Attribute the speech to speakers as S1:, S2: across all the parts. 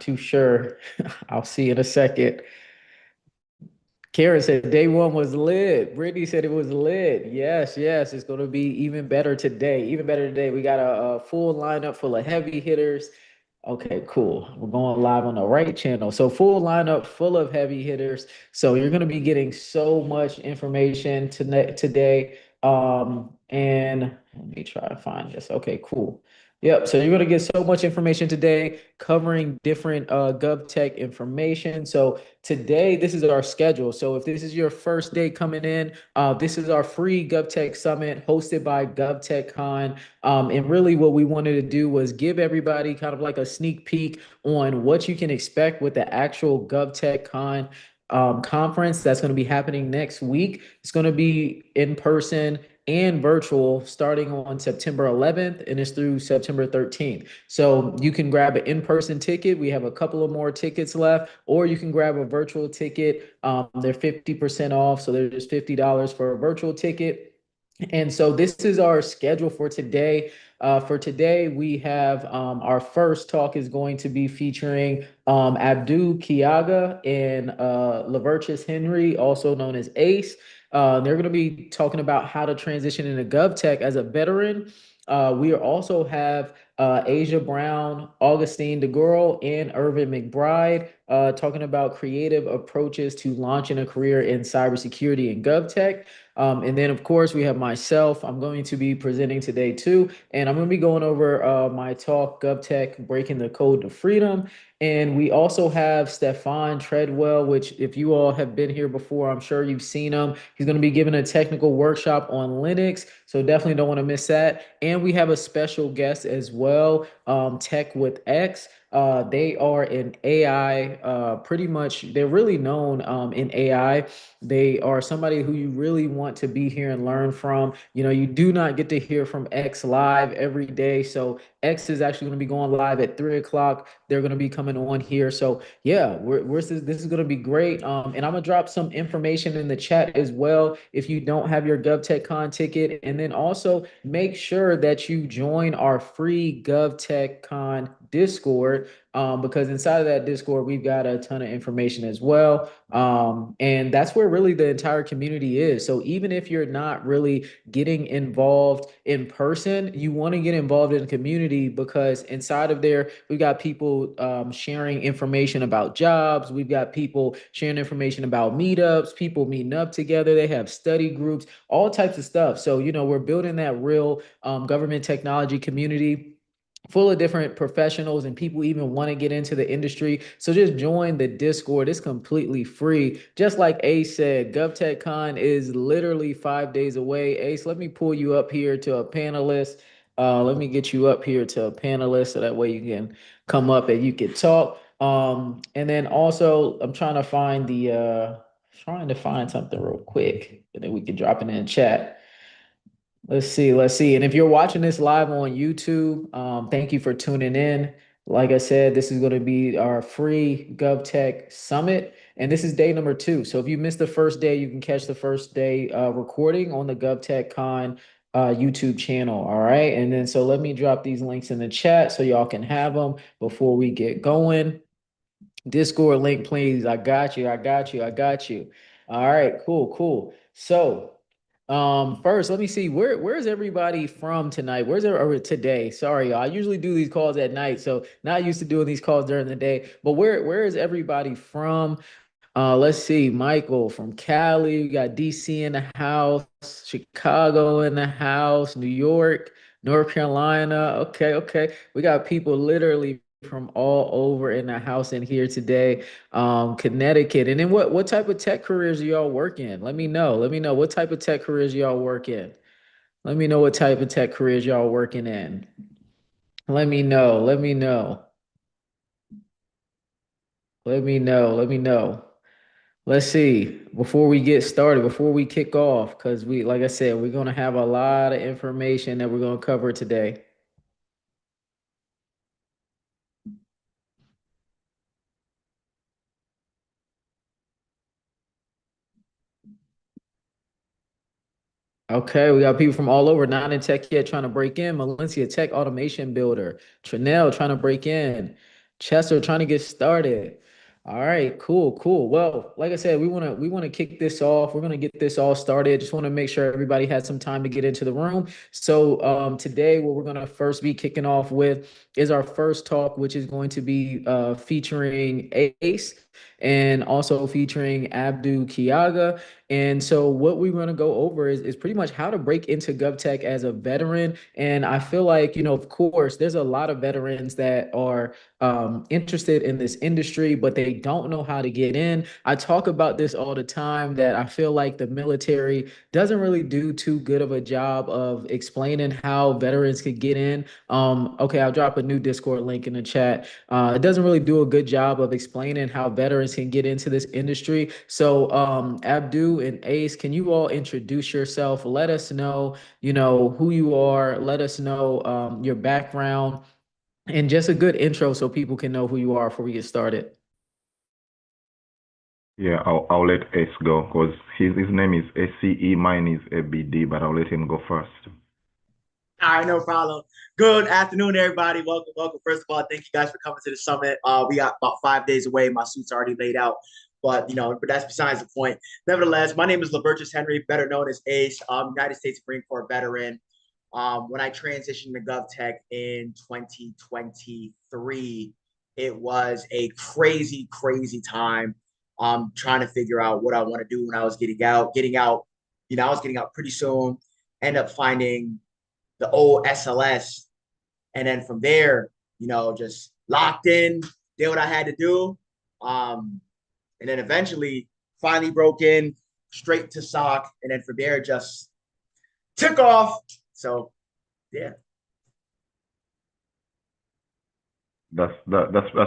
S1: too sure. I'll see in a second. Karen said day one was lit. Brittany said it was lit. Yes, yes, it's going to be even better today. Even better today. We got a full lineup full of heavy hitters. Okay, cool. We're going live on the right channel. So full lineup full of heavy hitters. So you're going to be getting so much information today. And let me try to find this. Okay, cool. Yep. So you're going to get so much information today covering different GovTech information. So today, this is our schedule. So if this is your first day coming in, this is our free GovTech Summit hosted by GovTech Con. And really what we wanted to do was give everybody kind of like a sneak peek on what you can expect with the actual GovTech Con conference that's going to be happening next week. It's going to be in person and virtual starting on September 11th and it's through September 13th. So you can grab an in-person ticket. We have a couple of more tickets left, or you can grab a virtual ticket. They're 50% off. So there's $50 for a virtual ticket. And so this is our schedule for today. For today, we have our first talk is going to be featuring Abdul Kiaga and Lavertus Henry, also known as Ace. They're going to be talking about how to transition into GovTech as a veteran. We also have Asia Brown, Augustine DeGurl, and Irvin McBride talking about creative approaches to launching a career in cybersecurity and GovTech. And then, of course, we have myself. I'm going to be presenting today too, and I'm going to be going over my talk, GovTech, Breaking the Code to Freedom. And we also have Stefan Treadwell, which if you all have been here before, I'm sure you've seen him. He's going to be giving a technical workshop on Linux, so definitely don't want to miss that. And we have a special guest as well, Tech with X. They are an AI, pretty much, they're really known in AI. They are somebody who you really want to be here and learn from. You know, you do not get to hear from X live every day. So X is actually going to be going live at 3 o'clock. They're going to be coming on here. So yeah, this is going to be great. And I'm gonna drop some information in the chat as well if you don't have your GovTechCon ticket. And then also make sure that you join our free GovTechCon Discord, because inside of that Discord, we've got a ton of information as well. And that's where really the entire community is. So even if you're not really getting involved in person, you want to get involved in the community, because inside of there, we've got people sharing information about jobs. We've got people sharing information about meetups, people meeting up together. They have study groups, all types of stuff. So, you know, we're building that real government technology community full of different professionals and people even want to get into the industry. So just join the Discord. It's completely free. Just like Ace said, GovTechCon is literally 5 days away. Ace, let me pull you up here to a panelist. Let me get you up here to a panelist so that way you can come up and you can talk. And then also I'm trying to find something real quick and then we can drop it in chat. Let's see, let's see. And if you're watching this live on YouTube, thank you for tuning in. Like I said, this is going to be our free GovTech Summit, and this is day number 2. So if you missed the first day, you can catch the first day recording on the GovTech Con YouTube channel. All right, and then so let me drop these links in the chat so y'all can have them before we get going. Discord link, please. I got you. I got you. I got you. All right, cool, cool. So, first, let me see where's everybody from tonight? Or today? Sorry, y'all. I usually do these calls at night, so not used to doing these calls during the day. But where is everybody from? Let's see. Michael from Cali. We got DC in the house, Chicago in the house, New York, North Carolina. Okay, okay. We got people literally from all over in the house in here today. Connecticut. And then what type of tech careers do y'all work in? Let me know. Let me know what type of tech careers y'all work in. Let me know what type of tech careers y'all working in. Let me know. Let me know. Let me know. Let me know. Let's see. Before we get started, before we kick off, because like I said, we're gonna have a lot of information that we're gonna cover today. Okay, we got people from all over, not in tech yet, trying to break in. Valencia, tech automation builder. Trinell trying to break in. Chester trying to get started. All right, cool, cool. Well, like I said, we want to kick this off. We're gonna get this all started. Just want to make sure everybody has some time to get into the room. So today, what we're gonna first be kicking off with is our first talk, which is going to be featuring Ace and also featuring Abdu Kiaga. And so what we're going to go over is pretty much how to break into GovTech as a veteran. And I feel like, of course, there's a lot of veterans that are interested in this industry, but they don't know how to get in. I talk about this all the time that I feel like the military doesn't really do too good of a job of explaining how veterans could get in. Okay, I'll drop a new Discord link in the chat. It doesn't really do a good job of explaining how veterans can get into this industry. So, Abdu and Ace, can you all introduce yourself? Let us know, who you are. Let us know your background and just a good intro so people can know who you are before we get started.
S2: Yeah, I'll let S go because his name is SCE, mine is ABD, but I'll let him go first.
S3: All right, no problem. Good afternoon, everybody. Welcome, welcome. First of all, thank you guys for coming to the summit. We got about 5 days away. My suit's already laid out, but but that's besides the point. Nevertheless, my name is Labertus Henry, better known as Ace, United States Marine Corps veteran. When I transitioned to GovTech in 2023, it was a crazy, crazy time. Trying to figure out what I want to do when I was getting out. I was getting out pretty soon. End up finding the old SLS. And then from there, just locked in, did what I had to do. And then eventually finally broke in straight to SOC. And then from there, just took off. So, yeah.
S2: That's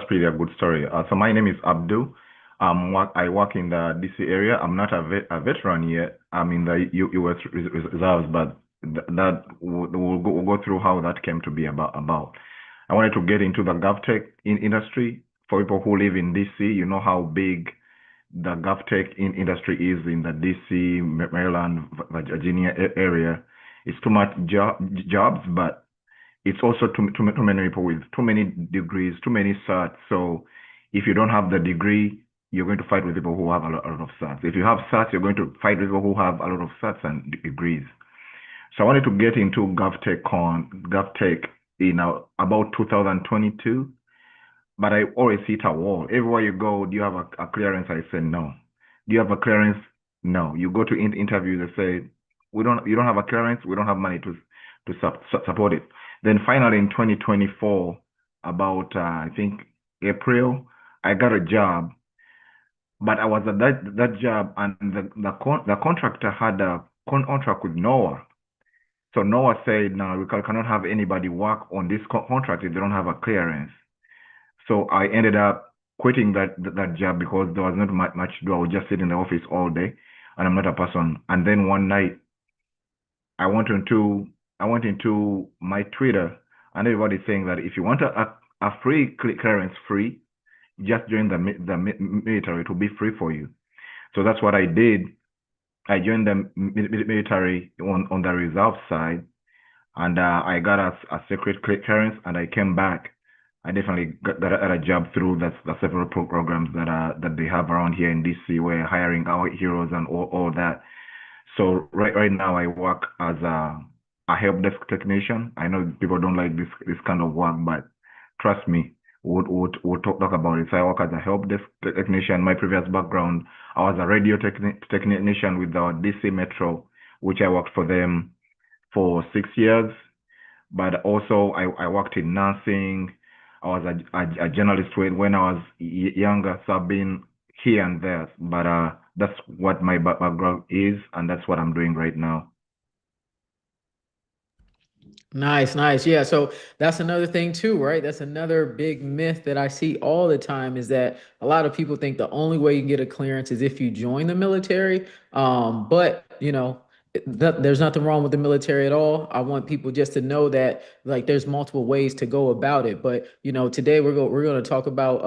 S2: pretty a good story. So my name is Abdu. I work in the DC area. I'm not a veteran yet. I'm in the U.S. reserves, but that we'll go through how that came to be about. I wanted to get into the GovTech industry. For people who live in DC, you know how big the GovTech industry is in the DC, Maryland, Virginia area. It's too much jobs, but it's also too many people with too many degrees, too many certs. So if you don't have the degree, you're going to fight with people who have a lot of certs. If you have certs, you're going to fight with people who have a lot of certs and degrees. So I wanted to get into GovTech in about 2022, but I always hit a wall. Everywhere you go, do you have a clearance? I say no. Do you have a clearance? No. You go to interviews, they say, you don't have a clearance, we don't have money to support it. Then finally in 2024, about I think April, I got a job, but I was at that job, and the contractor had a contract with NOAA. So NOAA said, no, we cannot have anybody work on this contract if they don't have a clearance. So I ended up quitting that job because there was not much to do. I would just sit in the office all day, and I'm not a person. And then one night, I went into my Twitter, and everybody's saying that if you want a free clearance, just join the military. It will be free for you. So that's what I did. I joined the military on the reserve side, and I got a secret clearance, and I came back. I definitely got a job through the several programs that they have around here in DC, where hiring our heroes and all that. So right now I work as a help desk technician. I know people don't like this kind of work, but trust me, we'll talk about it. So I work as a help desk technician. My previous background, I was a radio technician with the DC Metro, which I worked for them for 6 years. But also I worked in nursing. I was a journalist when I was younger, so I've been here and there. But that's what my background is, and that's what I'm doing right now.
S1: Nice, nice. Yeah, so that's another thing too, right? That's another big myth that I see all the time is that a lot of people think the only way you can get a clearance is if you join the military. But there's nothing wrong with the military at all. I want people just to know that like there's multiple ways to go about it. But today we're going to talk about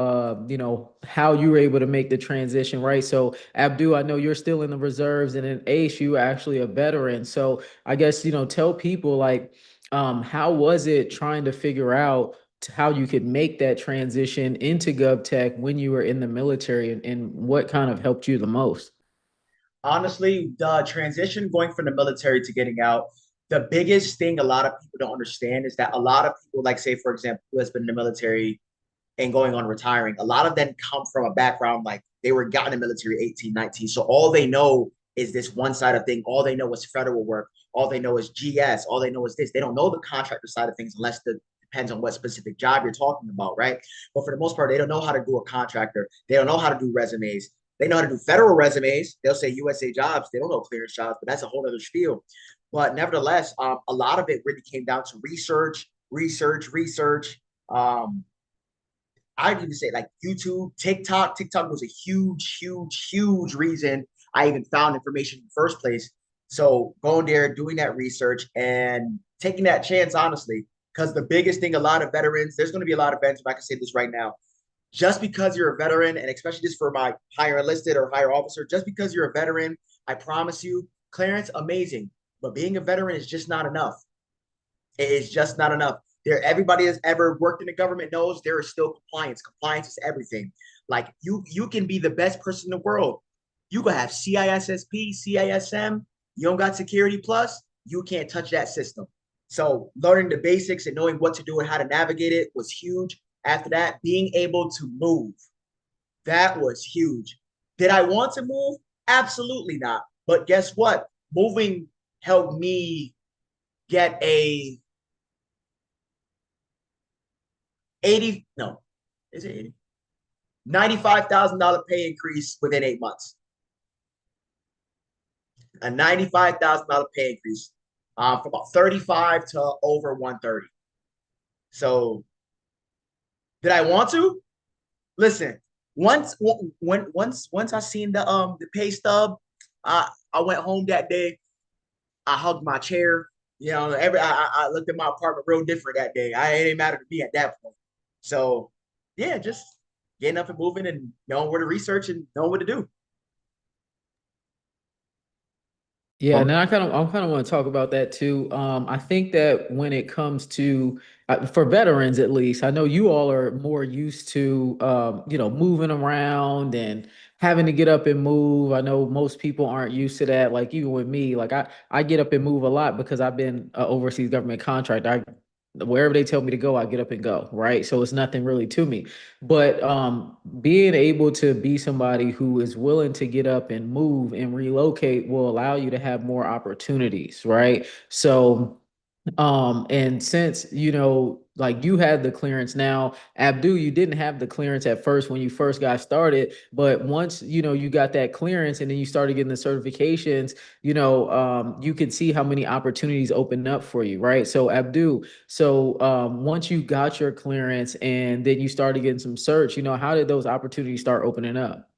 S1: how you were able to make the transition, right? So Abdu, I know you're still in the reserves, and in Ace, you are actually a veteran. So I guess tell people like how was it trying to figure out how you could make that transition into GovTech when you were in the military, and what kind of helped you the most?
S3: Honestly, the transition going from the military to getting out, the biggest thing a lot of people don't understand is that a lot of people, like say, for example, who has been in the military and going on retiring, a lot of them come from a background like they were got in the military 18, 19. So all they know is this one side of thing. All they know is federal work. All they know is GS. All they know is this. They don't know the contractor side of things unless the depends on what specific job you're talking about, right? But for the most part, they don't know how to do a contractor. They don't know how to do resumes. They know how to do federal resumes. They'll say USA jobs. They don't know clearance jobs, but that's a whole other spiel. But nevertheless, a lot of it really came down to research, research, research. Um, I'd even say like YouTube, TikTok. TikTok was a huge, huge, huge reason I even found information in the first place. So going there, doing that research and taking that chance, honestly, because the biggest thing, a lot of veterans, there's going to be a lot of veterans, if I can say this right now, just because you're a veteran, and especially just for my higher enlisted or higher officer, just because you're a veteran, I promise you, clearance, amazing. But being a veteran is just not enough. It is just not enough. There, everybody that's ever worked in the government knows there is still compliance. Compliance is everything. Like you can be the best person in the world. You can have CISSP, CISM. You don't got Security Plus. You can't touch that system. So learning the basics and knowing what to do and how to navigate it was huge. After that, being able to move, that was huge. Did I want to move? Absolutely not. But guess what? Moving helped me get a 80, no, is it 80? $95,000 pay increase within 8 months. A $95,000 pay increase from about 35 to over 130. So did I want to? Listen, once I seen the pay stub, I went home that day. I hugged my chair. You know, I looked at my apartment real different that day. It didn't matter to me at that point. So yeah, just getting up and moving and knowing where to research and knowing what to do.
S1: Yeah, and
S2: Um,
S1: then I kind of want to talk about that too. I think that when it comes to for veterans at least, I know you all are more used to moving around and having to get up and move. I know most people aren't used to that. Like even with me, like I get up and move a lot because I've been an overseas government contractor. Wherever they tell me to go, I get up and go, right? So it's nothing really to me. But being able to be somebody who is willing to get up and move and relocate will allow you to have more opportunities, right? So and since like you had the clearance now, Abdul, you didn't have the clearance at first when you first got started, but once you got that clearance and then you started getting the certifications, you could see how many opportunities open up for you, right? So Abdul, so once you got your clearance and then you started getting some search, how did those opportunities start opening up?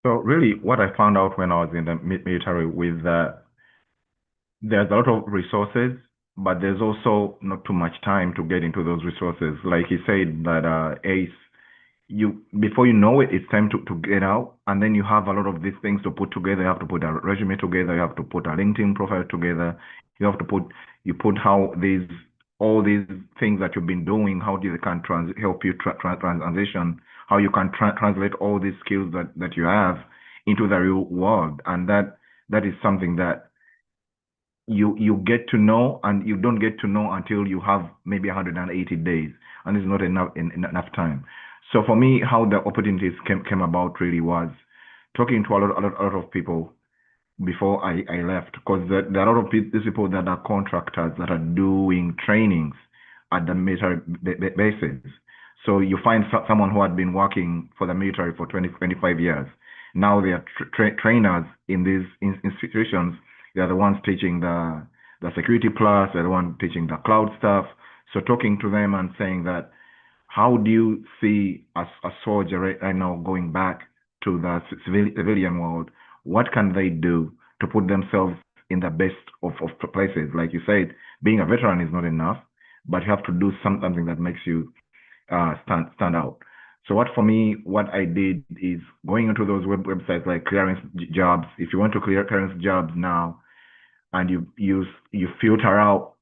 S2: so really, what I found out when I was in the military with there's a lot of resources, but there's also not too much time to get into those resources. Like he said that Ace, you before you know it, it's time to get out, and then you have a lot of these things to put together. You have to put a resume together, you have to put a LinkedIn profile together, you have to put how these all these things that you've been doing, how they can help you transition, how you can translate all these skills that you have into the real world. And that is something that you get to know, and you don't get to know until you have maybe 180 days, and it's not enough time. So for me, how the opportunities came about really was talking to a lot of people before I left, because there are a lot of these people that are contractors that are doing trainings at the military bases. So you find someone who had been working for the military for 20, 25 years. Now they are trainers in these institutions. They're the ones teaching the security plus, they're the one teaching the cloud stuff. So talking to them and saying that, how do you see a soldier right now going back to the civilian world? What can they do to put themselves in the best of places? Like you said, being a veteran is not enough, but you have to do something that makes you stand out. So what for me, what I did is going into those websites like clearance jobs. If you want to clear clearance jobs now, and you filter out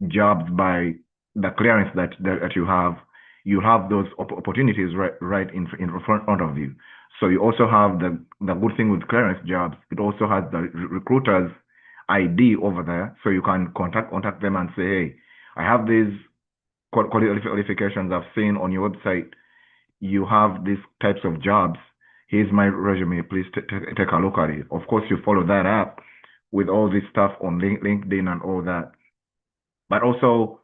S2: jobs by the clearance that you have those opportunities right in front of you. So you also have the good thing with clearance jobs. It also has the recruiter's ID over there, so you can contact them and say, hey, I have these qualifications I've seen on your website. You have these types of jobs. Here's my resume. Please take a look at it. Of course, you follow that up with all this stuff on LinkedIn and all that. But also,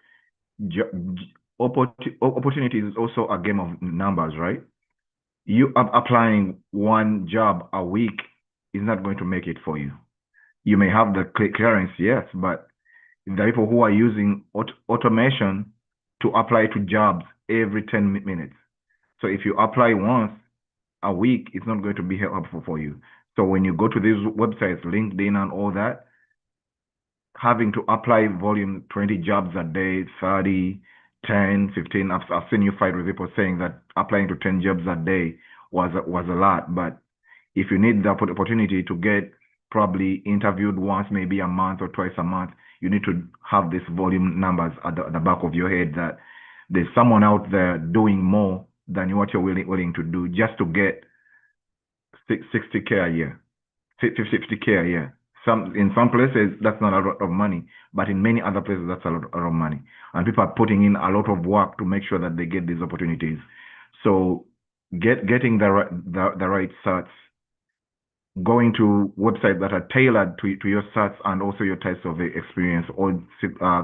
S2: opportunity is also a game of numbers, right? You applying one job a week is not going to make it for you. You may have the clearance, yes, but the people who are using automation to apply to jobs every 10 minutes. So if you apply once a week, it's not going to be helpful for you. So when you go to these websites, LinkedIn and all that, having to apply volume 20 jobs a day, 30, 10, 15. I've seen you fight with people saying that applying to 10 jobs a day was a lot. But if you need the opportunity to get probably interviewed once, maybe a month or twice a month, you need to have this volume numbers at the back of your head that there's someone out there doing more than what you're willing to do just to get 60K a year, 50K a year. In some places that's not a lot of money, but in many other places that's a lot of money, and people are putting in a lot of work to make sure that they get these opportunities. So getting the right certs, going to websites that are tailored to your certs and also your types of experience or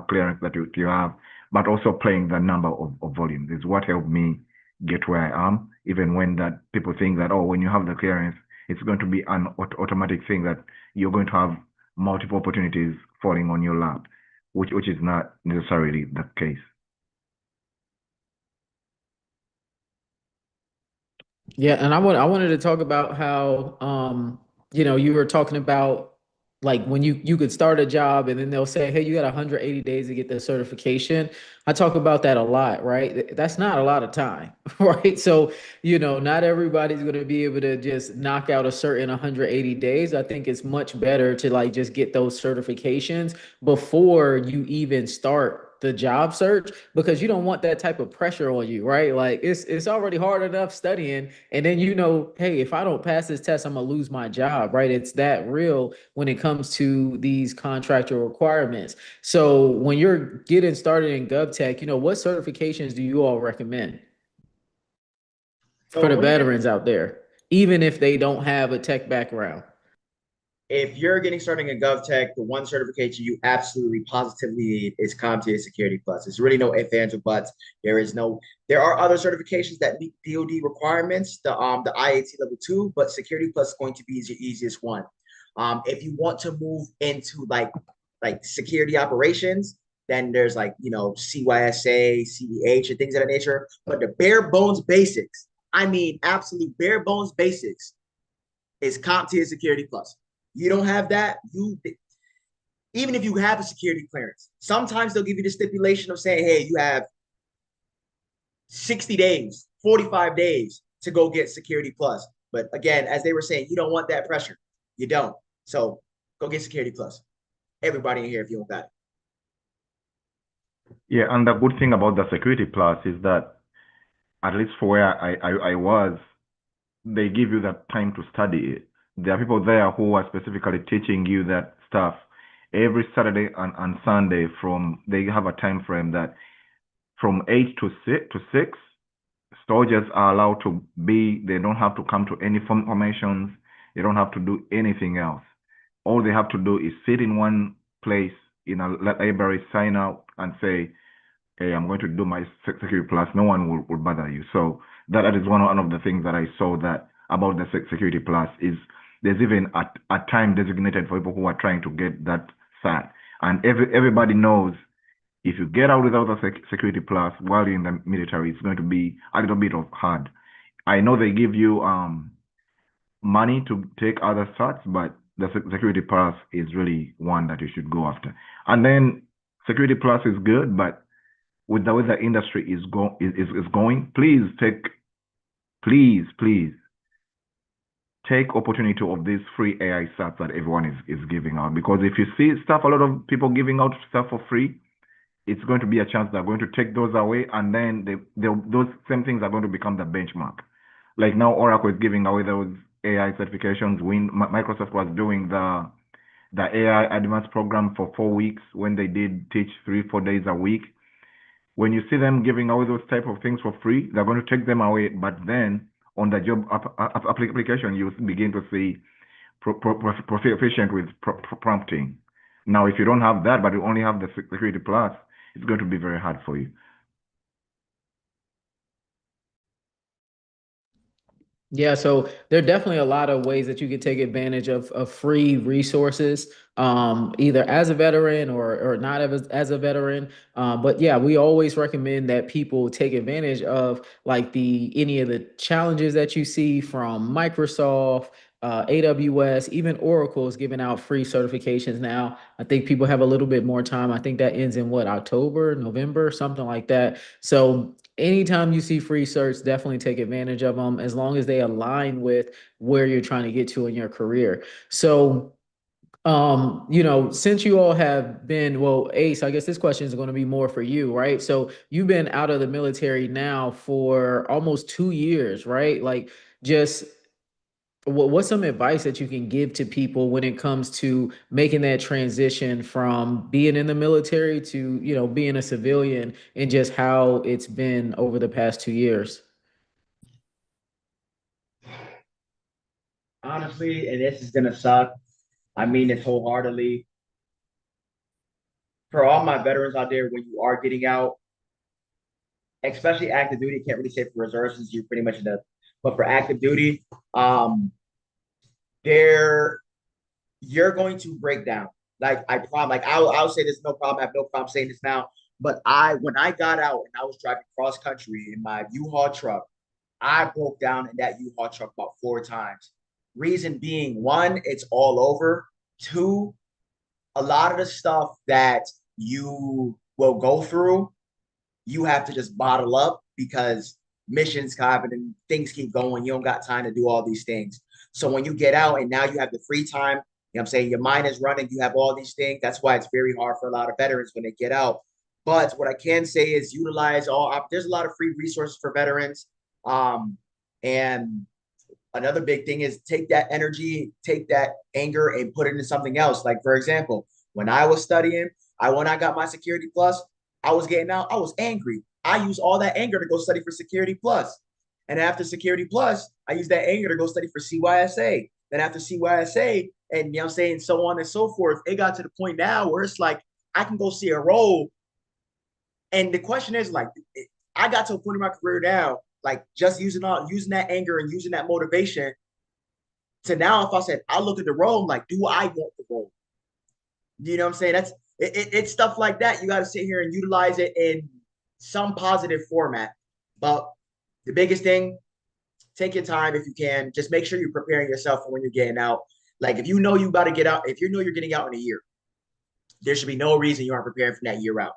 S2: clearance that you have, but also playing the number of volumes is what helped me get where I am. Even when that people think that, oh, when you have the clearance, it's going to be an automatic thing that you're going to have multiple opportunities falling on your lap, which is not necessarily the case.
S1: Yeah, and I wanted to talk about how you were talking about like when you could start a job and then they'll say, hey, you got 180 days to get the certification. I talk about that a lot, right? That's not a lot of time, right? So, not everybody's going to be able to just knock out a certain 180 days. I think it's much better to like just get those certifications before you even start the job search, because you don't want that type of pressure on you, right? Like it's already hard enough studying, and then hey, if I don't pass this test, I'm gonna lose my job, right? It's that real when it comes to these contractual requirements. So when you're getting started in GovTech, what certifications do you all recommend for
S3: So
S1: the
S3: when you're
S1: veterans out there, even if they don't have a tech background?
S3: if you're getting started in GovTech, the one certification you absolutely positively need is CompTIA Security Plus. There's really no ifs, ands, or buts. There are other certifications that meet DoD requirements, the IAT level 2, but Security Plus is going to be your easiest one. If you want to move into like security operations, then there's CYSA, CDH, and things of that nature. But the bare bones basics, I mean, absolute bare bones basics, is CompTIA Security Plus. You don't have that, even if you have a security clearance, sometimes they'll give you the stipulation of saying, hey, you have 60 days, 45 days to go get Security Plus. But again, as they were saying, you don't want that pressure. You don't. So go get Security Plus. Everybody in here, if you don't got it.
S2: Yeah, and the good thing about the Security Plus is that, at least for where I was, they give you that time to study it. There are people there who are specifically teaching you that stuff every Saturday and Sunday. They have a time frame that from 8 to 6, soldiers are allowed to be. They don't have to come to any formations. They don't have to do anything else. All they have to do is sit in one place in a library, sign out, and say, hey, I'm going to do my Security Plus. No one will bother you. So that is one of the things that I saw that about the Security Plus is there's even a time designated for people who are trying to get that cert. And everybody knows if you get out without a Security Plus while you're in the military, it's going to be a little bit of hard. I know they give you money to take other certs, but the Security Plus is really one that you should go after. And then Security Plus is good, but with the way the industry is going, please take opportunity of these free AI certs that everyone is giving out. Because if you see stuff, a lot of people giving out stuff for free, it's going to be a chance they're going to take those away, and then those same things are going to become the benchmark. Like now, Oracle is giving away those AI certifications. When Microsoft was doing the AI advanced program for 4 weeks, when they did teach 3-4 days a week. When you see them giving away those type of things for free, they're going to take them away. But then on the job application, you begin to see proficient with prompting. Now, if you don't have that, but you only have the Security Plus, it's going to be very hard for you.
S1: Yeah, so there are definitely a lot of ways that you can take advantage of free resources, either as a veteran or not as a veteran. But yeah, we always recommend that people take advantage of like any of the challenges that you see from Microsoft, AWS, even Oracle is giving out free certifications now. I think people have a little bit more time. I think that ends in what, October, November, something like that. So anytime you see free certs, definitely take advantage of them as long as they align with where you're trying to get to in your career. So, since you all have been, well, Ace, I guess this question is going to be more for you, right? So you've been out of the military now for almost 2 years, right? Like, just what's some advice that you can give to people when it comes to making that transition from being in the military to, being a civilian, and just how it's been over the past 2 years?
S3: Honestly, and this is gonna suck. I mean this wholeheartedly. For all my veterans out there, when you are getting out, especially active duty, can't really say for reserves since you're pretty much in the, but for active duty, there you're going to break down. Like I promise, like I'll say this, no problem. I have no problem saying this now. But when I got out and I was driving cross country in my U-Haul truck, I broke down in that U-Haul truck about 4 times. Reason being, one, it's all over. Two, a lot of the stuff that you will go through, you have to just bottle up because missions happen and things keep going. You don't got time to do all these things. So when you get out and now you have the free time, I'm saying your mind is running, you have all these things. That's why it's very hard for a lot of veterans when they get out. But what I can say is utilize there's a lot of free resources for veterans. And another big thing is take that energy, take that anger and put it into something else. Like, for example, when I was studying, when I got my Security Plus, I was getting out, I was angry. I used all that anger to go study for Security Plus. And after Security Plus, I used that anger to go study for CYSA. Then after CYSA, and I'm saying so on and so forth, it got to the point now where it's like I can go see a role. And the question is like, I got to a point in my career now, like just using that anger and using that motivation to now, if I said I look at the role, like, do I want the role? You know what I'm saying? It's stuff like that. You got to sit here and utilize it in some positive format. But the biggest thing, take your time if you can. Just make sure you're preparing yourself for when you're getting out. Like if you know you about to get out, if you know you're getting out in a year, there should be no reason you aren't preparing for that year out.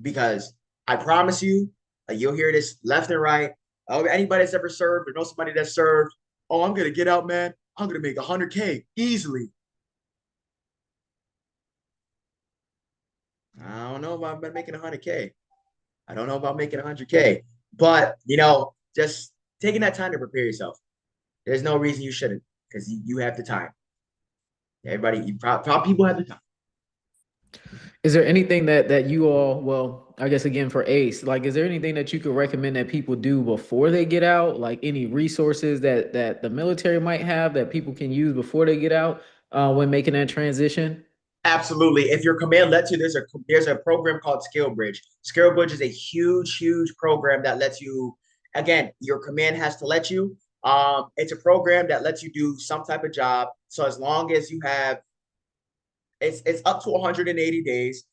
S3: Because I promise you, you'll hear this left and right. Oh, anybody that's ever served or know somebody that's served, oh, I'm gonna get out, man. I'm gonna make 100K easily. I don't know about making 100K. I don't know about making 100K, but just taking that time to prepare yourself. There's no reason you shouldn't, because you have the time. Everybody, probably people have the time.
S1: Is there anything that you all, well, I guess again for Ace, like, is there anything that you could recommend that people do before they get out? Like any resources that the military might have that people can use before they get out, when making that transition?
S3: Absolutely. If your command lets you, there's a program called Skill Bridge. Skill Bridge is a huge program that lets you. Again, your command has to let you. It's a program that lets you do some type of job. So as long as you have, it's up to 180 days.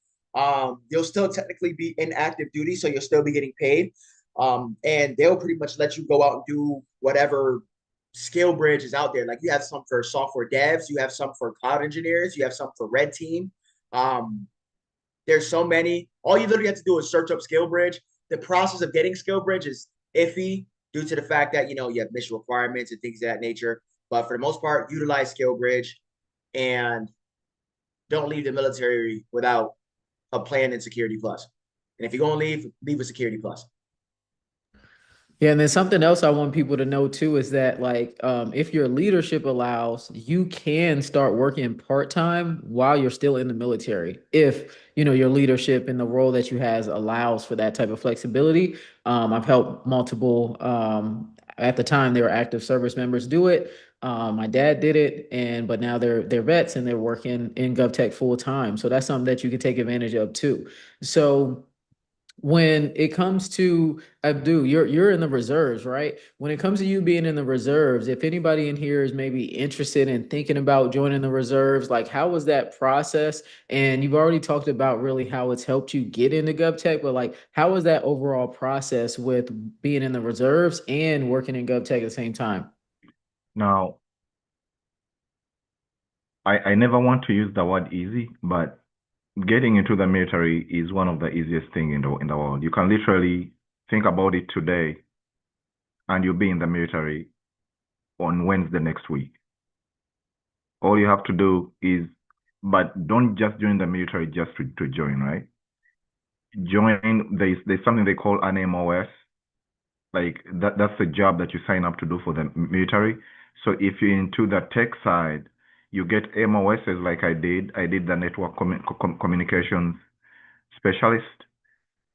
S3: You'll still technically be in active duty, so you'll still be getting paid. And they'll pretty much let you go out and do whatever skill bridge is out there. Like you have some for software devs, you have some for cloud engineers, you have some for red team. There's so many. All you literally have to do is search up skill bridge. The process of getting skill bridge is iffy due to the fact that you have mission requirements and things of that nature. But for the most part, utilize skill bridge and don't leave the military without a plan in Security Plus. And if you're going to leave with Security Plus.
S1: Yeah, and then something else I want people to know too is that like if your leadership allows, you can start working part-time while you're still in the military. If you know your leadership and the role that you has allows for that type of flexibility. I've helped multiple at the time they were active service members do it. My dad did it, and but now they're vets and they're working in GovTech full time. So that's something that you can take advantage of too. So when it comes to Abdu, you're in the reserves, right? When it comes to you being in the reserves, if anybody in here is maybe interested in thinking about joining the reserves, like how was that process? And you've already talked about really how it's helped you get into GovTech, but like how was that overall process with being in the reserves and working in GovTech at the same time?
S2: Now, I never want to use the word easy, but getting into the military is one of the easiest thing in the world. You can literally think about it today, and you'll be in the military on Wednesday next week. All you have to do is, but don't just join the military just to join, right? Join, there's something they call an MOS. Like that's the job that you sign up to do for the military. So if you're into the tech side, you get MOSs like I did. I did the network communications specialist.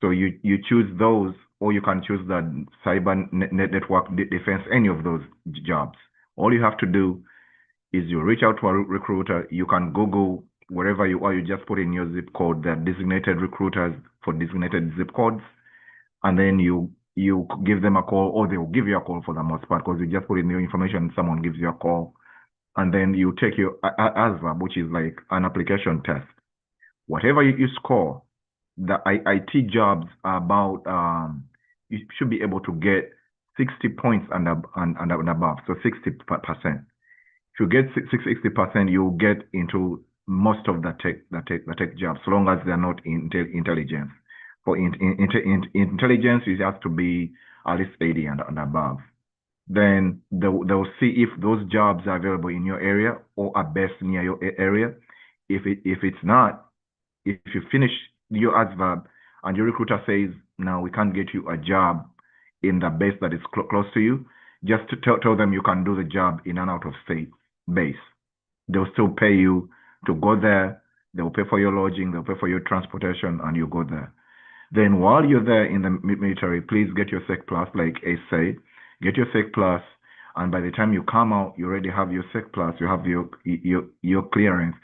S2: So you choose those, or you can choose the cyber network defense, any of those jobs. All you have to do is you reach out to a recruiter. You can Google wherever you are. You just put in your zip code. There are designated recruiters for designated zip codes, and then you give them a call, or they will give you a call for the most part, because you just put in your information. Someone gives you a call, and then you take your ASVAB, which is like an application test. Whatever you score, the IT jobs are about you should be able to get 60 points and above, so 60%. If you get 60%, you'll get into most of the tech jobs, so long as they're not in intelligence. For intelligence, it has to be at least 80 and above. Then they'll see if those jobs are available in your area or are based near your area. If it's not, if you finish your ASVAB and your recruiter says, no, we can't get you a job in the base that is close to you, just to tell them you can do the job in an out-of-state base. They'll still pay you to go there. They'll pay for your lodging. They'll pay for your transportation, and you go there. Then while you're there in the military, please get your Sec Plus, like Ace said. Get your Sec Plus, and by the time you come out, you already have your Sec Plus. You have your clearance.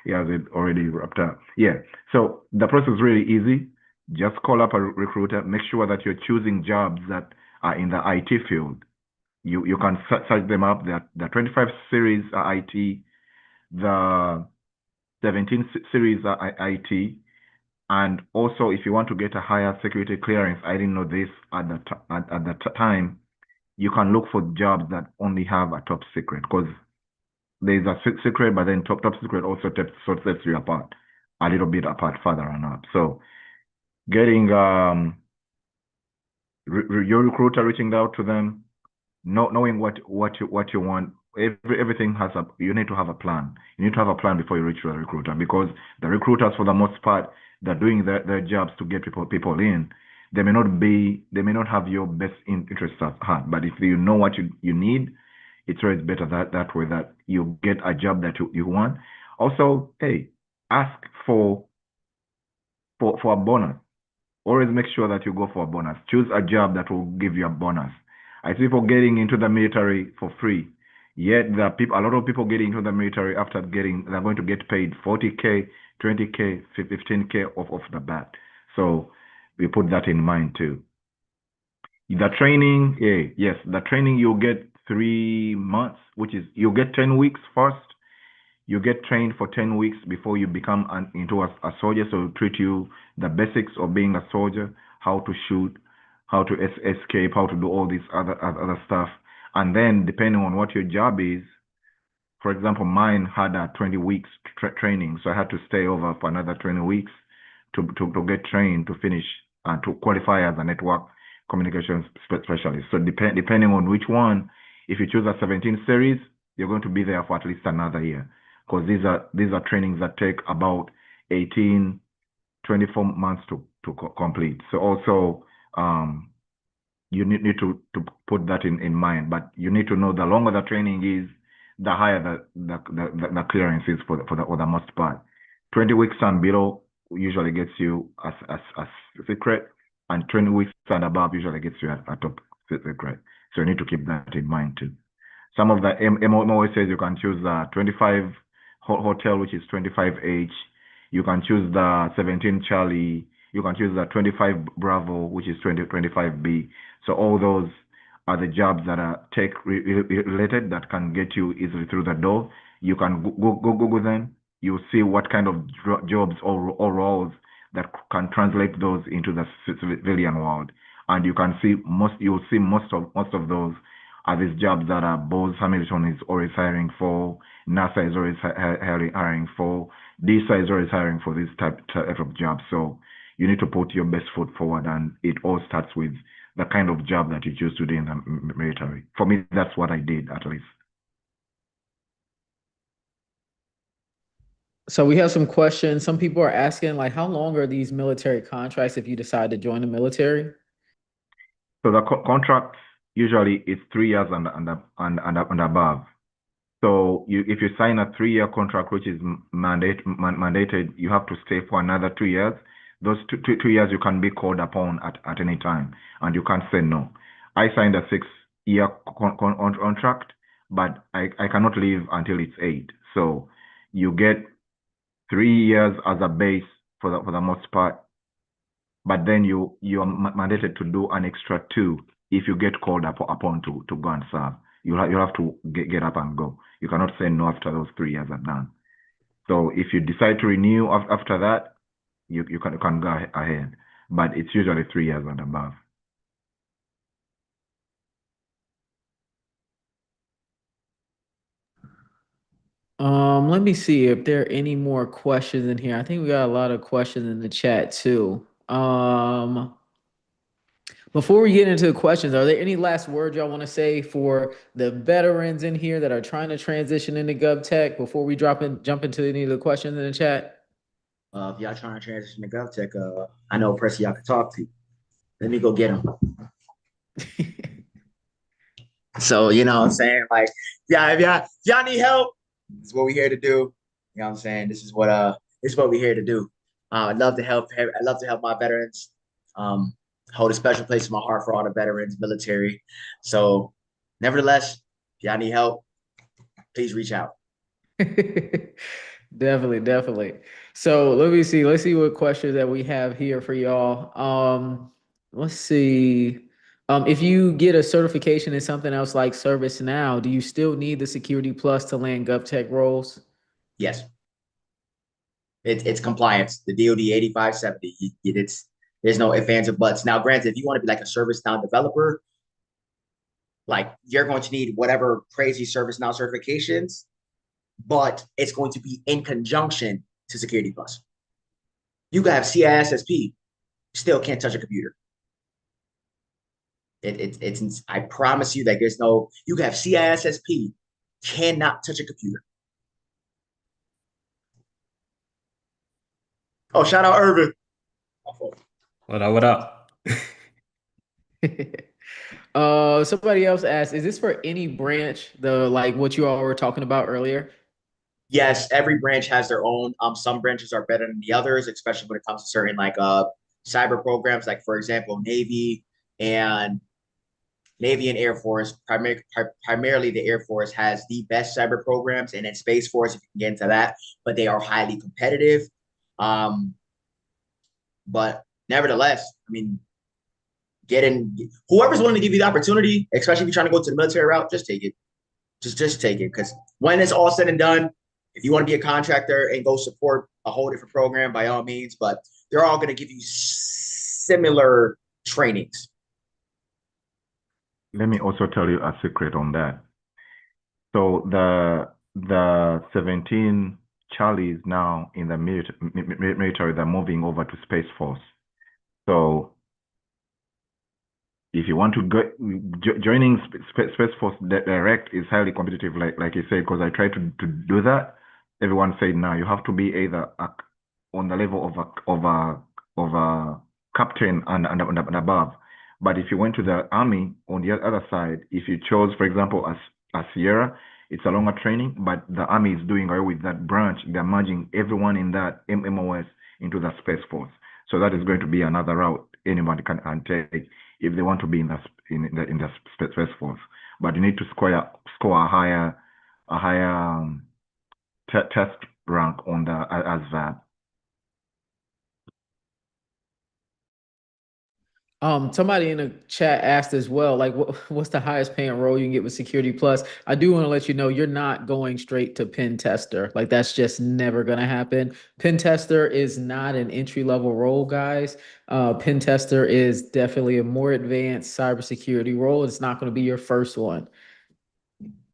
S2: He has it already wrapped up. Yeah. So the process is really easy. Just call up a recruiter. Make sure that you're choosing jobs that are in the IT field. You can search them up. The 25 series are IT. The 17 series are IT. And also, if you want to get a higher security clearance, I didn't know this at the time, you can look for jobs that only have a top secret, because there's a secret, but then top secret also sets you apart a little bit apart further on up. So getting your recruiter, reaching out to them, knowing what you want. Everything has you need to have a plan. You need to have a plan before you reach the recruiter, because the recruiters, for the most part, they're doing their jobs to get people in. They may not have your best interests at heart, but if you know what you need, it's always better that way, that you get a job that you want. Also, hey, ask for a bonus. Always make sure that you go for a bonus. Choose a job that will give you a bonus. I see people getting into the military for free. Yet a lot of people getting into the military after they're going to get paid 40K, 20K, 15K off the bat. So we put that in mind too. The training, yes, the training you'll get 3 months, which is you'll get 10 weeks first. You get trained for 10 weeks before you become into a soldier. So we treat you the basics of being a soldier, how to shoot, how to escape, how to do all this other stuff. And then depending on what your job is, for example, mine had a 20 weeks training. So I had to stay over for another 20 weeks to get trained, to finish, and to qualify as a network communications specialist. So depending on which one, if you choose a 17 series, you're going to be there for at least another year, because these are trainings that take about 18 24 months to complete. So also you need to put that in mind. But you need to know the longer the training is, the higher the clearance is for the most part. 20 weeks and below usually gets you as secret, and 20 weeks and above usually gets you a top secret. So you need to keep that in mind too. Some of the MOA says you can choose the 25 hotel, which is 25H. You can choose the 17 Charlie. You can choose the 25 Bravo, which is 25B. So all those are the jobs that are tech related that can get you easily through the door. You can Google them. You'll see what kind of jobs or roles that can translate those into the civilian world, and you can see you'll see most of those are these jobs that Bose Hamilton is always hiring for, NASA is always hiring for, DISA is always hiring for this type of jobs. So you need to put your best foot forward, and it all starts with the kind of job that you choose to do in the military. For me, that's what I did, at least.
S1: So we have some questions. Some people are asking, like, how long are these military contracts if you decide to join the military?
S2: So the contract usually is 3 years and above. So if you sign a 3-year contract, which is mandated, you have to stay for another 2 years. Those two years you can be called upon at any time, and you can't say no. I signed a 6-year contract, but I cannot leave until it's 8. So you get 3 years as a base for the most part, but then you are mandated to do an extra 2 if you get called upon to go and serve. You have to get up and go. You cannot say no after those 3 years are done. So if you decide to renew after that, you can go ahead, but it's usually 3 years and above.
S1: Let me see if there are any more questions in here. I think we got a lot of questions in the chat too. Before we get into the questions, are there any last words y'all want to say for the veterans in here that are trying to transition into GovTech before we jump into any of the questions in the chat?
S3: If y'all trying to transition to GovTech, I know a person y'all can talk to. Let me go get him. So, you know what I'm saying? Like, yeah, if y'all need help, this is what we're here to do. You know what I'm saying? This is what we're here to do. I'd love to help. I'd love to help my veterans. Hold a special place in my heart for all the veterans, military. So, nevertheless, if y'all need help, please reach out.
S1: Definitely. So let me see. Let's see what questions that we have here for y'all. Let's see. If you get a certification in something else like ServiceNow, do you still need the Security Plus to land GovTech roles?
S3: Yes. It's compliance. The DoD 8570. There's no ifs, ands, or buts. Now, granted, if you want to be like a ServiceNow developer, like you're going to need whatever crazy ServiceNow certifications, but it's going to be in conjunction to Security Plus. You can have CISSP, still can't touch a computer. It's I promise you that there's no, you can have CISSP, cannot touch a computer. Oh, shout out Irvin.
S4: What up?
S1: Somebody else asked, is this for any branch, like what you all were talking about earlier?
S3: Yes, every branch has their own. Some branches are better than the others, especially when it comes to certain like cyber programs, like for example, and Navy and Air Force. Primarily, the Air Force has the best cyber programs, and then Space Force, if you can get into that, but they are highly competitive. But nevertheless, I mean, whoever's willing to give you the opportunity, especially if you're trying to go to the military route, just take it. Just take it, because when it's all said and done, if you want to be a contractor and go support a whole different program, by all means, but they're all going to give you similar trainings.
S2: Let me also tell you a secret on that. So the 17 Charlies now in the military, they're moving over to Space Force. So if you want to go, joining Space Force direct is highly competitive, like you said, because I tried to do that. Everyone said, no, you have to be either on the level of a captain and above. But if you went to the army on the other side, if you chose, for example, as Sierra, it's a longer training, but the army is doing away with that branch. They're merging everyone in that MMOS into the Space Force. So that is going to be another route anybody can take if they want to be in the Space Force. But you need to score a higher test rank on the ASVAB.
S1: Somebody in the chat asked as well, like, what's the highest paying role you can get with Security Plus? I do want to let you know you're not going straight to pen tester. Like, that's just never going to happen. Pen tester is not an entry level role, guys. Pen tester is definitely a more advanced cybersecurity role. It's not going to be your first one.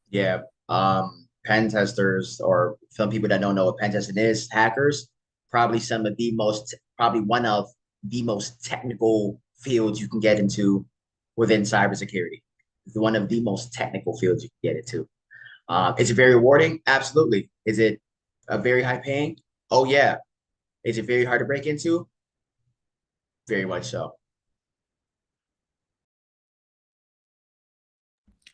S3: Yeah. Pen testers, or some people that don't know what pen testing is, hackers, probably one of the most technical fields you can get into within cybersecurity. It's one of the most technical fields you can get into. Is it very rewarding? Absolutely. Is it a very high paying? Oh yeah. Is it very hard to break into? Very much so.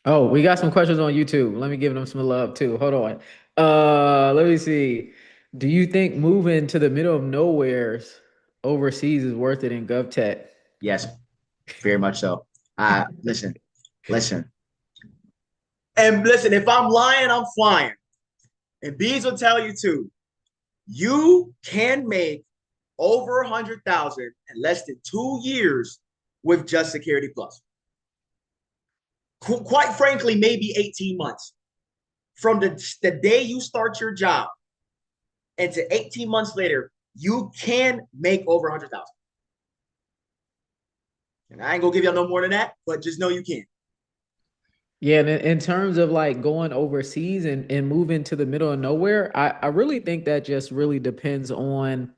S1: Oh, we got some questions on YouTube. Let me give them some love too. Hold on. Let me see. Do you think moving to the middle of nowheres overseas is worth it in GovTech?
S3: Yes, very much so. Listen, listen. And listen, if I'm lying, I'm flying. And Bees will tell you too. You can make over 100,000 in less than 2 years with just Security Plus. Quite frankly, maybe 18 months. From the day you start your job and to 18 months later, you can make over 100,000. And I ain't gonna give y'all no more than that, but just know you can.
S1: Yeah, and in terms of like going overseas and moving to the middle of nowhere, I really think that just really depends on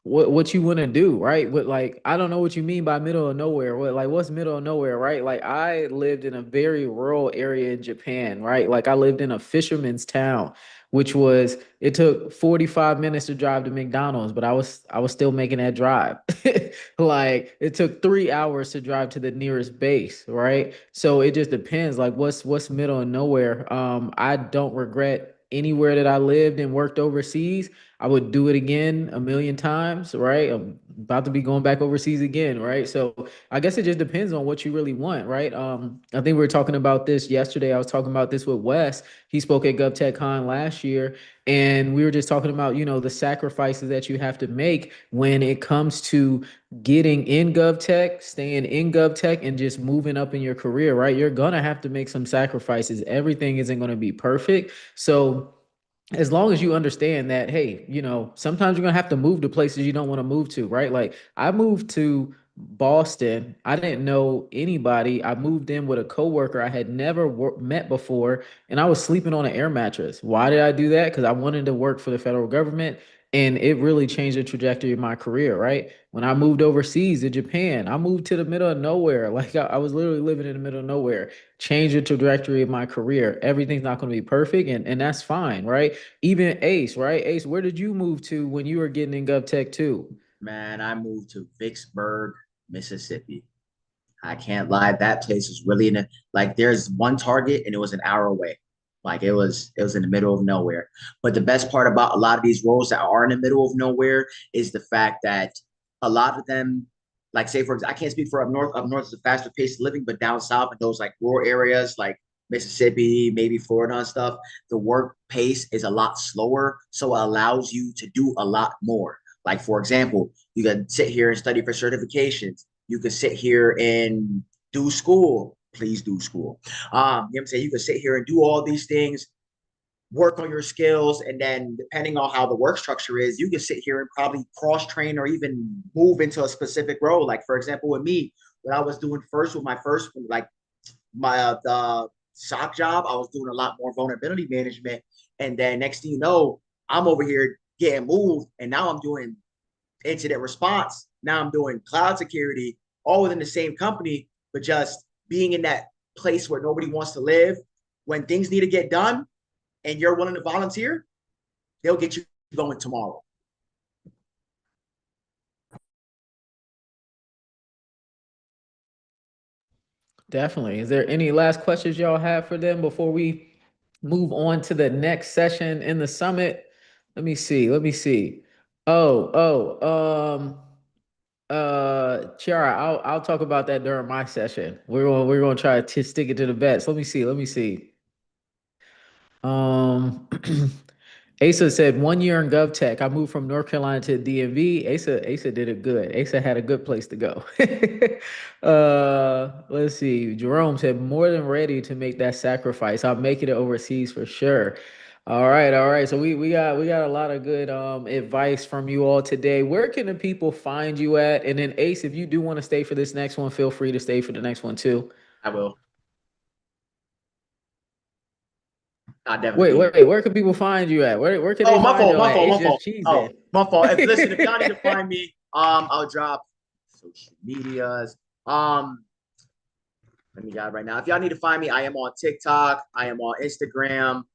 S1: what you want to do, right? What, like, I don't know what you mean by middle of nowhere. What's middle of nowhere, right? Like, I lived in a very rural area in Japan, right? Like, I lived in a fisherman's town, which was, it took 45 minutes to drive to McDonald's, but I was still making that drive. Like, it took 3 hours to drive to the nearest base, right? So it just depends. Like, what's middle of nowhere? I don't regret anywhere that I lived and worked overseas. I would do it again a million times, right? I'm about to be going back overseas again, right? So I guess it just depends on what you really want, right? I think we were talking about this yesterday. I was talking about this with Wes. He spoke at GovTech last year, and we were just talking about, the sacrifices that you have to make when it comes to getting in GovTech, staying in GovTech, and just moving up in your career, right? You're gonna have to make some sacrifices. Everything isn't gonna be perfect. So as long as you understand that, hey, sometimes you're gonna have to move to places you don't want to move to, right? Like, I moved to Boston. I didn't know anybody. I moved in with a coworker I had never met before, and I was sleeping on an air mattress. Why did I do that? Because I wanted to work for the federal government, and it really changed the trajectory of my career, right? When I moved overseas to Japan, I moved to the middle of nowhere. Like, I was literally living in the middle of nowhere. Changed the trajectory of my career. Everything's not going to be perfect, and that's fine, right? Even Ace, right? Ace, where did you move to when you were getting in GovTech too?
S3: Man, I moved to Vicksburg, Mississippi. I can't lie, that place was really like there's one target and it was an hour away. Like it was in the middle of nowhere. But the best part about a lot of these roles that are in the middle of nowhere is the fact that a lot of them, like say for example, I can't speak for up north. Up north is a faster pace of living, but down south in those like rural areas like Mississippi, maybe Florida and stuff, the work pace is a lot slower. So it allows you to do a lot more. Like for example, you can sit here and study for certifications. You can sit here and do school. Please do school. You know what I'm saying? You can sit here and do all these things, work on your skills, and then depending on how the work structure is, you can sit here and probably cross train or even move into a specific role. Like for example, with me, what I was doing first with my first like my the SOC job, I was doing a lot more vulnerability management, and then next thing you know, I'm over here getting moved, and now I'm doing incident response. Now I'm doing cloud security, all within the same company, but just being in that place where nobody wants to live. When things need to get done and you're willing to volunteer, they'll get you going tomorrow.
S1: Definitely. Is there any last questions y'all have for them before we move on to the next session in the summit? Let me see. Let me see. Chiara, I'll talk about that during my session. We're gonna try to stick it to the vets. Let me see. Let me see. Um, Asa said 1 year in GovTech. I moved from North Carolina to DMV. Asa did it good. Asa had a good place to go. Let's see. Jerome said more than ready to make that sacrifice. I'll make it overseas for sure. All right, all right. So we got a lot of good advice from you all today. Where can the people find you at? And then Ace, if you do want to stay for this next one, feel free to stay for the next one too.
S3: I will. I'll definitely
S1: Wait,
S3: be here.
S1: wait, where can people find you at? Where can they
S3: Oh, my
S1: find
S3: fault,
S1: you
S3: my
S1: at?
S3: fault,
S1: Ace
S3: my fault.
S1: just cheesing.
S3: Oh, my fault. If listen, if y'all need to find me, I'll drop social medias. Let me got it right now. If y'all need to find me, I am on TikTok. I am on Instagram.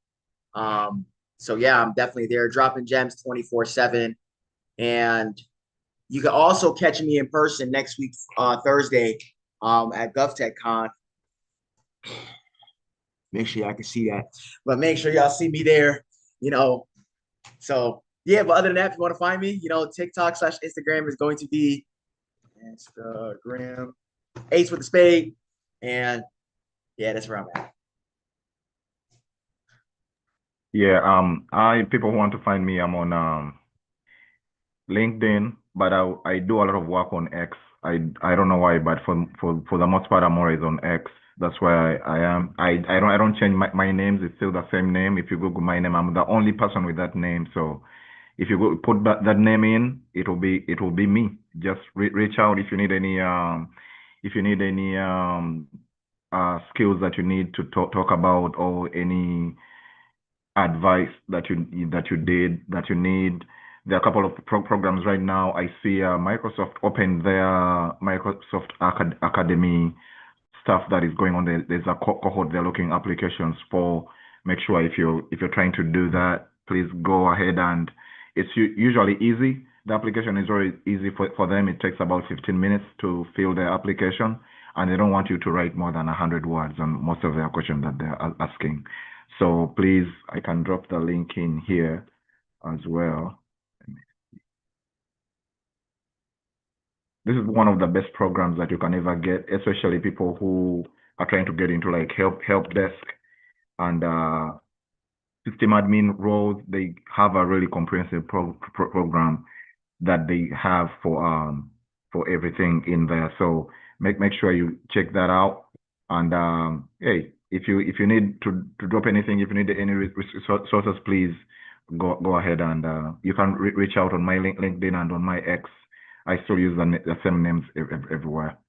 S3: So yeah, I'm definitely there, dropping gems 24/7. And you can also catch me in person next week, Thursday, at GovTech Con. Make sure y'all can see that, but make sure y'all see me there. You know, so yeah. But other than that, if you want to find me, TikTok/Instagram is going to be Instagram Ace with the spade, and yeah, that's where I'm at.
S2: Yeah, I people who want to find me, I'm on LinkedIn, but I do a lot of work on X. I don't know why, but for the most part, I'm always on X. That's where I am. I don't change my names. It's still the same name. If you Google my name, I'm the only person with that name. So if you go put that name in, it will be me. Just reach out if you need any skills that you need to talk about, or any advice that you need. There are a couple of programs right now. I see Microsoft opened their Microsoft Academy stuff that is going on there. There's a cohort they're looking applications for. Make sure if you're trying to do that, please go ahead, and it's usually easy. The application is very easy for them. It takes about 15 minutes to fill their application, and they don't want you to write more than 100 words on most of their questions that they're asking. So please, I can drop the link in here as well. This is one of the best programs that you can ever get, especially people who are trying to get into like help desk and system admin roles. They have a really comprehensive program that they have for everything in there. So make sure you check that out. And hey, if you need to drop anything, if you need any resources, please go ahead, and you can reach out on my LinkedIn and on my X. I still use the same names everywhere.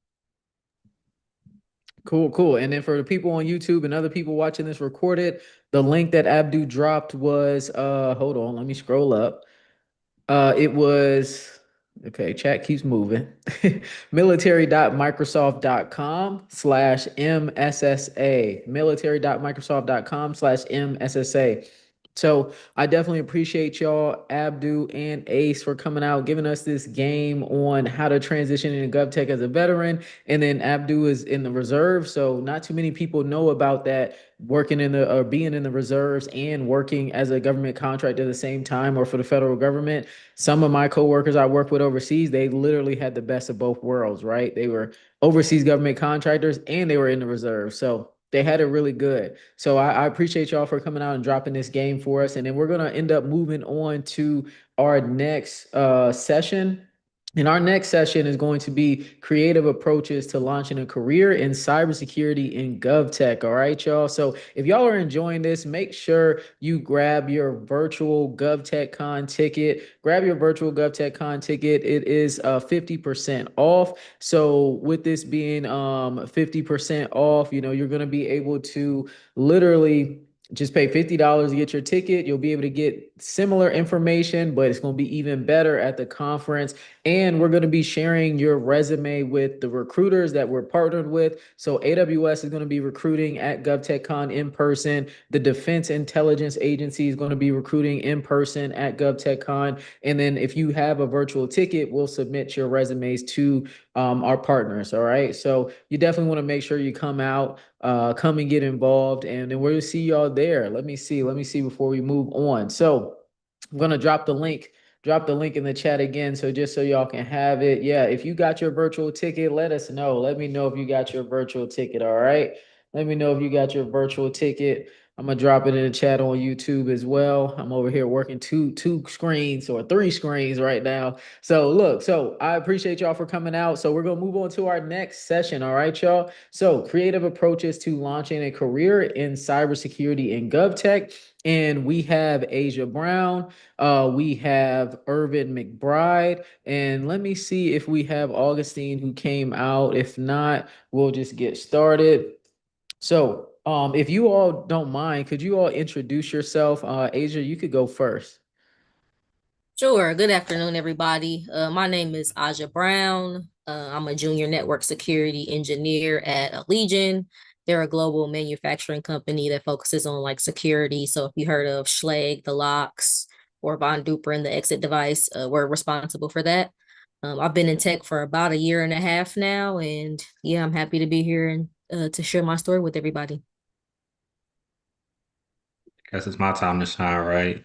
S1: Cool, cool. And then for the people on YouTube and other people watching this recorded, the link that Abdu dropped was hold on, let me scroll up. It was okay, chat keeps moving. military.microsoft.com/MSSA. Military.microsoft.com/MSSA. So I definitely appreciate y'all, Abdu and Ace, for coming out, giving us this game on how to transition into GovTech as a veteran. And then Abdu is in the reserve. So not too many people know about that, working in the or being in the reserves and working as a government contractor at the same time, or for the federal government. Some of my coworkers I work with overseas, they literally had the best of both worlds, right? They were overseas government contractors and they were in the reserve. So they had it really good. So I appreciate y'all for coming out and dropping this game for us. And then we're going to end up moving on to our next session. And our next session is going to be creative approaches to launching a career in cybersecurity in GovTech. All right, y'all. So if y'all are enjoying this, make sure you grab your virtual GovTech Con ticket. Grab your virtual GovTech Con ticket. It is 50% off. So with this being 50% off, you're going to be able to literally Just pay $50 to get your ticket. You'll be able to get similar information, but it's going to be even better at the conference. And we're going to be sharing your resume with the recruiters that we're partnered with. So AWS is going to be recruiting at GovTechCon in person. The Defense Intelligence Agency is going to be recruiting in person at GovTechCon. And then if you have a virtual ticket, we'll submit your resumes to our partners. All right. So you definitely want to make sure you come out, come and get involved, and then we'll see y'all there. Let me see before we move on. So I'm gonna drop the link in the chat again. So just so y'all can have it. Yeah, if you got your virtual ticket, let us know. Let me know if you got your virtual ticket. All right. Let me know if you got your virtual ticket. I'm gonna drop it in the chat on YouTube as well. I'm over here working two screens or three screens right now. So look, so I appreciate y'all for coming out. So we're gonna move on to our next session. All right, y'all. So creative approaches to launching a career in cybersecurity and GovTech. And we have Asia Brown, we have Irvin McBride, and let me see if we have Augustine who came out. If not, we'll just get started. So if you all don't mind, could you all introduce yourself? Asia, you could go first.
S5: Sure. Good afternoon, everybody. My name is Aja Brown. I'm a junior network security engineer at Allegion. They're a global manufacturing company that focuses on like security. So if you heard of Schlage, the locks, or Von Duprin, the exit device, we're responsible for that. I've been in tech for about a year and a half now, and yeah, I'm happy to be here and to share my story with everybody.
S4: Guess it's my time to shine, right?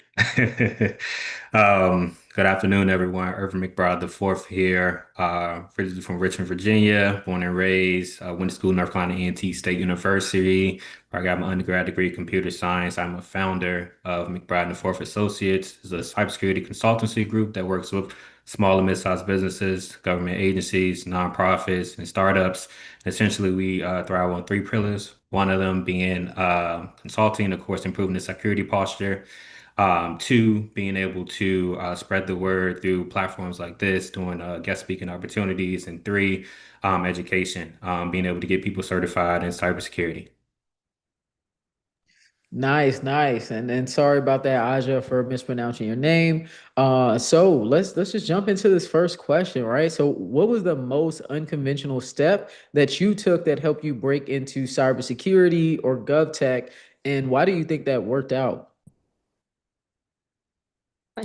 S4: Good afternoon, everyone. Irvin McBride the fourth here, originally from Richmond, Virginia, born and raised. Went to school North Carolina A&T State University, where I got my undergrad degree in computer science. I'm a founder of McBride and Fourth Associates. It's a cybersecurity consultancy group that works with small and mid-sized businesses, government agencies, nonprofits, and startups. Essentially, we thrive on three pillars. One of them being consulting, of course, improving the security posture. Two, being able to spread the word through platforms like this, doing guest speaking opportunities. And three, education, being able to get people certified in cybersecurity.
S1: Nice, nice. And sorry about that, Aja, for mispronouncing your name. So let's just jump into this first question, right? So what was the most unconventional step that you took that helped you break into cybersecurity or GovTech, and why do you think that worked out?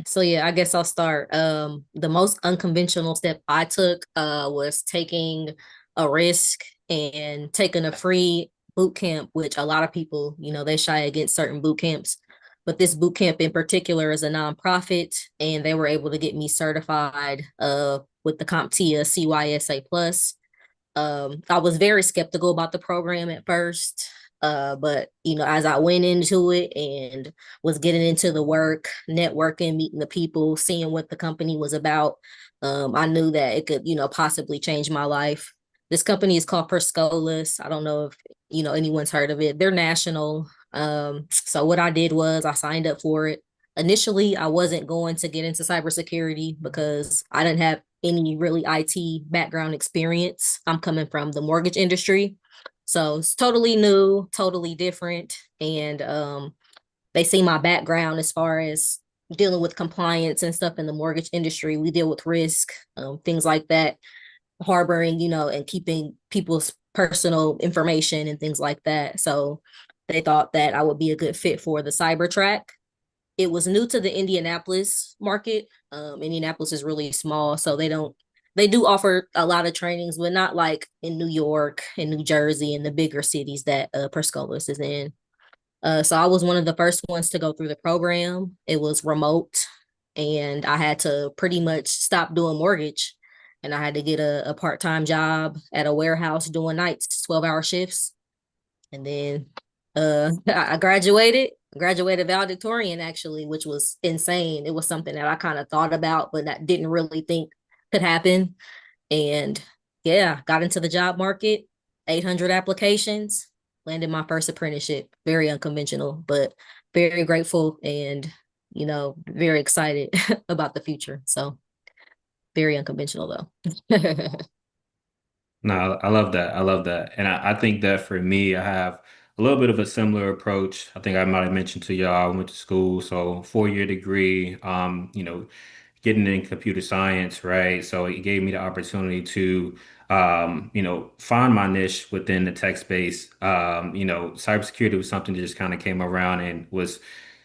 S5: So yeah, I guess I'll start. The most unconventional step I took was taking a risk and taking a free boot camp, which a lot of people, they shy against certain boot camps. But this boot camp in particular is a nonprofit, and they were able to get me certified with the CompTIA CYSA Plus. I was very skeptical about the program at first. But as I went into it and was getting into the work, networking, meeting the people, seeing what the company was about, I knew that it could, possibly change my life. This company is called Perscolas. I don't know if anyone's heard of it. They're national. So what I did was I signed up for it. Initially, I wasn't going to get into cybersecurity because I didn't have any really IT background experience. I'm coming from the mortgage industry. So it's totally new, totally different. And they see my background as far as dealing with compliance and stuff in the mortgage industry. We deal with risk, things like that, harboring, and keeping people's personal information and things like that. So they thought that I would be a good fit for the cyber track. It was new to the Indianapolis market. Indianapolis is really small, so they do offer a lot of trainings, but not like in New York and New Jersey and the bigger cities that Perscolas is in. So I was one of the first ones to go through the program. It was remote, and I had to pretty much stop doing mortgage, and I had to get a part-time job at a warehouse doing nights, 12-hour shifts. And then I graduated valedictorian actually, which was insane. It was something that I kind of thought about, but that didn't really think could happen. And yeah, got into the job market, 800 applications, landed my first apprenticeship. Very unconventional, but very grateful and, very excited about the future. So very unconventional though.
S4: No, I love that. I love that. And I think that for me, I have a little bit of a similar approach. I think I might have mentioned to y'all, I went to school, so 4-year degree, getting in computer science, right? So it gave me the opportunity to, find my niche within the tech space. Cybersecurity was something that just kind of came around and was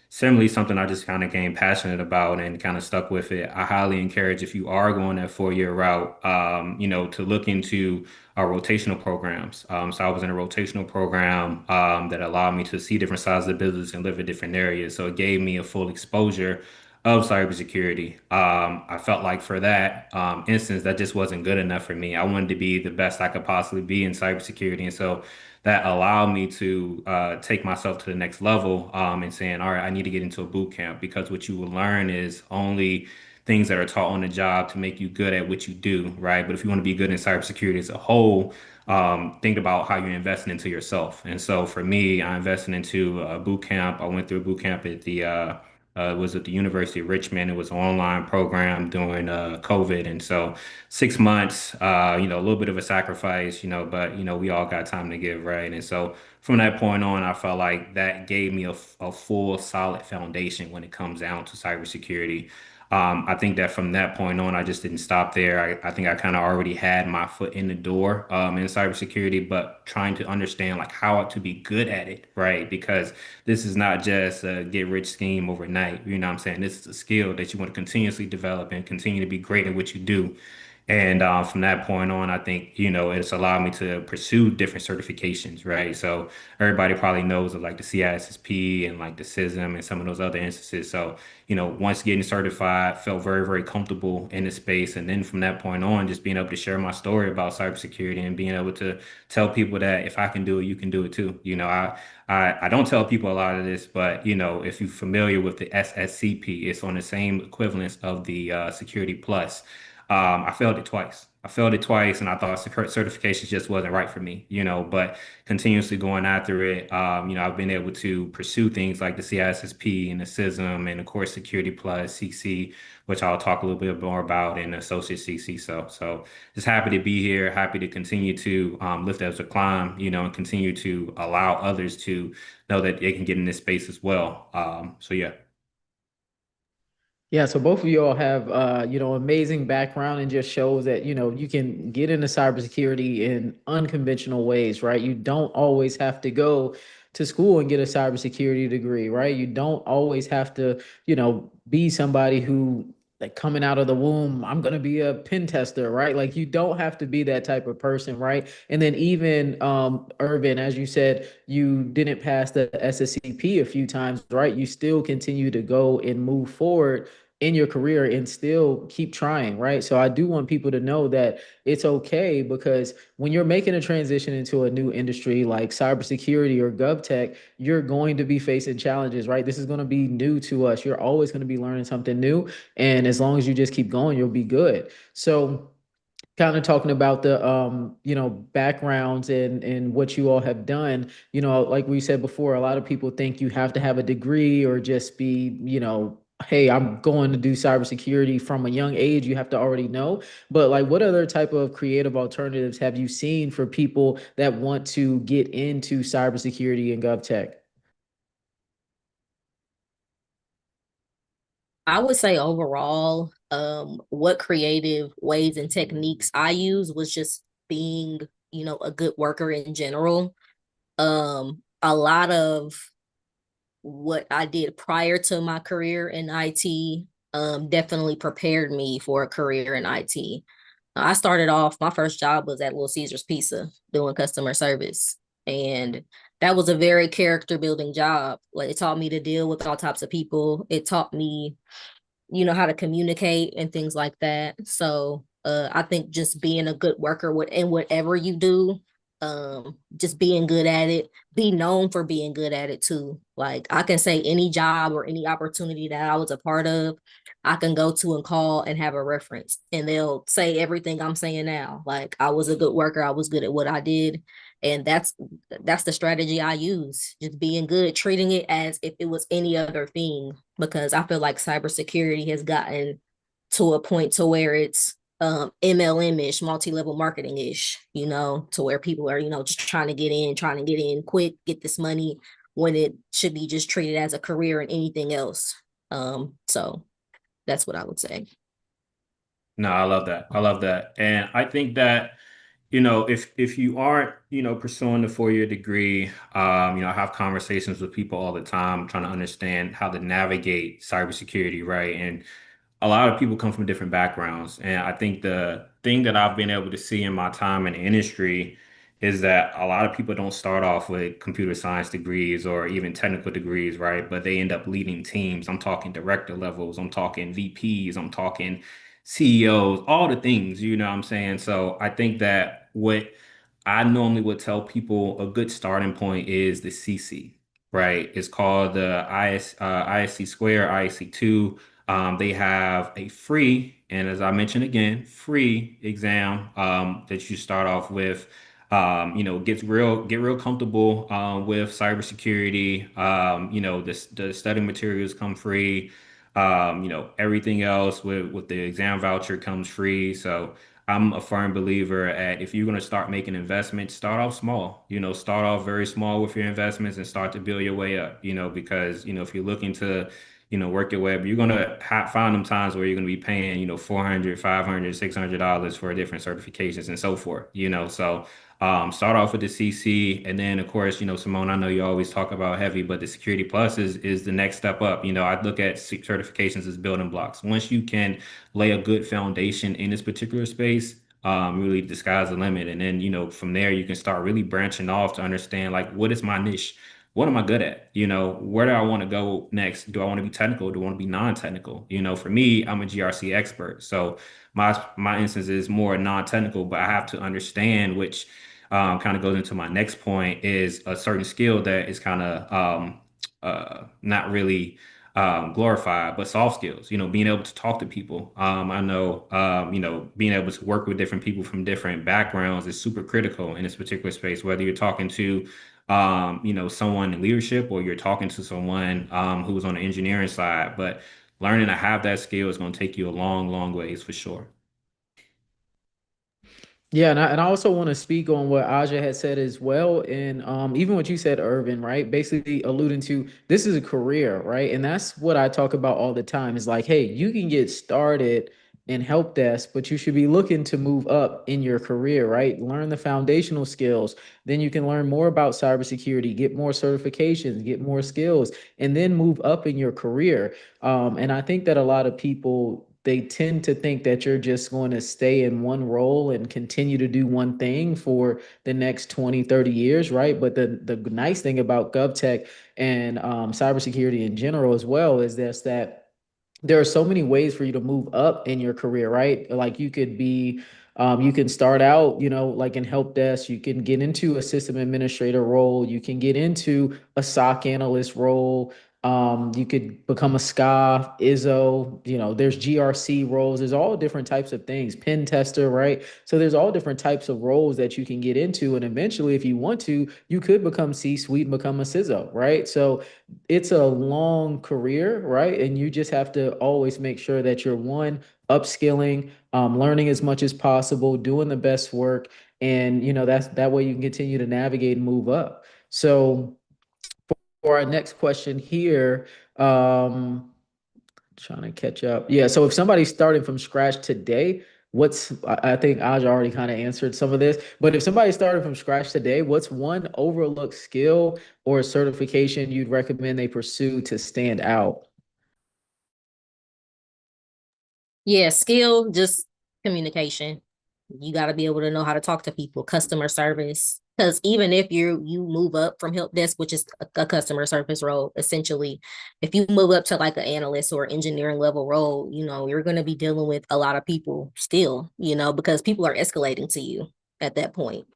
S4: similarly something I just kind of became passionate about and kind of stuck with it. I highly encourage if you are going that 4-year route, to look into our rotational programs. So I was in a rotational program that allowed me to see different sides of the business and live in different areas. So it gave me a full exposure of cybersecurity. I felt like for that instance, that just wasn't good enough for me. I wanted to be the best I could possibly be in cybersecurity. And so that allowed me to take myself to the next level and saying, all right, I need to get into a boot camp because what you will learn is only things that are taught on the job to make you good at what you do, right? But if you want to be good in cybersecurity as a whole, think about how you're investing into yourself. And so for me, I invested into a boot camp. I went through a boot camp at it was at the University of Richmond. It was an online program during COVID. And so 6 months, a little bit of a sacrifice, but, we all got time to give, right? And so from that point on, I felt like that gave me a full solid foundation when it comes down to cybersecurity. I think that from that point on, I just didn't stop there. I think I kind of already had my foot in the door in cybersecurity, but trying to understand like how to be good at it, right? Because this is not just a get rich scheme overnight. You know what I'm saying? This is a skill that you want to continuously develop and continue to be great at what you do. And from that point on, I think, it's allowed me to pursue different certifications, right? So everybody probably knows of like the CISSP and like the CISM and some of those other instances. So, once getting certified, felt very, very comfortable in the space. And then from that point on, just being able to share my story about cybersecurity and being able to tell people that if I can do it, you can do it too. I don't tell people a lot of this, but if you're familiar with the SSCP, it's on the same equivalence of the Security Plus. I failed it twice. I failed it twice, and I thought certification just wasn't right for me, but continuously going after it, I've been able to pursue things like the CISSP and the CISM and of course Security Plus, CC, which I'll talk a little bit more about, and Associate CC. So just happy to be here, happy to continue to lift as a climb, and continue to allow others to know that they can get in this space as well. So yeah.
S1: Yeah, so both of you all have amazing background and just shows that, you can get into cybersecurity in unconventional ways, right? You don't always have to go to school and get a cybersecurity degree, right? You don't always have to, be somebody who like coming out of the womb, I'm gonna be a pen tester, right? Like you don't have to be that type of person, right? And then even Urban, as you said, you didn't pass the SSCP a few times, right? You still continue to go and move forward in your career and still keep trying, right? So I do want people to know that it's okay because when you're making a transition into a new industry like cybersecurity or GovTech, you're going to be facing challenges, right? This is going to be new to us. You're always going to be learning something new. And as long as you just keep going, you'll be good. So kind of talking about the backgrounds and what you all have done, like we said before, a lot of people think you have to have a degree or just be, hey, I'm going to do cybersecurity from a young age. You have to already know. But like, what other type of creative alternatives have you seen for people that want to get into cybersecurity and GovTech?
S5: I would say overall, what creative ways and techniques I use was just being, a good worker in general. A lot of what I did prior to my career in IT definitely prepared me for a career in IT. I started off, my first job was at Little Caesars Pizza doing customer service. And that was a very character building job. Like it taught me to deal with all types of people. It taught me how to communicate and things like that. So I think just being a good worker in whatever you do, just being good at it, be known for being good at it too. Like I can say any job or any opportunity that I was a part of, I can go to and call and have a reference and they'll say everything I'm saying now. Like I was a good worker, I was good at what I did. And that's the strategy I use, just being good, treating it as if it was any other thing, because I feel like cybersecurity has gotten to a point to where it's MLM-ish, multi-level marketing-ish, to where people are, just trying to get in quick, get this money when it should be just treated as a career and anything else. So that's what I would say.
S4: No, I love that. I love that. And I think that, if you aren't, pursuing the 4-year degree, I have conversations with people all the time trying to understand how to navigate cybersecurity, right? And a lot of people come from different backgrounds. And I think the thing that I've been able to see in my time in the industry is that a lot of people don't start off with computer science degrees or even technical degrees, right? But they end up leading teams. I'm talking director levels, I'm talking VPs, I'm talking CEOs, all the things, you know what I'm saying? So I think that what I normally would tell people a good starting point is the CC, right? It's called the ISC square, ISC2. They have a free, and as I mentioned again, free exam that you start off with. Get real comfortable with cybersecurity. The study materials come free. Everything else with the exam voucher comes free. So I'm a firm believer at if you're going to start making investments, start off small. Start off very small with your investments and start to build your way up. Because if you're looking to work your way up, you're going to find them times where you're going to be paying, $400, $500, $600 for different certifications and so forth, so start off with the CC. And then of course, Simone, I know you always talk about heavy, but the Security Plus is the next step up. I look at certifications as building blocks. Once you can lay a good foundation in this particular space, really the sky's the limit. And then, from there you can start really branching off to understand like, what is my niche? What am I good at? Where do I want to go next? Do I want to be technical? Do I want to be non-technical? For me, I'm a GRC expert. So my instance is more non-technical, but I have to understand which kind of goes into my next point is a certain skill that is kind of not really glorified, but soft skills, being able to talk to people. I know, being able to work with different people from different backgrounds is super critical in this particular space, whether you're talking to someone in leadership or you're talking to someone who's on the engineering side. But learning to have that skill is going to take you a long, long ways for sure.
S1: Yeah, and I also want to speak on what Aja had said as well, and even what you said, Irvin, right? Basically alluding to this is a career, right? And that's what I talk about all the time. Is like, hey, you can get started in help desk, but you should be looking to move up in your career, right? Learn the foundational skills, then you can learn more about cybersecurity, get more certifications, get more skills, and then move up in your career. And I think that a lot of people they tend to think that you're just going to stay in one role and continue to do one thing for the next 20, 30 years, right? But the nice thing about GovTech and cybersecurity in general as well is this that there are so many ways for you to move up in your career, right? Like you could be, you can start out, like in help desk, you can get into a system administrator role, you can get into a SOC analyst role, you could become a SCA, ISO, there's GRC roles, there's all different types of things, pen tester, right? So there's all different types of roles that you can get into. And eventually, if you want to, you could become C-suite and become a CISO, right? So it's a long career, right? And you just have to always make sure that you're one, upskilling, learning as much as possible, doing the best work. And, that way you can continue to navigate and move up. So for our next question here, trying to catch up. Yeah. So if somebody's starting from scratch today, I think Aj already kind of answered some of this, but if somebody started from scratch today, what's one overlooked skill or certification you'd recommend they pursue to stand out?
S5: Yeah, skill, just communication. You got to be able to know how to talk to people, customer service. Because even if you move up from help desk, which is a customer service role, essentially, if you move up to like an analyst or engineering level role, you're going to be dealing with a lot of people still, because people are escalating to you at that point.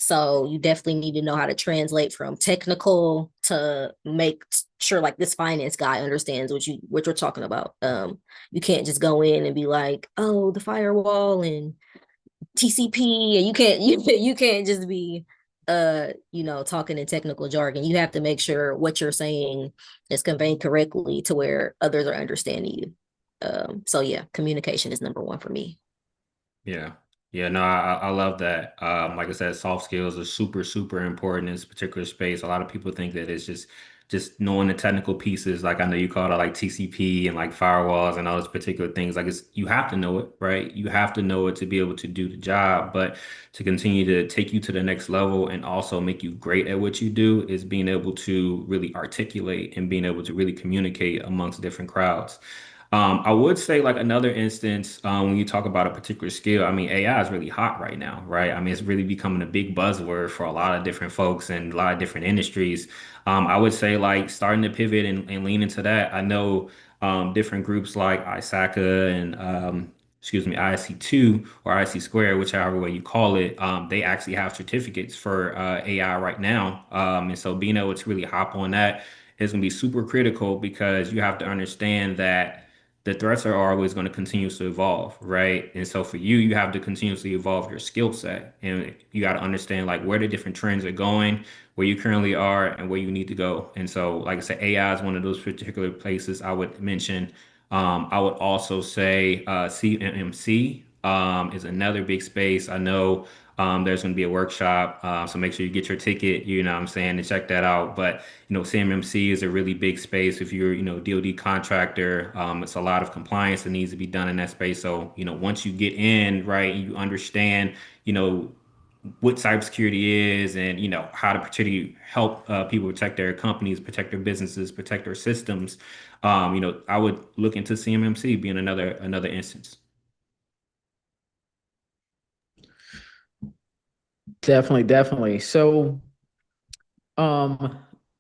S5: So you definitely need to know how to translate from technical to make sure like this finance guy understands what you're talking about. You can't just go in and be like, oh, the firewall and TCP, and you can't just be talking in technical jargon. You have to make sure what you're saying is conveyed correctly to where others are understanding you. So yeah, communication is number one for me.
S4: Yeah. Yeah, no, I love that. Like I said, soft skills are super, super important in this particular space. A lot of people think that it's just knowing the technical pieces. Like I know you call it like TCP and like firewalls and all those particular things. Like it's you have to know it, right? You have to know it to be able to do the job. But to continue to take you to the next level and also make you great at what you do is being able to really articulate and being able to really communicate amongst different crowds. I would say like another instance, when you talk about a particular skill, I mean, AI is really hot right now, right? I mean, it's really becoming a big buzzword for a lot of different folks and a lot of different industries. I would say like starting to pivot and lean into that. I know different groups like ISACA and excuse me, ISC2 or ISC square, whichever way you call it, they actually have certificates for AI right now. And so being able to really hop on that is going to be super critical because you have to understand that the threats are always going to continuously evolve, right? And so for you, you have to continuously evolve your skill set, and you got to understand like where the different trends are going, where you currently are, and where you need to go. And so, like I said, AI is one of those particular places I would mention. I would also say CMMC is another big space. I know there's going to be a workshop, so make sure you get your ticket. You know what I'm saying, to check that out. But CMMC is a really big space. If you're, DoD contractor, it's a lot of compliance that needs to be done in that space. So, once you get in, right, you understand, you know, what cybersecurity is and, how to particularly help people protect their companies, protect their businesses, protect their systems. I would look into CMMC being another instance.
S1: Definitely, definitely. Um,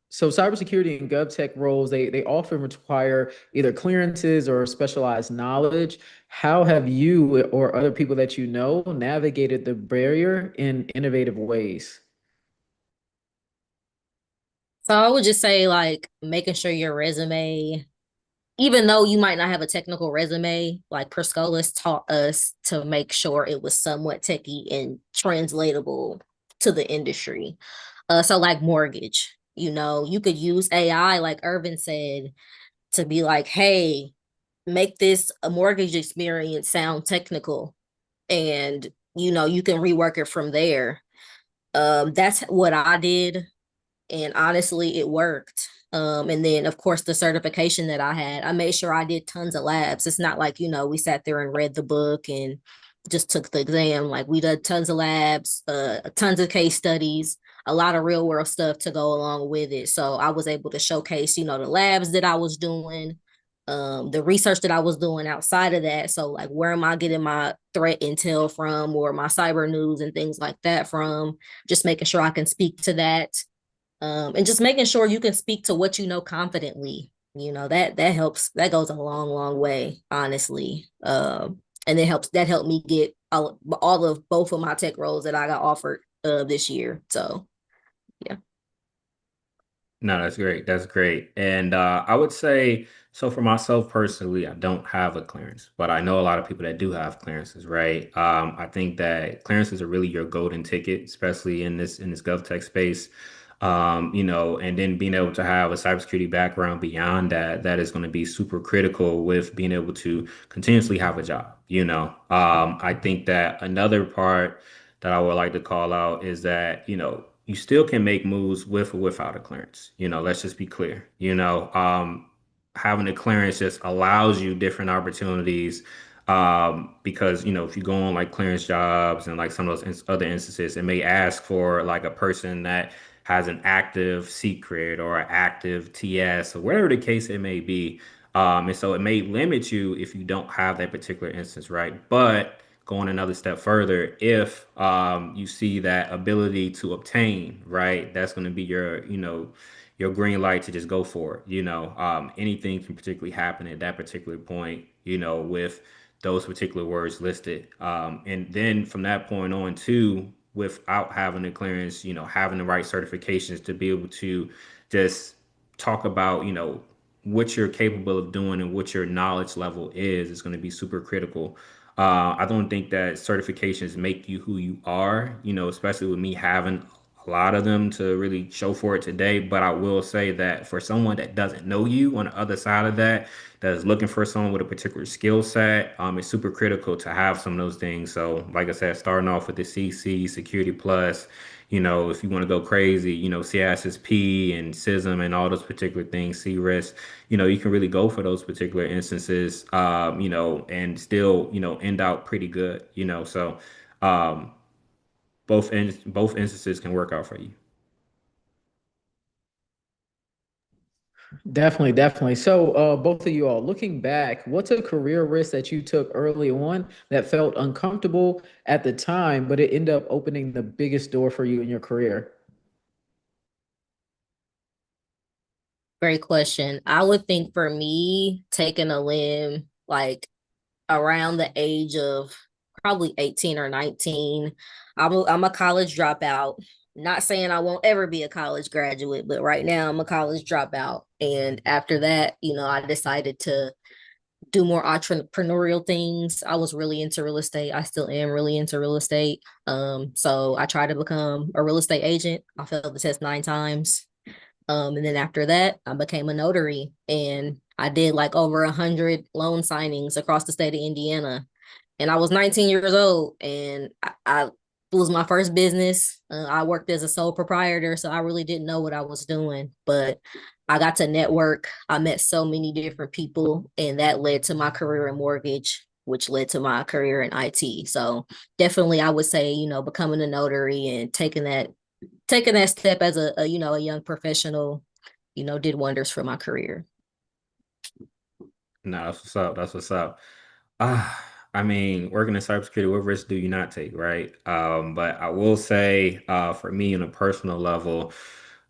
S1: so cybersecurity and GovTech roles, they often require either clearances or specialized knowledge. How have you or other people that you know navigated the barrier in innovative ways?
S5: So I would just say like making sure your resume, even though you might not have a technical resume, like Perscolas taught us to make sure it was somewhat techy and translatable to the industry. So like mortgage, you could use AI, like Irvin said, to be like, hey, make this a mortgage experience sound technical, and you can rework it from there. That's what I did, and honestly it worked. And then of course the certification that I had, I made sure I did tons of labs. It's not like we sat there and read the book and just took the exam. Like we did tons of labs, tons of case studies, a lot of real world stuff to go along with it. So I was able to showcase the labs that I was doing, the research that I was doing outside of that. So like where am I getting my threat intel from, or my cyber news and things like that from, just making sure I can speak to that, and just making sure you can speak to what you know confidently. That helps. That goes a long, long way, honestly. And that helped me get all of both of my tech roles that I got offered this year. So yeah.
S4: No, that's great. That's great. And I would say, so for myself personally, I don't have a clearance, but I know a lot of people that do have clearances, right? I think that clearances are really your golden ticket, especially in this GovTech space. And then being able to have a cybersecurity background beyond that, that is going to be super critical with being able to continuously have a job. I think that another part that I would like to call out is that, you still can make moves with or without a clearance. Let's just be clear. Having a clearance just allows you different opportunities, because, if you go on like clearance jobs and like some of those other instances, it may ask for like a person that has an active secret or an active TS or whatever the case it may be. And so it may limit you if you don't have that particular instance, right? But going another step further, if you see that ability to obtain, right, that's going to be your green light to just go for it. Anything can particularly happen at that particular point, with those particular words listed. And then from that point on, too, without having a clearance, having the right certifications to be able to just talk about, what you're capable of doing and what your knowledge level is going to be super critical. I don't think that certifications make you who you are, especially with me having a lot of them to really show for it today. But I will say that for someone that doesn't know you on the other side of that, that is looking for someone with a particular skill set, it's super critical to have some of those things. So, like I said, starting off with the CC, Security Plus, if you want to go crazy, CISSP and SISM and all those particular things, CRIS, you can really go for those particular instances, and still, end out pretty good, so um, both instances can work out for you.
S1: Definitely, definitely. So, both of you all, looking back, what's a career risk that you took early on that felt uncomfortable at the time, but it ended up opening the biggest door for you in your career?
S5: Great question. I would think for me, taking a limb like around the age of probably 18 or 19. I'm a college dropout. Not saying I won't ever be a college graduate, but right now I'm a college dropout. And after that, I decided to do more entrepreneurial things. I was really into real estate. I still am really into real estate. So I tried to become a real estate agent. I failed the test 9 times. And then after that, I became a notary and I did like over 100 loan signings across the state of Indiana. And I was 19 years old and it was my first business. I worked as a sole proprietor, so I really didn't know what I was doing, but I got to network. I met so many different people, and that led to my career in mortgage, which led to my career in IT. So definitely, I would say, becoming a notary and taking that step as a young professional, did wonders for my career.
S4: No, that's what's up. That's what's up. I mean, working in cybersecurity, what risks do you not take, right? But I will say, for me on a personal level,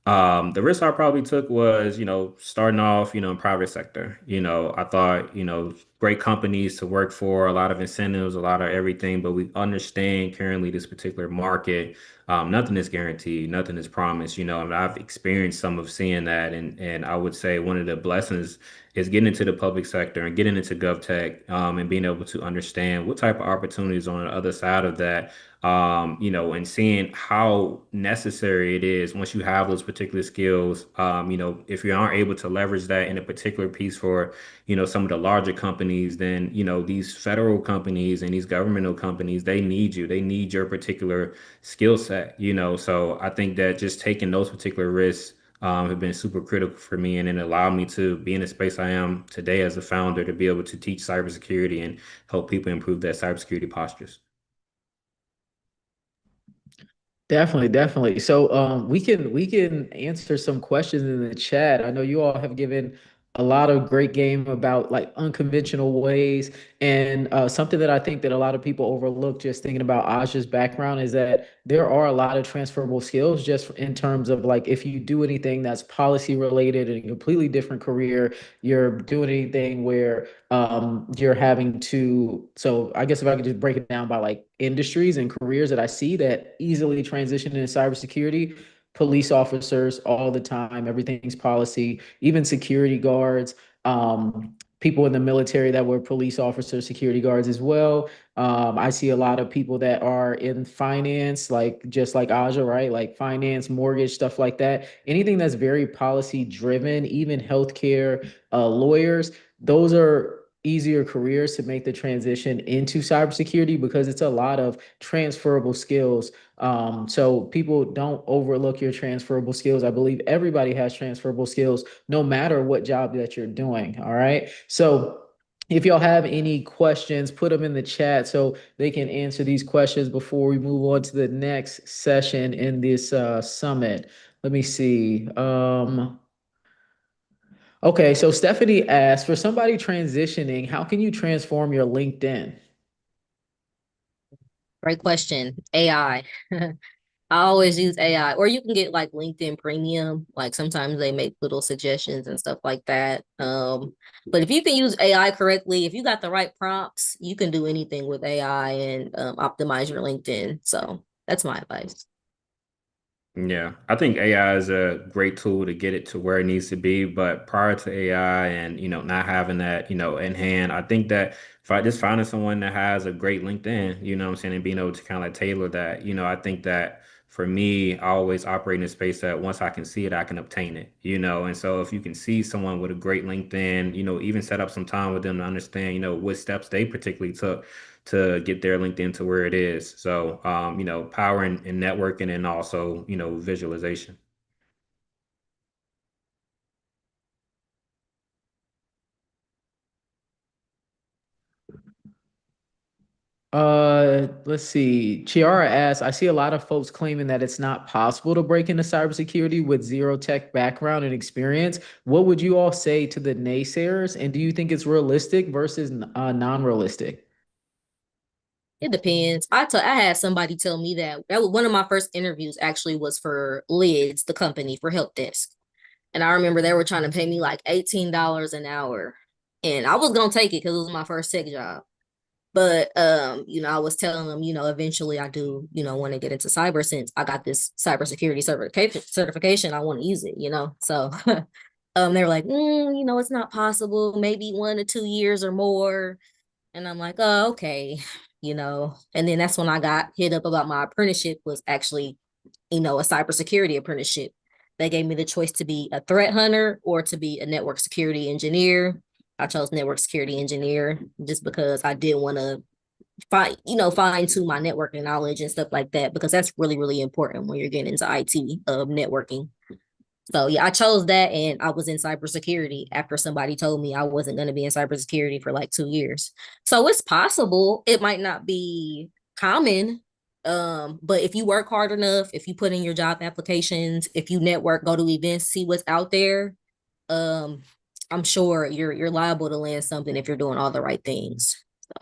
S4: the risk I probably took was, starting off, in private sector. I thought, great companies to work for, a lot of incentives, a lot of everything, but we understand currently this particular market. Nothing is guaranteed, nothing is promised, and I've experienced some of seeing that. And I would say one of the blessings is getting into the public sector and getting into GovTech, and being able to understand what type of opportunities on the other side of that, and seeing how necessary it is once you have those particular skills. If you aren't able to leverage that in a particular piece for, some of the larger companies, then, these federal companies and these governmental companies, they need you. They need your particular skill set, So I think that just taking those particular risks have been super critical for me, and it allowed me to be in the space I am today as a founder to be able to teach cybersecurity and help people improve their cybersecurity postures.
S1: Definitely, definitely. So we can answer some questions in the chat. I know you all have given a lot of great game about like unconventional ways. And something that I think that a lot of people overlook just thinking about Aja's background is that there are a lot of transferable skills just in terms of like if you do anything that's policy related in a completely different career, you're doing anything where you're having to, so I guess if I could just break it down by like industries and careers that I see that easily transition into cybersecurity, police officers all the time, everything's policy, even security guards, people in the military that were police officers, security guards as well. I see a lot of people that are in finance, like just like Aja, right? Like finance, mortgage, stuff like that. Anything that's very policy driven, even healthcare, lawyers, those are easier careers to make the transition into cybersecurity because it's a lot of transferable skills. So people don't overlook your transferable skills. I believe everybody has transferable skills, no matter what job that you're doing. All right. So if y'all have any questions, put them in the chat so they can answer these questions before we move on to the next session in this summit. Let me see. Okay, so Stephanie asked, for somebody transitioning, how can you transform your LinkedIn?
S5: Great question. AI. I always use AI, or you can get like LinkedIn Premium. Like sometimes they make little suggestions and stuff like that. But if you can use AI correctly, if you got the right prompts, you can do anything with AI and optimize your LinkedIn. So that's my advice.
S4: Yeah, I think AI is a great tool to get it to where it needs to be. But prior to AI and, not having that, in hand, I think that if I just finding someone that has a great LinkedIn, what I'm saying, and being able to kind of like tailor that, I think that for me, I always operate in a space that once I can see it, I can obtain it, you know. And so if you can see someone with a great LinkedIn, you know, even set up some time with them to understand, you know, what steps they particularly took to get their LinkedIn to where it is. So, you know, power and networking and also, you know, visualization.
S1: Let's see. Chiara asks, I see a lot of folks claiming that it's not possible to break into cybersecurity with zero tech background and experience. What would you all say to the naysayers? And do you think it's realistic versus non-realistic?
S5: It depends. I had somebody tell me that was one of my first interviews actually was for Lids, the company for help desk. And I remember they were trying to pay me like $18 an hour. And I was gonna take it because it was my first tech job. But you know, I was telling them, you know, eventually I do, you know, want to get into cyber since I got this cybersecurity certification. I want to use it, you know. So they were like, you know, it's not possible, maybe 1 to 2 years or more. And I'm like, oh, okay, you know. And then that's when I got hit up about my apprenticeship was actually, you know, a cybersecurity apprenticeship. They gave me the choice to be a threat hunter or to be a network security engineer. I chose network security engineer just because I did want to fine tune my networking knowledge and stuff like that, because that's really, really important when you're getting into IT networking. So yeah, I chose that and I was in cybersecurity after somebody told me I wasn't going to be in cybersecurity for like 2 years. So it's possible. It might not be common. But if you work hard enough, if you put in your job applications, if you network, go to events, see what's out there, um, I'm sure you're liable to land something if you're doing all the right things. So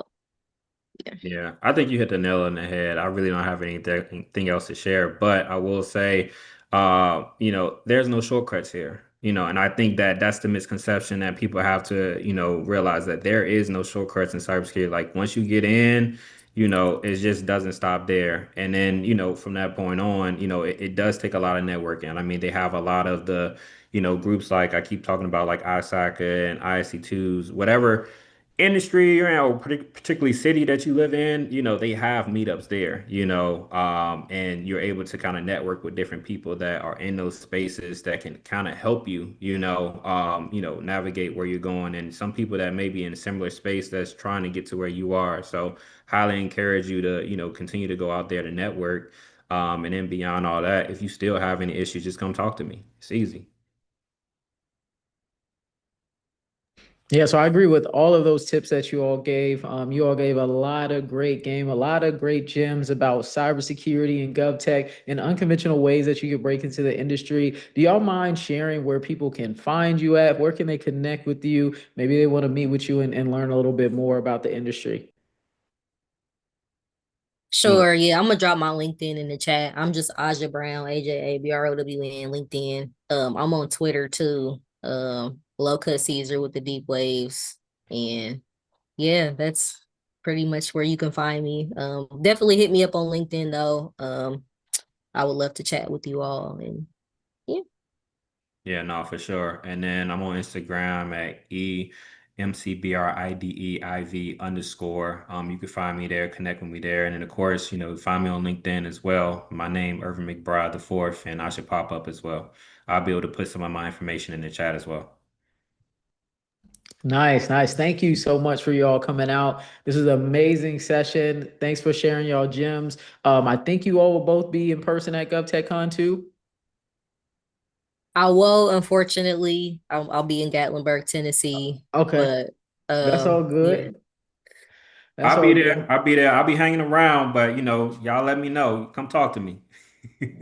S5: yeah.
S4: Yeah, I think you hit the nail on the head. I really don't have anything else to share, but I will say, you know, there's no shortcuts here, you know, and I think that that's the misconception that people have to, you know, realize that there is no shortcuts in cybersecurity. Like once you get in, you know, it just doesn't stop there. And then, you know, from that point on, you know, it does take a lot of networking. I mean, they have a lot of the, you know, groups like I keep talking about, like ISACA and ISC2s, whatever industry or particularly city that you live in, you know, they have meetups there, you know, and you're able to kind of network with different people that are in those spaces that can kind of help you, you know, navigate where you're going. And some people that may be in a similar space that's trying to get to where you are. So highly encourage you to, you know, continue to go out there to network. And then beyond all that, if you still have any issues, just come talk to me. It's easy.
S1: Yeah, so I agree with all of those tips that you all gave. You all gave a lot of great game, a lot of great gems about cybersecurity and GovTech and unconventional ways that you could break into the industry. Do y'all mind sharing where people can find you at? Where can they connect with you? Maybe they want to meet with you and learn a little bit more about the industry.
S4: Yeah.
S5: Sure, yeah, I'm gonna drop my LinkedIn in the chat. I'm just Aja Brown, AJABROWN, LinkedIn. I'm on Twitter too. Low cut Caesar with the deep waves. And yeah, that's pretty much where you can find me. Definitely hit me up on LinkedIn though. I would love to chat with you all. And yeah.
S4: Yeah, no, for sure. And then I'm on Instagram at EMCBRIDEIV_. You can find me there, connect with me there. And then of course, you know, find me on LinkedIn as well. My name, Irvin McBride the fourth, and I should pop up as well. I'll be able to put some of my information in the chat as well.
S1: Nice, nice. Thank you so much for y'all coming out. This is an amazing session. Thanks for sharing y'all gems. I think you all will both be in person at GovTechCon too.
S5: I will, unfortunately, I'll be in Gatlinburg, Tennessee,
S1: Okay,
S5: but
S1: that's all
S5: yeah.
S1: good. That's
S4: I'll
S1: all
S4: be there.
S1: good.
S4: I'll be there. I'll be hanging around, but you know, y'all let me know. Come talk to me.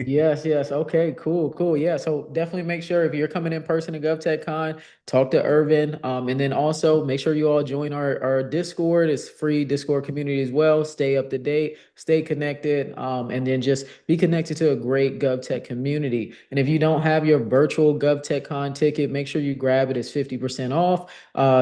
S1: Yes, yes. Okay, cool, cool. Yeah, so definitely make sure if you're coming in person to GovTechCon, talk to Irvin. And then also make sure you all join our Discord. It's free Discord community as well. Stay up to date, stay connected, and then just be connected to a great GovTech community. And if you don't have your virtual GovTechCon ticket, make sure you grab it. It's 50% off,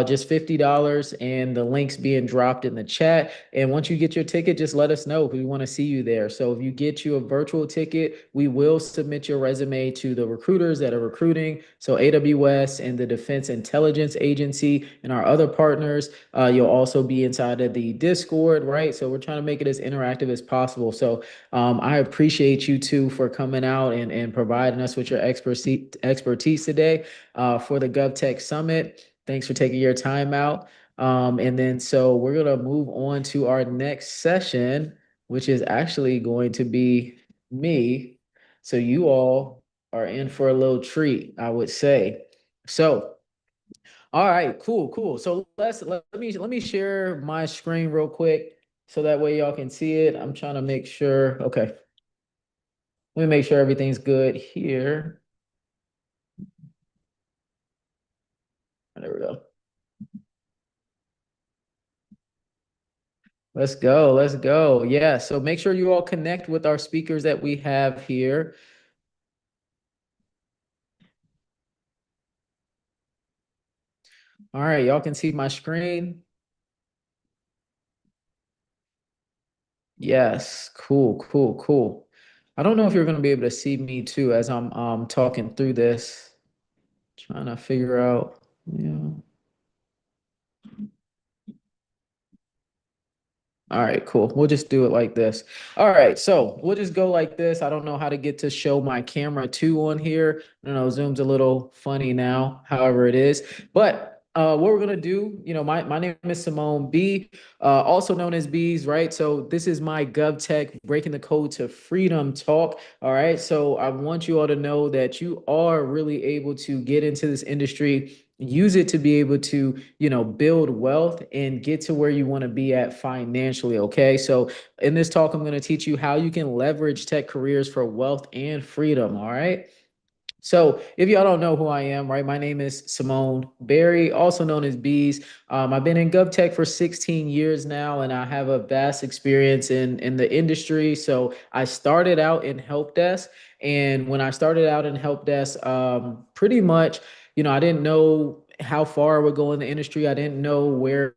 S1: just $50, and the link's being dropped in the chat. And once you get your ticket, just let us know. We want to see you there. So if you get you a virtual ticket, it, we will submit your resume to the recruiters that are recruiting. So AWS and the Defense Intelligence Agency and our other partners. You'll also be inside of the Discord, right? So we're trying to make it as interactive as possible. So I appreciate you two for coming out and providing us with your expertise today for the GovTech Summit. Thanks for taking your time out. And then so we're gonna move on to our next session, which is actually going to be me. So you all are in for a little treat, I would say. So, all right, cool. So let me share my screen real quick so that way y'all can see it. I'm trying to make sure. Okay. Let me make sure everything's good here. There we go. Let's go. Let's go. Yeah. So make sure you all connect with our speakers that we have here. All right. Y'all can see my screen. Yes. Cool. I don't know if you're going to be able to see me too as I'm talking through this. Trying to figure out. Yeah. All right, cool. We'll just do it like this. All right, so we'll just go like this. I don't know how to get to show my camera two on here. I don't know, Zoom's a little funny now, however it is. But what we're gonna do, my name is Simone B, also known as Bees, right? So this is my GovTech Breaking the Code to Freedom talk. All right, so I want you all to know that you are really able to get into this industry, use it to be able to build wealth and get to where you want to be at financially. Okay, so in this talk I'm going to teach you how you can leverage tech careers for wealth and freedom. All right, so if y'all don't know who I am, right, my name is Simone Berry, also known as Bees. I've been in GovTech for 16 years now, and I have a vast experience in the industry. So I started out in help desk, and when I started out in help desk, pretty much, I didn't know how far I would go in the industry. I didn't know where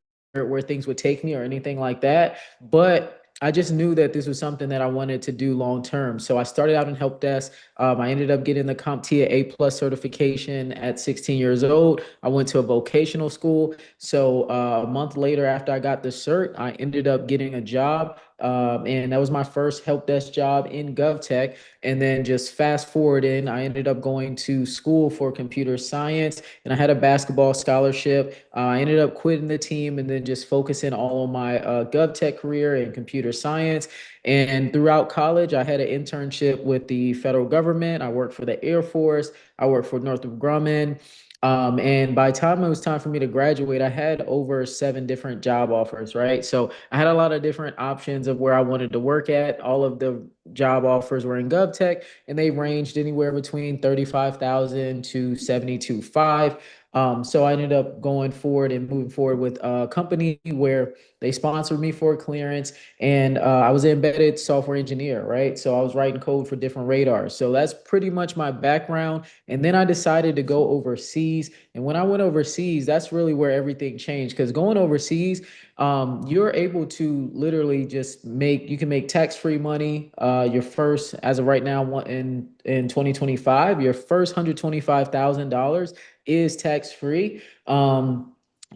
S1: things would take me or anything like that, but I just knew that this was something that I wanted to do long term. So I started out in help desk. I ended up getting the CompTIA A+ certification at 16 years old. I went to a vocational school. So a month later, after I got the cert, I ended up getting a job. And that was my first help desk job in GovTech. And then just fast forward in, I ended up going to school for computer science, and I had a basketball scholarship. I ended up quitting the team and then just focusing all on my GovTech career in computer science. And throughout college, I had an internship with the federal government. I worked for the Air Force. I worked for Northrop Grumman. And by the time it was time for me to graduate, I had over 7 different job offers, right? So I had a lot of different options of where I wanted to work at. All of the job offers were in GovTech, and they ranged anywhere between 35,000 to 72.5. So I ended up going forward and moving forward with a company where they sponsored me for clearance, and I was an embedded software engineer, right? So I was writing code for different radars. So that's pretty much my background. And then I decided to go overseas. And when I went overseas, that's really where everything changed. Because going overseas, you're able to literally just you can make tax-free money. Your first, as of right now, in 2025, your first $125,000 is tax-free.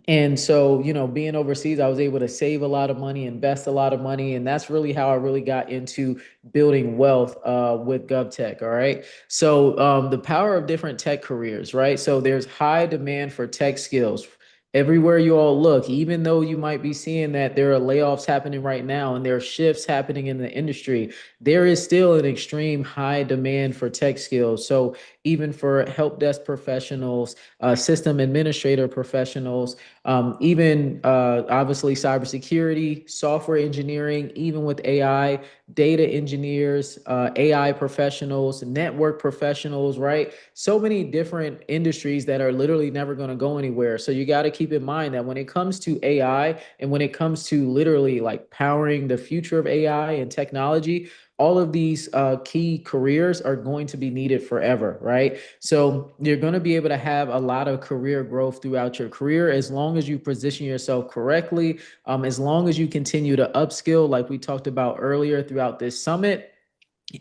S1: And so, being overseas, I was able to save a lot of money, invest a lot of money, and that's really how I really got into building wealth with GovTech. All right. So, the power of different tech careers, right? So, there's high demand for tech skills. Everywhere you all look, even though you might be seeing that there are layoffs happening right now and there are shifts happening in the industry, there is still an extreme high demand for tech skills. So, even for help desk professionals, system administrator professionals, even obviously cybersecurity, software engineering, even with AI, data engineers, AI professionals, network professionals, right? So many different industries that are literally never going to go anywhere. So you got to keep in mind that when it comes to AI and when it comes to literally like powering the future of AI and technology, all of these key careers are going to be needed forever, right? So you're going to be able to have a lot of career growth throughout your career as long as you position yourself correctly, as long as you continue to upskill, like we talked about earlier throughout this summit.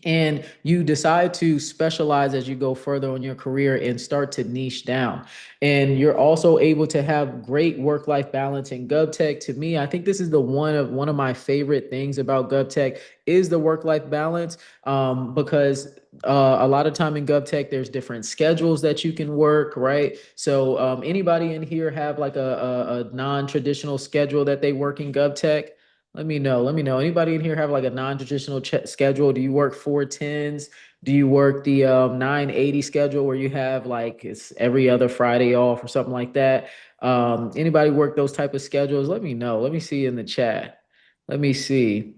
S1: and you decide to specialize as you go further on your career and start to niche down. And you're also able to have great work-life balance in GovTech. To me, I think this is the one of my favorite things about GovTech is the work-life balance, because a lot of time in GovTech, there's different schedules that you can work, right? So anybody in here have like a non-traditional schedule that they work in GovTech? Let me know. Let me know. Anybody in here have like a non-traditional schedule? Do you work 410s? Do you work the 980 schedule where you have like it's every other Friday off or something like that? Anybody work those type of schedules? Let me know. Let me see in the chat. Let me see.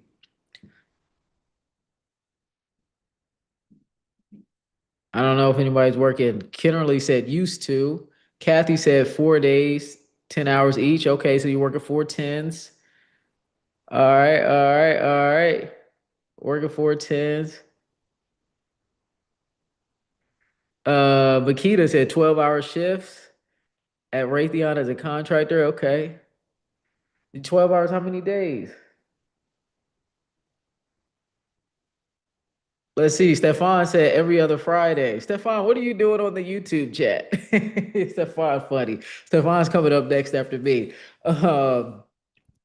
S1: I don't know if anybody's working. Kennerly said used to. Kathy said 4 days, 10 hours each. Okay, so you're working 410s. All right, all right, all right. Working 410s. Makita said 12-hour shifts at Raytheon as a contractor. Okay. 12 hours, how many days? Let's see. Stefan said every other Friday. Stefan, what are you doing on the YouTube chat? Stefan, funny. Stefan's coming up next after me.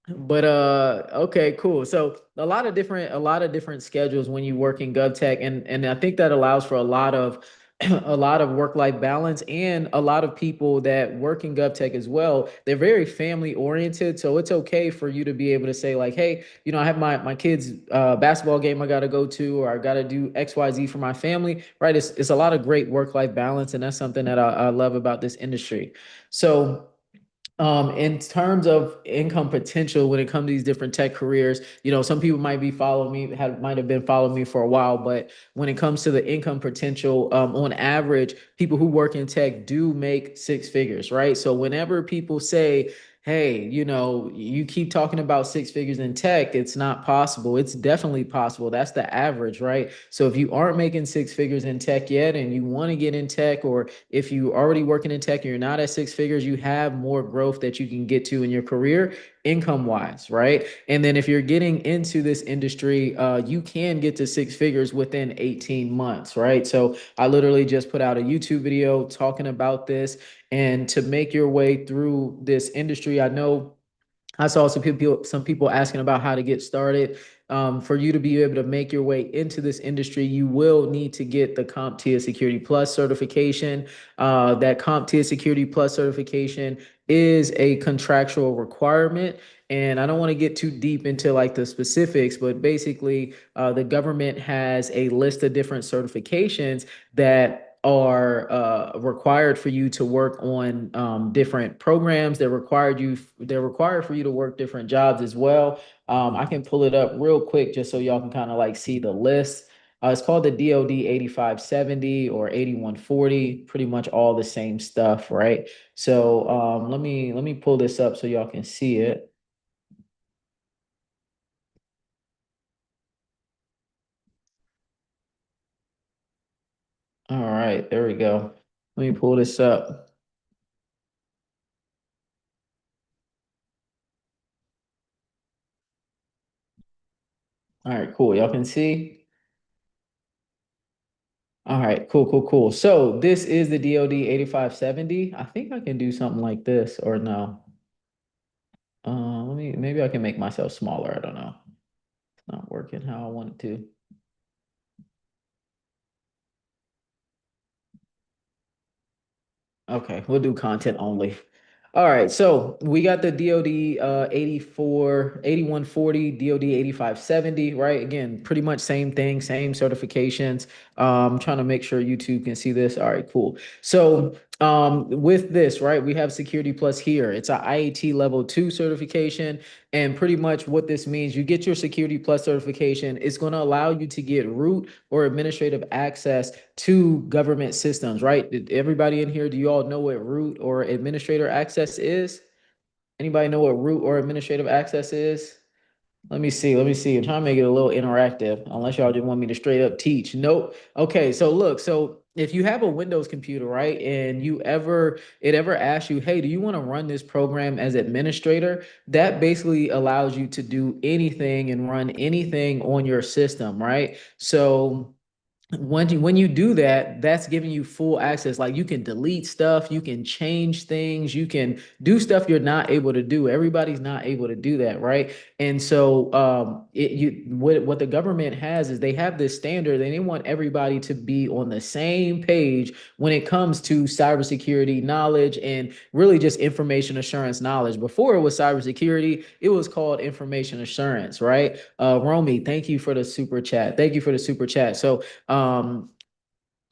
S1: But okay, cool. So a lot of different schedules when you work in GovTech, and I think that allows for a lot of a lot of work-life balance, and a lot of people that work in GovTech as well, they're very family oriented. So it's okay for you to be able to say, like, hey, you know, I have my kids' basketball game I gotta go to, or I gotta do XYZ for my family, right? It's a lot of great work-life balance, and that's something that I love about this industry. So in terms of income potential, when it comes to these different tech careers, you know, some people might be following me, might have been following me for a while, but when it comes to the income potential, on average, people who work in tech do make six figures, right? So whenever people say, hey, you know, you keep talking about six figures in tech, it's not possible. It's definitely possible. That's the average, right? So if you aren't making six figures in tech yet and you want to get in tech, or if you already working in tech and you're not at six figures, you have more growth that you can get to in your career income wise, right? And then if you're getting into this industry, you can get to six figures within 18 months, right? So I literally just put out a YouTube video talking about this. And to make your way through this industry, I know I saw some people asking about how to get started. For you to be able to make your way into this industry, you will need to get the CompTIA Security Plus certification. That CompTIA Security Plus certification is a contractual requirement. And I don't want to get too deep into like the specifics, but basically, the government has a list of different certifications that are required for you to work on different programs. They're required for you to work different jobs as well. I can pull it up real quick just so y'all can kind of like see the list. It's called the DoD 8570 or 8140, pretty much all the same stuff, right? So let me pull this up so y'all can see it. All right, there we go. Let me pull this up. All right, cool. Y'all can see. All right, cool, cool, cool. So this is the DoD 8570. I think I can do something like this or no. Maybe I can make myself smaller. I don't know. It's not working how I want it to. Okay, we'll do content only. All right, so we got the DoD 8140, DoD 8570, right? Again, pretty much same thing, same certifications. Trying to make sure YouTube can see this. All right, cool. So with this, right, we have Security Plus here. It's a IAT level 2 certification. And pretty much what this means, you get your Security Plus certification. It's going to allow you to get root or administrative access to government systems, right? Did everybody in here, do you all know what root or administrator access is? Anybody know what root or administrative access is? Let me see. Let me see. I'm trying to make it a little interactive, unless y'all just want me to straight up teach. Nope. Okay. So look, so if you have a Windows computer, right, and it ever asks you, hey, do you want to run this program as administrator? That basically allows you to do anything and run anything on your system, right? So when you do that, that's giving you full access. Like you can delete stuff, you can change things, you can do stuff you're not able to do. Everybody's not able to do that, right? And so what the government has is they have this standard and they want everybody to be on the same page when it comes to cybersecurity knowledge and really just information assurance knowledge. Before it was cybersecurity, it was called information assurance, right? Romy, thank you for the super chat. Thank you for the super chat. So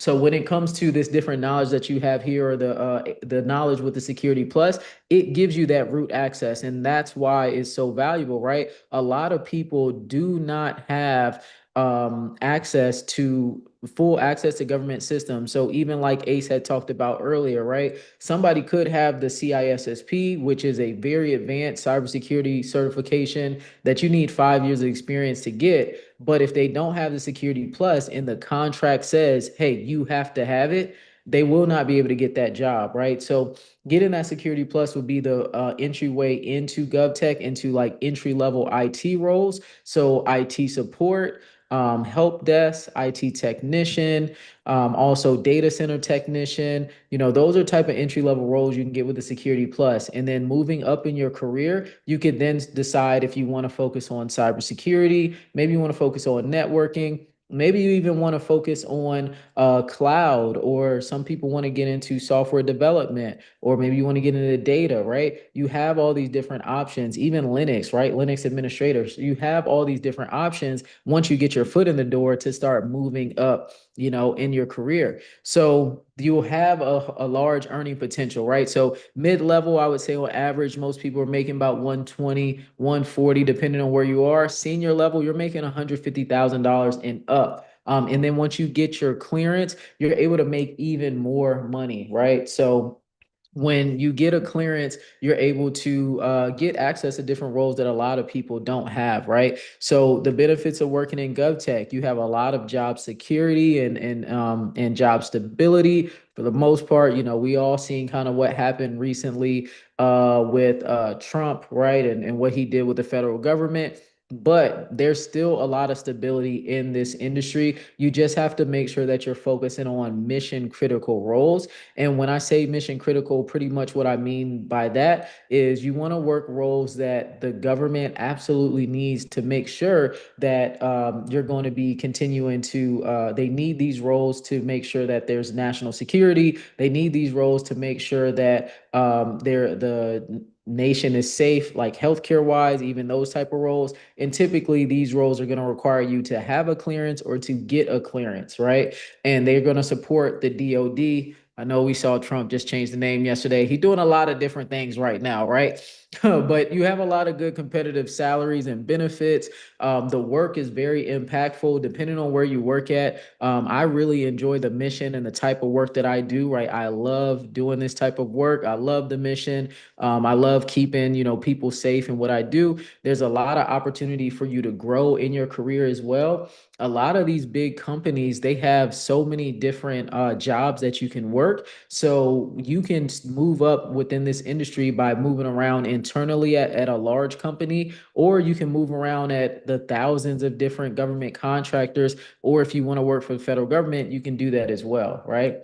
S1: when it comes to this different knowledge that you have here, or the knowledge with the Security Plus, it gives you that root access, and that's why it's so valuable, right? A lot of people do not have access to full access to government systems. So even like Ace had talked about earlier, right? Somebody could have the CISSP, which is a very advanced cybersecurity certification that you need 5 years of experience to get. But if they don't have the Security Plus and the contract says, hey, you have to have it, they will not be able to get that job, right? So getting that Security Plus would be the entryway into GovTech, into like entry level IT roles. So IT support, help desk, IT technician, also data center technician. Those are type of entry level roles you can get with the Security Plus. And then moving up in your career, you could then decide if you want to focus on cybersecurity, maybe you want to focus on networking. Maybe you even want to focus on cloud, or some people want to get into software development, or maybe you want to get into data, right? You have all these different options, even Linux, right? Linux administrators. You have all these different options once you get your foot in the door to start moving up, in your career. So you'll have a large earning potential, right? So mid-level, I would say on average, most people are making about 120, 140, depending on where you are. Senior level, you're making $150,000 and up. And then once you get your clearance, you're able to make even more money, right? So when you get a clearance, you're able to get access to different roles that a lot of people don't have, right? So the benefits of working in GovTech, you have a lot of job security and job stability. For the most part, we all seen kind of what happened recently with Trump, right? And what he did with the federal government. But there's still a lot of stability in this industry. You just have to make sure that you're focusing on mission critical roles. And when I say mission critical, pretty much what I mean by that is you want to work roles that the government absolutely needs to make sure that you're going to be continuing to, they need these roles to make sure that there's national security. They need these roles to make sure that the nation is safe, like healthcare wise, even those type of roles. And typically these roles are going to require you to have a clearance or to get a clearance, right? And they're going to support the DoD. I know we saw Trump just change the name yesterday. He's doing a lot of different things right now, right? But you have a lot of good competitive salaries and benefits. The work is very impactful depending on where you work at. I really enjoy the mission and the type of work that I do, right? I love doing this type of work. I love the mission. I love keeping, people safe in what I do. There's a lot of opportunity for you to grow in your career as well. A lot of these big companies, they have so many different jobs that you can work. So you can move up within this industry by moving around internally at a large company, or you can move around at the thousands of different government contractors. Or if you want to work for the federal government, you can do that as well, right?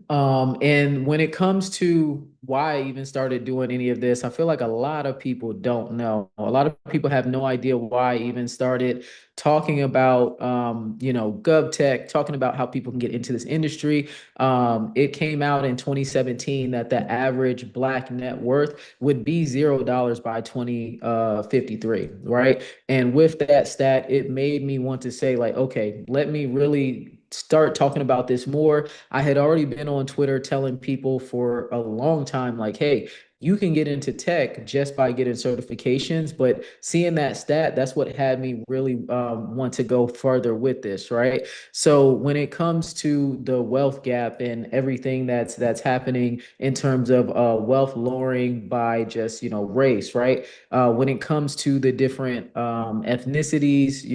S1: And when it comes to why I even started doing any of this, I feel like a lot of people don't know. A lot of people have no idea why I even started talking about, GovTech, talking about how people can get into this industry. It came out in 2017 that the average Black net worth would be $0 by 2053, right? And with that stat, it made me want to say, like, okay, let me really start talking about this more. I had already been on Twitter telling people for a long time, like, hey, you can get into tech just by getting certifications. But seeing that stat, that's what had me really want to go further with this, right? So when it comes to the wealth gap and everything that's happening in terms of wealth lowering by just race, right? When it comes to the different ethnicities,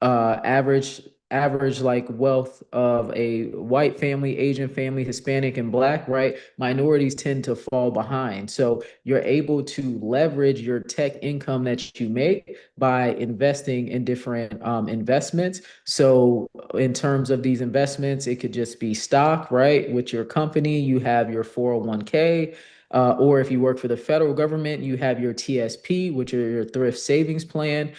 S1: average average like wealth of a white family, Asian family, Hispanic, and Black, right? Minorities tend to fall behind. So you're able to leverage your tech income that you make by investing in different investments. So in terms of these investments, it could just be stock, right? With your company, you have your 401k. Or if you work for the federal government, you have your TSP, which are your thrift savings plan.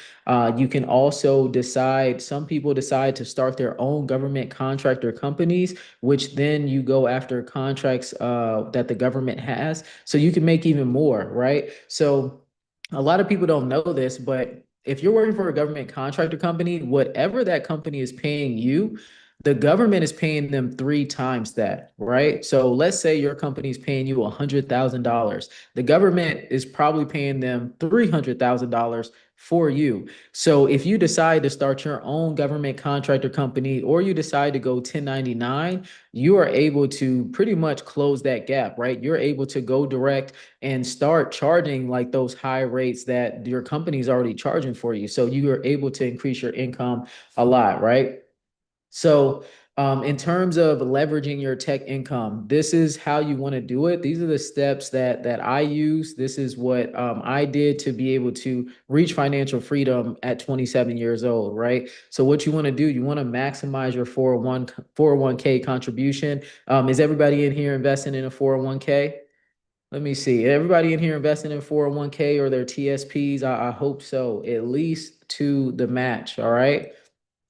S1: You can also decide, some people decide to start their own government contractor companies, which then you go after contracts that the government has. So you can make even more, right? So a lot of people don't know this, but if you're working for a government contractor company, whatever that company is paying you, the government is paying them 3 times that, right? So let's say your company is paying you $100,000. The government is probably paying them $300,000 for you. So if you decide to start your own government contractor company or you decide to go 1099, you are able to pretty much close that gap, right? You're able to go direct and start charging like those high rates that your company is already charging for you. So you are able to increase your income a lot, right? So, in terms of leveraging your tech income, this is how you want to do it. These are the steps that I use. This is what I did to be able to reach financial freedom at 27 years old, right? So, what you want to do, you want to maximize your 401k contribution. Is everybody in here investing in a 401k? Let me see. Everybody in here investing in 401k or their TSPs? I hope so, at least to the match. All right,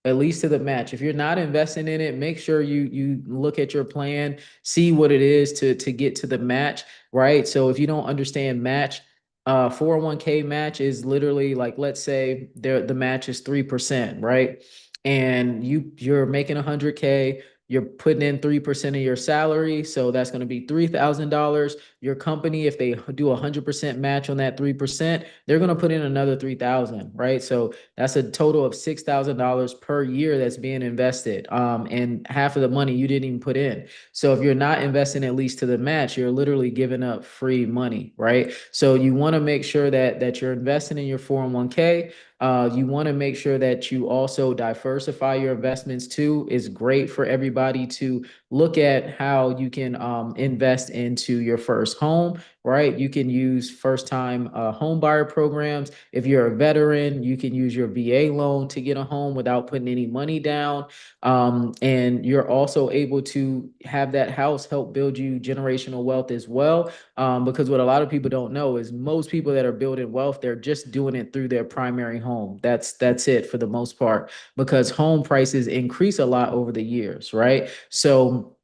S1: at least to the match. If you're not investing in it, make sure you look at your plan, see what it is to get to the match, right? So if you don't understand match, 401k match is literally like, let's say the match is 3%, right? And you're making 100k, you're putting in 3% of your salary, so that's going to be $3,000. Your company, if they do 100% match on that 3%, they're going to put in another 3,000, right? So that's a total of $6,000 per year that's being invested. And half of the money you didn't even put in. So if you're not investing at least to the match, you're literally giving up free money, right? So you want to make sure that you're investing in your 401k. You want to make sure that you also diversify your investments too. It's great for everybody to look at how you can invest into your first home, right? You can use first time home buyer programs. If you're a veteran, you can use your VA loan to get a home without putting any money down. And you're also able to have that house help build you generational wealth as well. Because what a lot of people don't know is most people that are building wealth, they're just doing it through their primary home. That's it for the most part, because home prices increase a lot over the years, right? So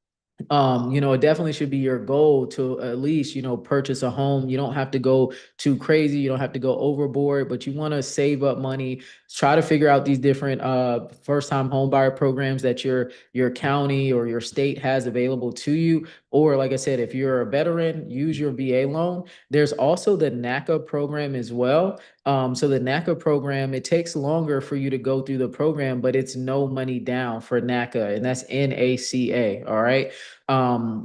S1: it definitely should be your goal to at least, purchase a home. You don't have to go too crazy. You don't have to go overboard, but you want to save up money, try to figure out these different first time home buyer programs that your county or your state has available to you. Or like I said, if you're a veteran, use your VA loan. There's also the NACA program as well. So the NACA program, it takes longer for you to go through the program, but it's no money down for NACA, and that's NACA. All right.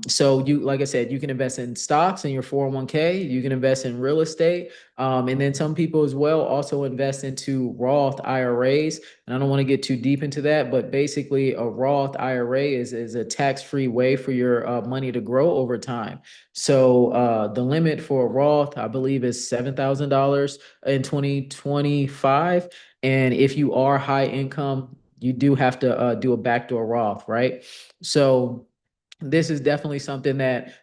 S1: So you, like I said, you can invest in stocks in your 401k, you can invest in real estate. And then some people as well also invest into Roth IRAs. And I don't want to get too deep into that, but basically a Roth IRA is a tax-free way for your money to grow over time. So the limit for a Roth, I believe, is $7,000 in 2025. And if you are high income, you do have to do a backdoor Roth, right? So this is definitely something that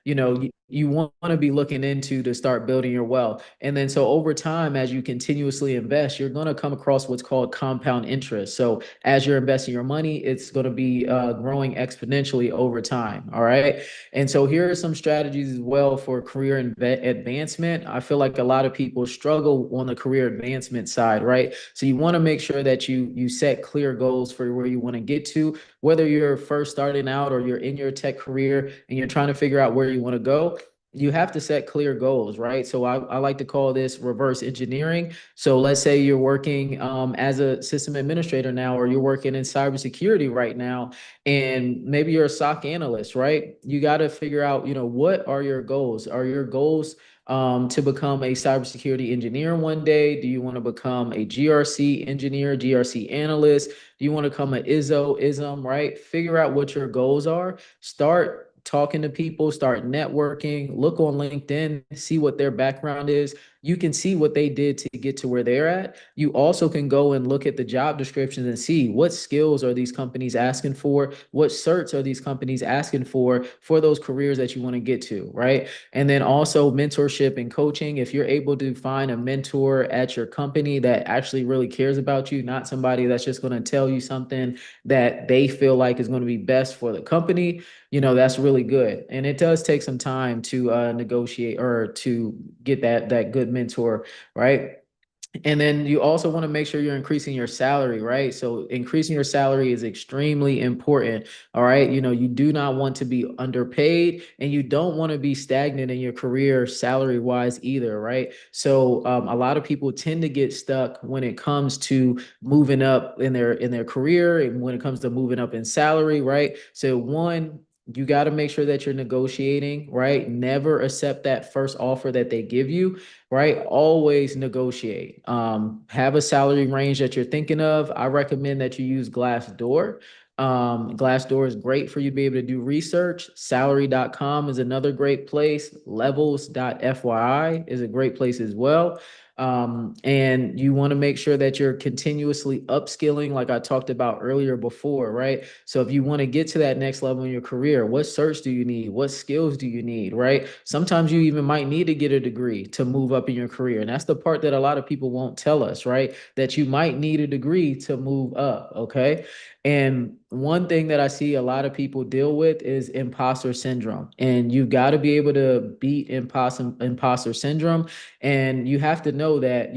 S1: you want to be looking into to start building your wealth. And then so over time, as you continuously invest, you're going to come across what's called compound interest. So as you're investing your money, it's going to be growing exponentially over time. All right. And so here are some strategies as well for career advancement. I feel like a lot of people struggle on the career advancement side, right? So you want to make sure that you set clear goals for where you want to get to, whether you're first starting out or you're in your tech career and you're trying to figure out where you want to go. you have to set clear goals, right? So I like to call this reverse engineering. So let's say you're working as a system administrator now, or you're working in cybersecurity right now, and maybe you're a SOC analyst, right? You got to figure out, what are your goals? Are your goals to become a cybersecurity engineer one day? Do you want to become a GRC engineer, GRC analyst? Do you want to become an ISO, ISM, right? Figure out what your goals are. Start talking to people, start networking, look on LinkedIn, see what their background is. You can see what they did to get to where they're at. You also can go and look at the job descriptions and see what skills are these companies asking for, what certs are these companies asking for those careers that you want to get to, right? And then also mentorship and coaching. If you're able to find a mentor at your company that actually really cares about you, not somebody that's just going to tell you something that they feel like is going to be best for the company, that's really good. And it does take some time to negotiate or to get that good mentor, right? And then you also want to make sure you're increasing your salary, right? So increasing your salary is extremely important. All right. You do not want to be underpaid, and you don't want to be stagnant in your career salary wise either, right? So a lot of people tend to get stuck when it comes to moving up in their career, and when it comes to moving up in salary, right? So one, you got to make sure that you're negotiating, right? Never accept that first offer that they give you, right? Always negotiate. Have a salary range that you're thinking of. I recommend that you use Glassdoor. Glassdoor is great for you to be able to do research. Salary.com is another great place. Levels.fyi is a great place as well. And you want to make sure that you're continuously upskilling, like I talked about earlier before, right? So if you want to get to that next level in your career, what certs do you need? What skills do you need, right? Sometimes you even might need to get a degree to move up in your career. And that's the part that a lot of people won't tell us, right? That you might need a degree to move up, okay? And one thing that I see a lot of people deal with is imposter syndrome. And you've got to be able to beat imposter syndrome. And you have to know that,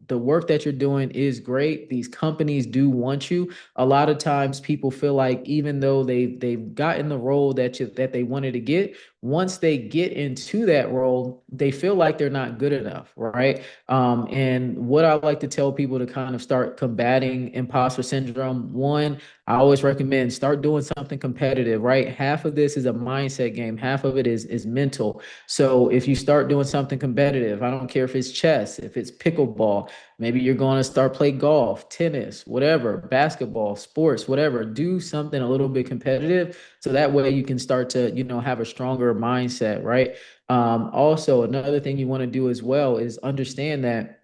S1: the work that you're doing is great. These companies do want you. A lot of times people feel like even though they've gotten the role that they wanted to get, once they get into that role, they feel like they're not good enough, right? And what I like to tell people to kind of start combating imposter syndrome, one, I always recommend start doing something competitive, right? Half of this is a mindset game, half of it is mental. So if you start doing something competitive, I don't care if it's chess, if it's pickleball, maybe you're going to start play golf, tennis, whatever, basketball, sports, whatever. Do something a little bit competitive, so that way you can start to, have a stronger mindset, right? Also, another thing you want to do as well is understand that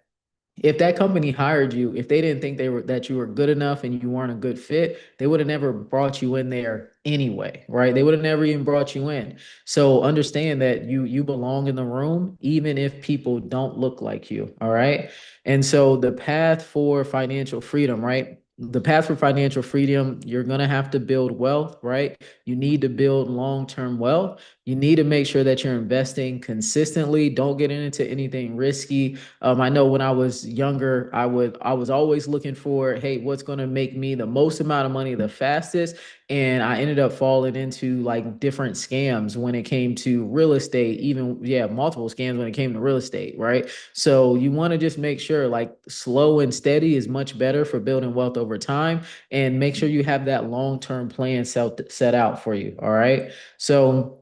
S1: if that company hired you, if they didn't think that you were good enough and you weren't a good fit, they would have never brought you in there anyway, right? They would have never even brought you in. So understand that you belong in the room, even if people don't look like you. All right. And so the path for financial freedom, right? The path for financial freedom, you're going to have to build wealth, right? You need to build long-term wealth. You need to make sure that you're investing consistently. Don't get into anything risky. I know when I was younger, I was always looking for, hey, what's going to make me the most amount of money the fastest? And I ended up falling into like different scams when it came to real estate, even, yeah, multiple scams when it came to real estate, right? So you want to just make sure like slow and steady is much better for building wealth over time, and make sure you have that long-term plan set out for you. All right. So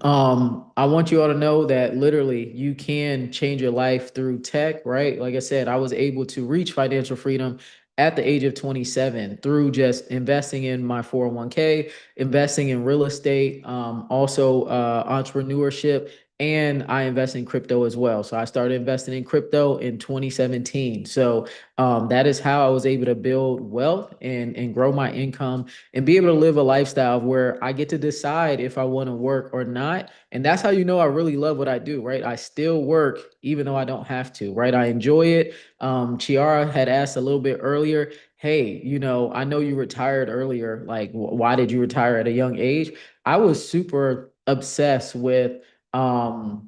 S1: I want you all to know that literally you can change your life through tech, right? Like I said, I was able to reach financial freedom at the age of 27 through just investing in my 401k, investing in real estate, also entrepreneurship, and I invest in crypto as well. So I started investing in crypto in 2017. So that is how I was able to build wealth and grow my income and be able to live a lifestyle where I get to decide if I want to work or not. And that's how you know I really love what I do, right? I still work even though I don't have to, right? I enjoy it. Chiara had asked a little bit earlier, hey, I know you retired earlier. Like, why did you retire at a young age? I was super obsessed with FIRE,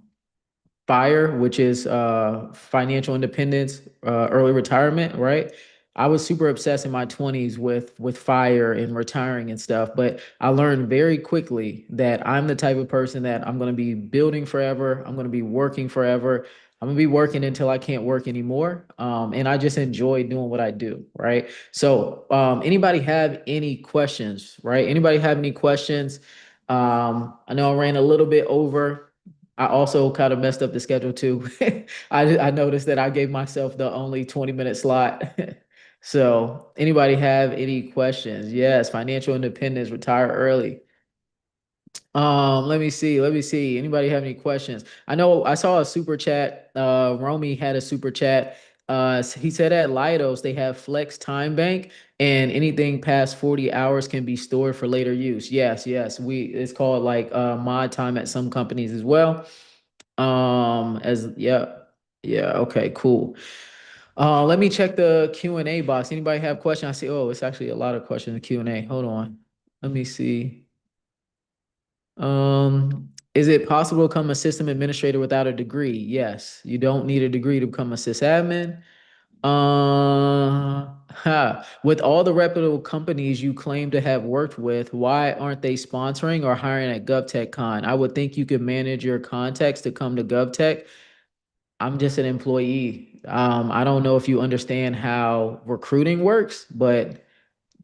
S1: which is financial independence, early retirement, right? I was super obsessed in my 20s with fire and retiring and stuff, but I learned very quickly that I'm the type of person that I'm going to be building forever. I'm going to be working forever. I'm gonna be working until I can't work anymore. And I just enjoy doing what I do, right? So, anybody have any questions, right? Anybody have any questions? I know I ran a little bit over. I also kind of messed up the schedule too. I noticed that I gave myself the only 20-minute slot. So, anybody have any questions? Yes, financial independence, retire early. Let me see. Let me see. Anybody have any questions? I know I saw a super chat. Romy had a super chat. He said at Lidos they have Flex Time Bank, and anything past 40 hours can be stored for later use. Yes, yes. It's called like mod time at some companies as well. As yeah, yeah. Okay, cool. Let me check the Q&A box. Anybody have questions? I see. Oh, it's actually a lot of questions in Q&A. Hold on. Let me see. Is it possible to become a system administrator without a degree? Yes, you don't need a degree to become a sysadmin. With all the reputable companies you claim to have worked with, why aren't they sponsoring or hiring at GovTech Con? I would think you could manage your contacts to come to GovTech. I'm just an employee. I don't know if you understand how recruiting works, but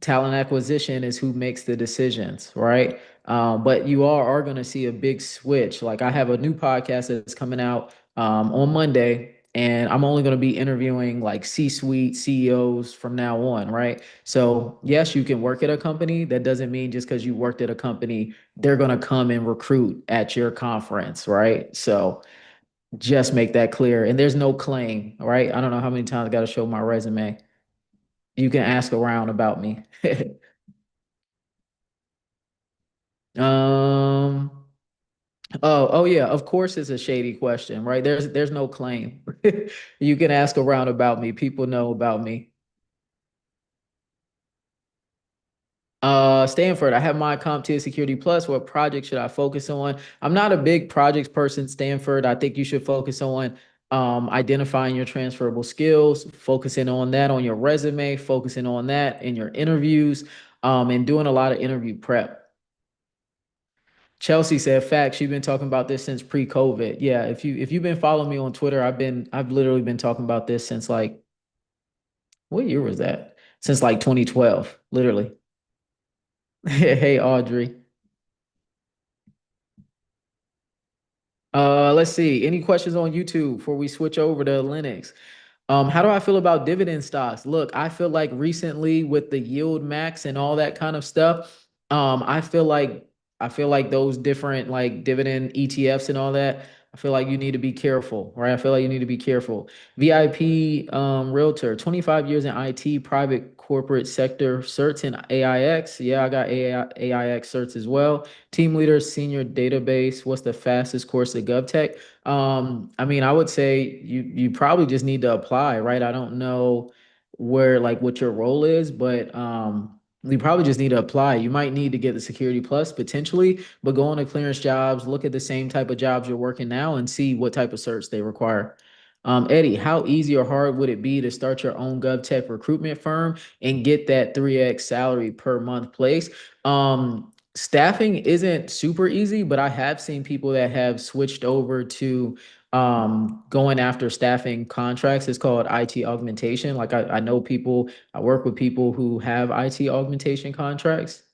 S1: talent acquisition is who makes the decisions, right? But you are going to see a big switch. Like I have a new podcast that's coming out on Monday, and I'm only going to be interviewing like C-suite CEOs from now on, right? So yes, you can work at a company. That doesn't mean just because you worked at a company, they're going to come and recruit at your conference, right? So just make that clear. And there's no claim, right? I don't know how many times I got to show my resume. You can ask around about me. Um, oh yeah, of course it's a shady question, right? There's no claim. You can ask around about me. People know about me. Stanford, I have my CompTIA Security Plus. What project should I focus on? I'm not a big projects person, Stanford. I think you should focus on identifying your transferable skills, focusing on that on your resume, focusing on that in your interviews, and doing a lot of interview prep. Chelsea said, "Facts. You've been talking about this since pre-COVID. Yeah, if you've been following me on Twitter, I've literally been talking about this since like what year was that? Since like 2012, literally." Hey, Audrey. Let's see. Any questions on YouTube before we switch over to Linux? How do I feel about dividend stocks? Look, I feel like recently with the yield max and all that kind of stuff, I feel like those different like dividend ETFs and all that, I feel like you need to be careful, right? I feel like you need to be careful. VIP Realtor, 25 years in IT, private corporate sector, certs in AIX. Yeah, I got AIX certs as well. Team leader, senior database. What's the fastest course at GovTech? I mean, I would say you probably just need to apply, right? I don't know where like what your role is, but you probably just need to apply. You might need to get the Security Plus potentially, but go on to clearance jobs, look at the same type of jobs you're working now and see what type of certs they require. Eddie, how easy or hard would it be to start your own GovTech recruitment firm and get that 3x salary per month place? Staffing isn't super easy, but I have seen people that have switched over to going after staffing contracts. It's called IT augmentation. Like I know people, I work with people who have IT augmentation contracts.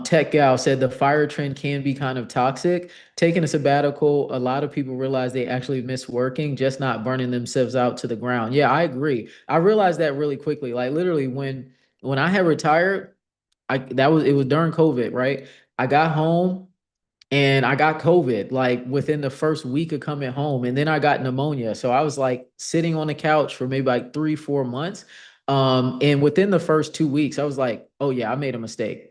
S1: Tech Gal said the fire trend can be kind of toxic. Taking a sabbatical, a lot of people realize they actually miss working, just not burning themselves out to the ground. Yeah, I agree. I realized that really quickly. Like literally when I had retired, it was during COVID, right? I got home and I got COVID like within the first week of coming home, and then I got pneumonia. So I was like sitting on the couch for maybe like 3, 4 months. And within the first 2 weeks, I was like, oh yeah, I made a mistake.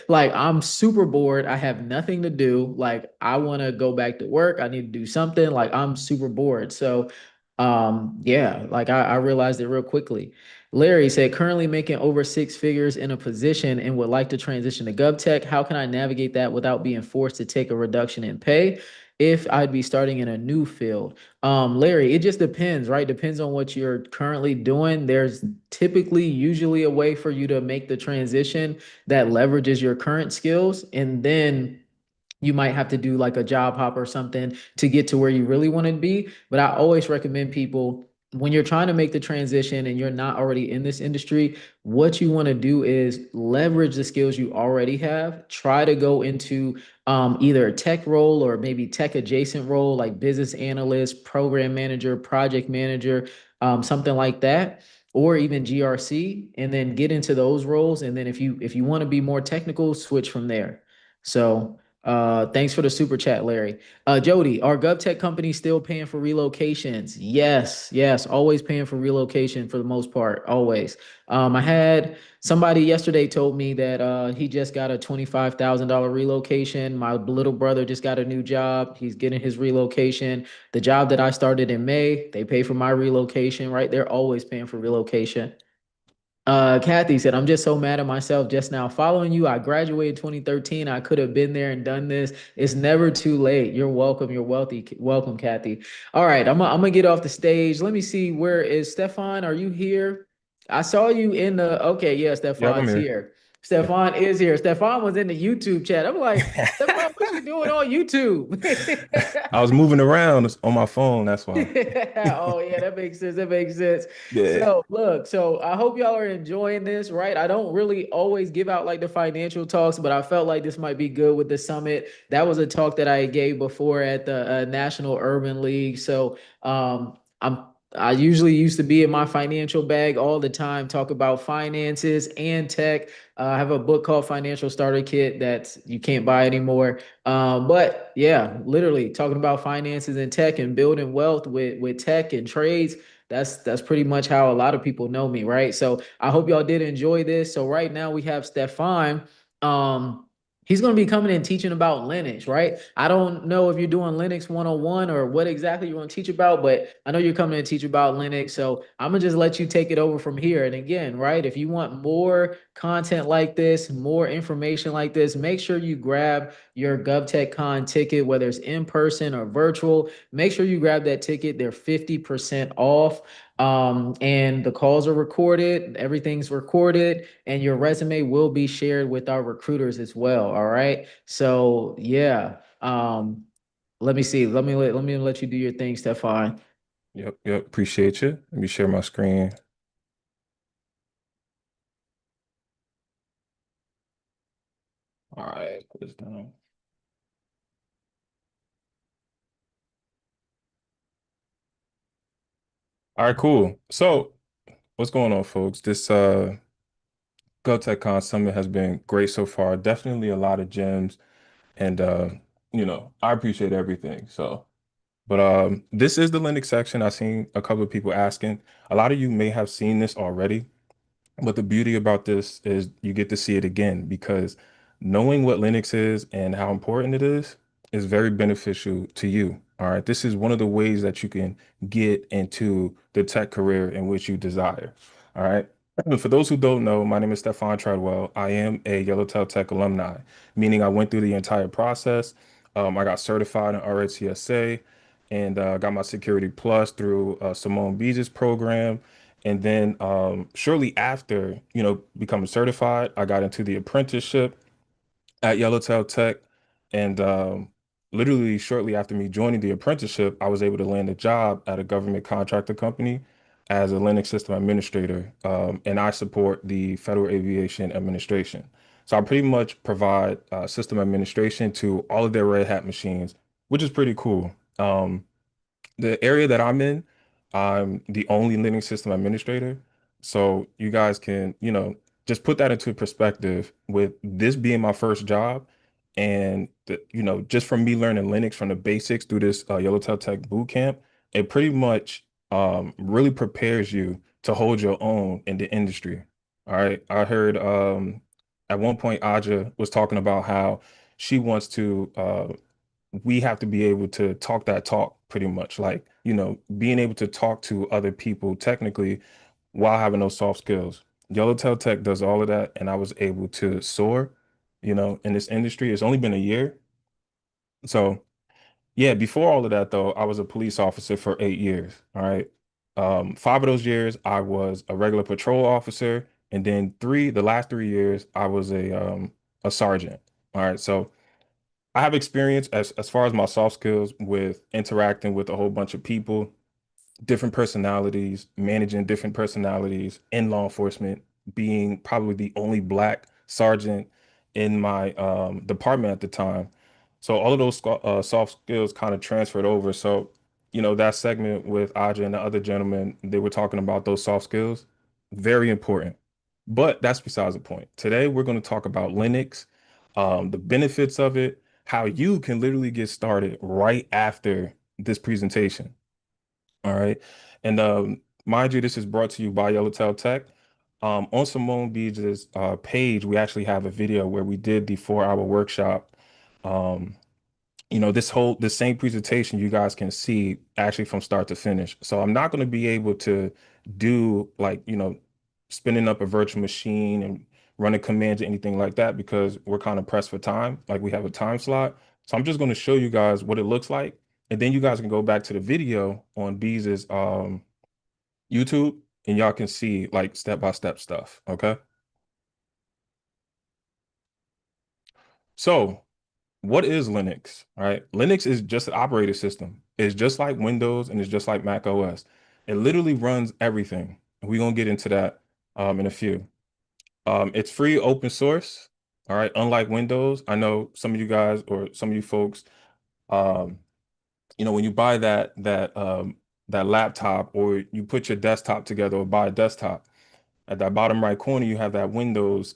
S1: Like I'm super bored. I have nothing to do. Like I want to go back to work. I need to do something. Like I'm super bored. So yeah, like I realized it real quickly. Larry said, currently making over 6 figures in a position and would like to transition to GovTech. How can I navigate that without being forced to take a reduction in pay? if I'd be starting in a new field. Larry, it just depends, right? Depends on what you're currently doing. There's typically usually a way for you to make the transition that leverages your current skills, and then you might have to do like a job hop or something to get to where you really want to be. But I always recommend people, when you're trying to make the transition and you're not already in this industry, what you want to do is leverage the skills you already have. Try to go into either a tech role or maybe tech adjacent role like business analyst, program manager, project manager, something like that, or even GRC, and then get into those roles. And then if you want to be more technical, switch from there. So thanks for the super chat, Larry. Jody, are GovTech companies still paying for relocations? Yes, yes, always paying for relocation for the most part, always. I had somebody yesterday told me that he just got a $25,000 relocation. My little brother just got a new job. He's getting his relocation. The job that I started in May, they pay for my relocation, right? They're always paying for relocation. Kathy said, I'm just so mad at myself just now following you. I graduated 2013. I could have been there and done this. It's never too late. You're welcome. You're wealthy. Welcome, Kathy. All right, I'm gonna get off the stage. Let me see. Where is Stefan? Are you here? I saw you in the okay, yeah,
S6: Yep, I'm
S1: Stefan's
S6: here.
S1: here. Stefan is here. Stefan was in the YouTube chat. I'm like, Stefan, what you doing on YouTube?
S6: I was moving around on my phone, that's why.
S1: Oh yeah, that makes sense. That makes sense.
S6: Yeah.
S1: So look, so I hope y'all are enjoying this, right? I don't really always give out like the financial talks, but I felt like this might be good with the summit. That was a talk that I gave before at the National Urban League. So I usually used to be in my financial bag all the time, talk about finances and tech. I have a book called Financial Starter Kit that you can't buy anymore. But yeah, literally talking about finances and tech and building wealth with tech and trades. That's pretty much how a lot of people know me, right? So I hope y'all did enjoy this. So right now we have Stefan. Um, he's going to be coming and teaching about Linux, right? I don't know if you're doing Linux 101 or what exactly you want to teach about, but I know you're coming to teach about Linux. So I'm gonna just let you take it over from here. And again, right, if you want more content like this, more information like this, make sure you grab your GovTech Con ticket, whether it's in person or virtual. Make sure you grab that ticket. They're 50% off. And the calls are recorded, everything's recorded, and your resume will be shared with our recruiters as well. All right. So yeah. Let me see. Let me let you do your thing, Stefan.
S6: Yep. Appreciate you. Let me share my screen. All right, put this down. All right, cool. So, what's going on, folks? This GovTech Summit has been great so far. Definitely a lot of gems, and I appreciate everything. So, but this is the Linux section. I've seen a couple of people asking. A lot of you may have seen this already. But the beauty about this is you get to see it again because knowing what Linux is and how important it is very beneficial to you. All right. This is one of the ways that you can get into the tech career in which you desire. All right. For those who don't know, my name is Stefan Treadwell. I am a Yellowtail Tech alumni, meaning I went through the entire process. I got certified in RATSA and got my Security Plus through Simone Bease's program. And then shortly after, becoming certified, I got into the apprenticeship at Yellowtail Tech. And literally shortly after me joining the apprenticeship, I was able to land a job at a government contractor company as a Linux system administrator. And I support the Federal Aviation Administration. So I pretty much provide system administration to all of their Red Hat machines, which is pretty cool. The area that I'm in, I'm the only Linux system administrator. So you guys can, just put that into perspective with this being my first job and just from me learning Linux from the basics through this Yellowtail Tech boot camp, it pretty much really prepares you to hold your own in the industry. All right. I heard at one point Aja was talking about how she wants to we have to be able to talk that talk pretty much like being able to talk to other people technically while having those soft skills. Yellowtail Tech does all of that and I was able to soar in this industry. It's only been a year, so Yeah, before all of that though, I was a police officer for 8 years. All right. 5 of those years I was a regular patrol officer, and then the last 3 years I was a sergeant. All right. So I have experience as far as my soft skills with interacting with a whole bunch of people, different personalities, managing different personalities in law enforcement, being probably the only black sergeant in my department at the time. So all of those soft skills kind of transferred over. So, that segment with Aja and the other gentleman, they were talking about those soft skills, very important. But that's besides the point. Today, we're going to talk about Linux, the benefits of it, how you can literally get started right after this presentation. All right. And mind you, this is brought to you by Yellowtail Tech. On Simone Beach's page, we actually have a video where we did the 4-hour workshop. Um, this same presentation you guys can see actually from start to finish. So I'm not going to be able to do like, spinning up a virtual machine and running commands or anything like that because we're kind of pressed for time. Like we have a time slot. So I'm just going to show you guys what it looks like. And then you guys can go back to the video on Bees's YouTube and y'all can see like step-by-step stuff. Okay. So what is Linux? All right. Linux is just an operating system. It's just like Windows and it's just like Mac OS. It literally runs everything. We're gonna get into that in a few. It's free open source. All right. Unlike Windows, I know some of you guys or some of you folks, um, when you buy that laptop or you put your desktop together or buy a desktop, at that bottom right corner, you have that Windows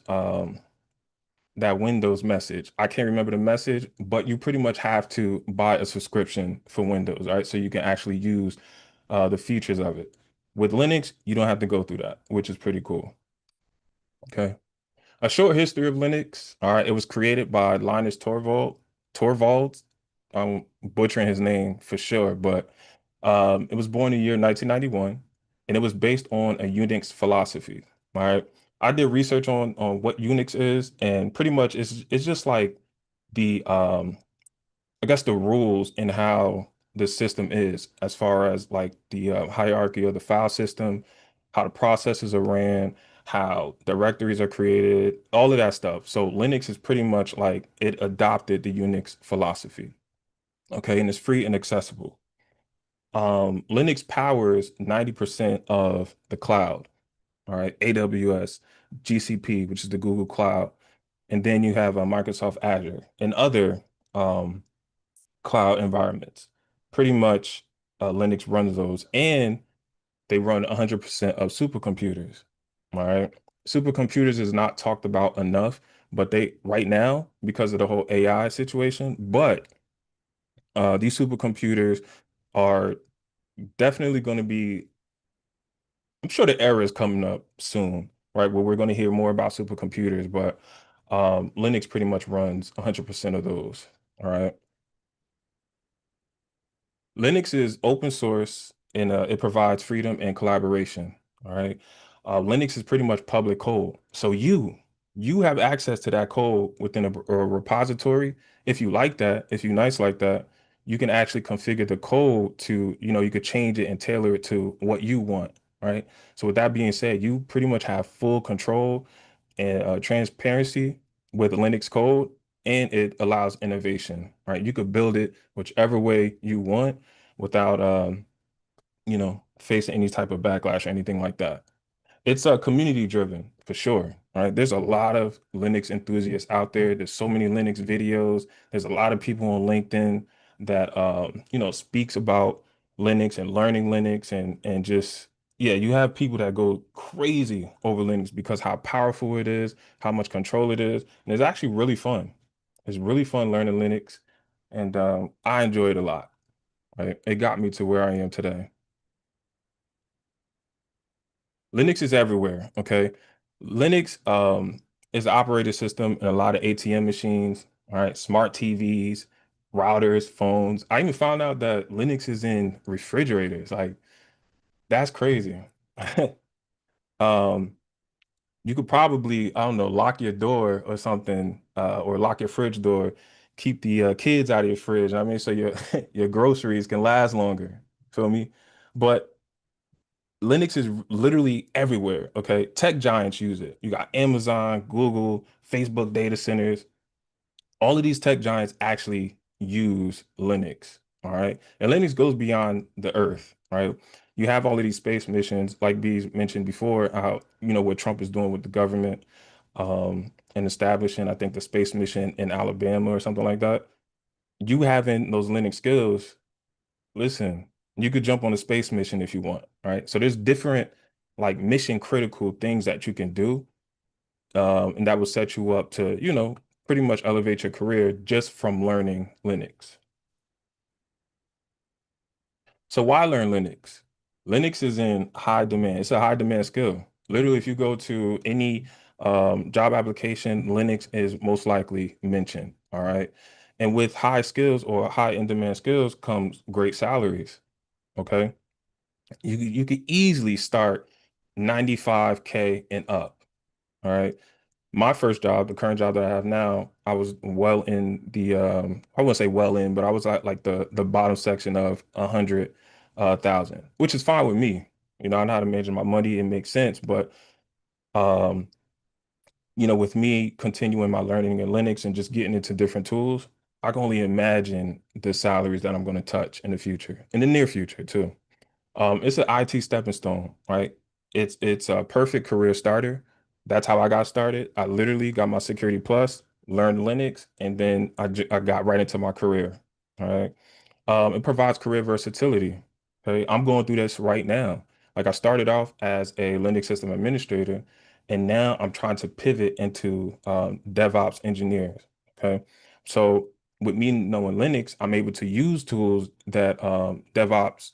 S6: message. I can't remember the message, but you pretty much have to buy a subscription for Windows, right? So you can actually use the features of it. With Linux, you don't have to go through that, which is pretty cool. Okay. A short history of Linux. All right. It was created by Linus Torvalds. I'm butchering his name for sure, but it was born in the year 1991, and it was based on a Unix philosophy. All right. I did research on what Unix is, and pretty much it's just like the I guess the rules and how the system is as far as like the hierarchy of the file system, how the processes are ran, how directories are created, all of that stuff. So Linux is pretty much like it adopted the Unix philosophy. Okay, and it's free and accessible. Linux powers 90% of the cloud. All right, AWS, GCP, which is the Google Cloud, and then you have Microsoft Azure and other um, cloud environments. Pretty much, Linux runs those, and they run 100% of supercomputers. All right, supercomputers is not talked about enough, but they right now because of the whole AI situation. But these supercomputers are definitely going to be. I'm sure the era is coming up soon, right? Where we're going to hear more about supercomputers, but Linux pretty much runs 100% of those. All right. Linux is open source and it provides freedom and collaboration. All right. Linux is pretty much public code. So you have access to that code within a repository. If you like that, if you're nice like that, you can actually configure the code to, you could change it and tailor it to what you want. Right. So with that being said, you pretty much have full control and transparency with Linux code, and it allows innovation. Right. You could build it whichever way you want without facing any type of backlash or anything like that. It's community driven for sure. Right. There's a lot of Linux enthusiasts out there. There's so many Linux videos. There's a lot of people on LinkedIn that speaks about Linux and learning Linux and just yeah, you have people that go crazy over Linux because how powerful it is, how much control it is, and it's actually really fun. It's really fun learning Linux, and I enjoy it a lot. Right, it got me to where I am today. Linux is everywhere, okay? Linux is an operating system in a lot of ATM machines, all right, smart TVs, routers, phones. I even found out that Linux is in refrigerators. Like, that's crazy. Um, you could probably, I don't know, lock your door or something, or lock your fridge door keep the kids out of your fridge. I mean, so your your groceries can last longer. Feel me? But Linux is literally everywhere. Okay, tech giants use it. You got Amazon, Google, Facebook data centers. All of these tech giants actually use Linux. All right, and Linux goes beyond the Earth. Right, you have all of these space missions, like Bees mentioned before. How what Trump is doing with the government, and establishing, I think, the space mission in Alabama or something like that. You having those Linux skills, listen, you could jump on a space mission if you want, right? So there's different like mission critical things that you can do, and that will set you up to, pretty much elevate your career just from learning Linux. So why learn Linux? Linux is in high demand. It's a high demand skill. Literally, if you go to any job application, Linux is most likely mentioned. All right. And with high skills or high in demand skills comes great salaries. Okay. You could easily start 95K and up. All right. My first job, the current job that I have now, I was well in the I wouldn't say well in, but I was at like the bottom section of 100,000, which is fine with me. I know how to manage my money, it makes sense. But um, with me continuing my learning in Linux and just getting into different tools, I can only imagine the salaries that I'm going to touch in the future, in the near future too. It's an IT stepping stone, right? It's a perfect career starter. That's how I got started. I literally got my Security Plus, learned Linux, and then I got right into my career. All right. It provides career versatility. Okay. I'm going through this right now. Like I started off as a Linux system administrator, and now I'm trying to pivot into DevOps engineers. Okay. So with me knowing Linux, I'm able to use tools that DevOps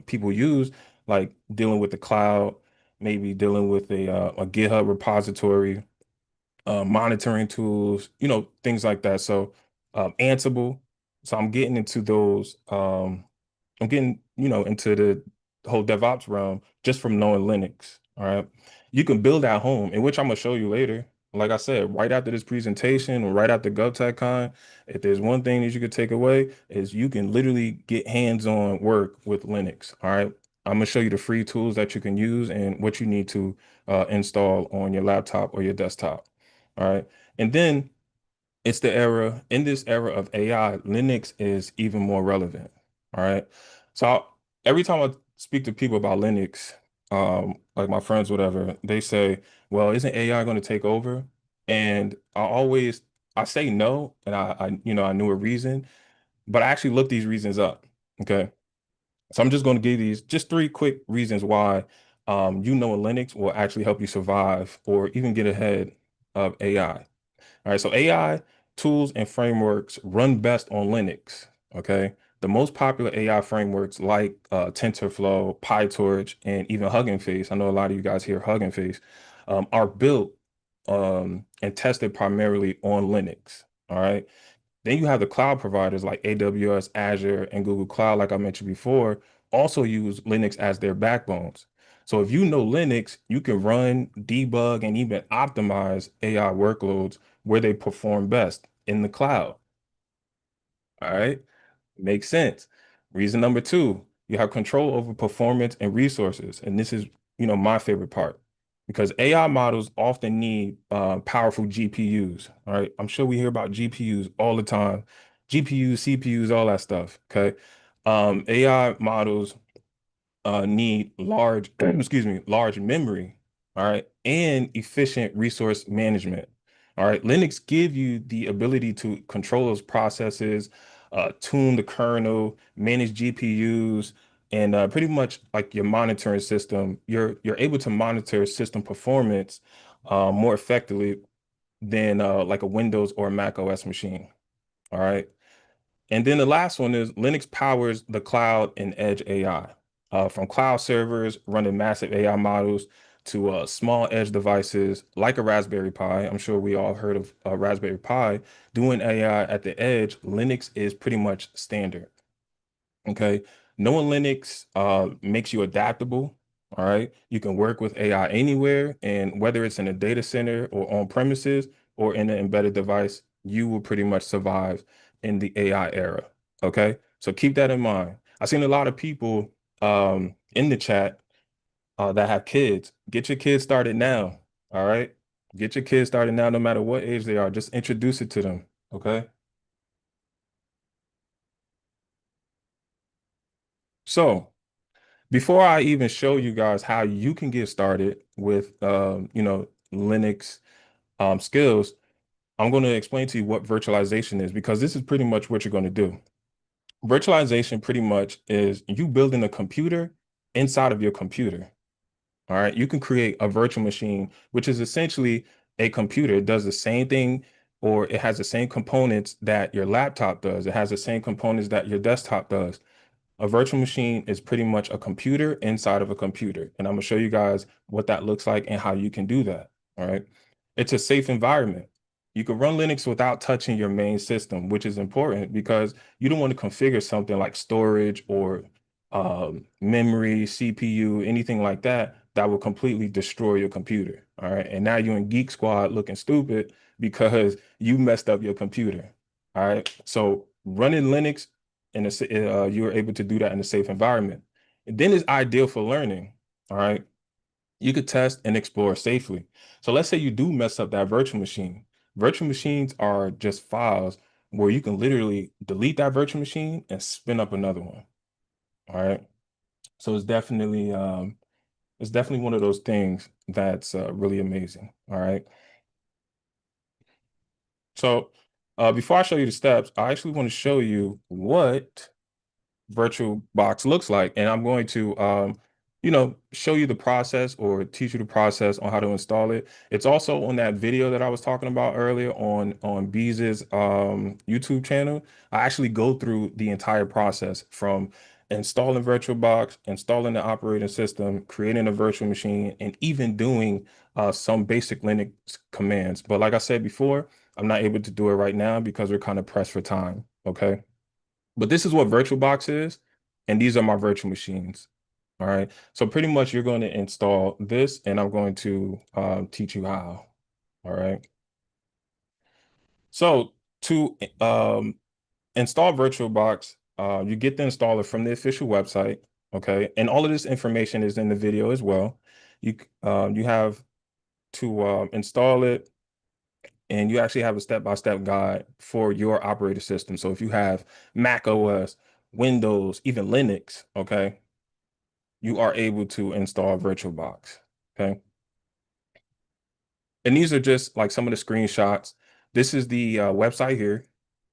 S6: people use, like dealing with the cloud, maybe dealing with a GitHub repository, monitoring tools, things like that. So Ansible. So I'm getting into those. I'm getting, into the whole DevOps realm just from knowing Linux. All right. You can build at home, in which I'm gonna show you later. Like I said, right after this presentation or right after GovTech if there's one thing that you could take away is you can literally get hands-on work with Linux. All right. I'm gonna show you the free tools that you can use and what you need to install on your laptop or your desktop. All right. And then it's in this era of AI, Linux is even more relevant. All right. So every time I speak to people about Linux, like my friends, whatever, they say, well, isn't AI going to take over? And I say no, and I knew a reason, but I actually looked these reasons up. Okay. So I'm just going to give these just three quick reasons why Linux will actually help you survive or even get ahead of AI. All right, so AI tools and frameworks run best on Linux. Okay, the most popular AI frameworks like TensorFlow, PyTorch, and even Hugging Face. I know a lot of you guys hear Hugging Face, are built and tested primarily on Linux. All right. Then you have the cloud providers like AWS, Azure, and Google Cloud, like I mentioned before, also use Linux as their backbones. So if you know Linux, you can run, debug, and even optimize AI workloads where they perform best in the cloud. All right. Makes sense. Reason number two, you have control over performance and resources. And this is, my favorite part because AI models often need powerful GPUs. All right. I'm sure we hear about GPUs all the time, GPUs, CPUs, all that stuff. Okay. AI models need large, excuse me, large memory, all right, and efficient resource management. All right, Linux give you the ability to control those processes, tune the kernel, manage GPUs, and pretty much like your monitoring system. You're able to monitor system performance more effectively than like a Windows or a Mac OS machine. All right. And then the last one is Linux powers the cloud and edge AI. From cloud servers running massive AI models to small edge devices like a Raspberry Pi. I'm sure we all heard of Raspberry Pi. Doing AI at the edge, Linux is pretty much standard. Okay. Knowing Linux makes you adaptable. All right. You can work with AI anywhere, and whether it's in a data center or on premises or in an embedded device, you will pretty much survive in the AI era. Okay. So keep that in mind. I've seen a lot of people in the chat that have kids. Get your kids started now. All right. Get your kids started now, no matter what age they are. Just introduce it to them. Okay. So before I even show you guys how you can get started with, Linux skills, I'm going to explain to you what virtualization is, because this is pretty much what you're going to do. Virtualization pretty much is you building a computer inside of your computer. All right. You can create a virtual machine, which is essentially a computer. It does the same thing, or it has the same components that your laptop does. It has the same components that your desktop does. A virtual machine is pretty much a computer inside of a computer. And I'm going to show you guys what that looks like and how you can do that. All right. It's a safe environment. You can run Linux without touching your main system, which is important because you don't want to configure something like storage or memory, CPU, anything like that, that will completely destroy your computer. All right. And now you're in Geek Squad looking stupid because you messed up your computer. All right. So running Linux you're able to do that in a safe environment. And then it's ideal for learning. All right. You could test and explore safely. So let's say you do mess up that virtual machine. Virtual machines are just files where you can literally delete that virtual machine and spin up another one. All right. So it's definitely one of those things that's really amazing. All right. So before I show you the steps, I actually want to show you what VirtualBox looks like. And I'm going to, show you the process or teach you the process on how to install it. It's also on that video that I was talking about earlier on Beez's YouTube channel. I actually go through the entire process from installing VirtualBox, installing the operating system, creating a virtual machine, and even doing some basic Linux commands. But like I said before, I'm not able to do it right now because we're kind of pressed for time. Okay. But this is what VirtualBox is, and these are my virtual machines. All right. So pretty much you're going to install this, and I'm going to teach you how. All right. So to install VirtualBox, you get the installer from the official website. Okay. And all of this information is in the video as well. You have to install it, and you actually have a step-by-step guide for your operating system. So if you have Mac OS, Windows, even Linux, okay, you are able to install VirtualBox, okay? And these are just like some of the screenshots. This is the website here,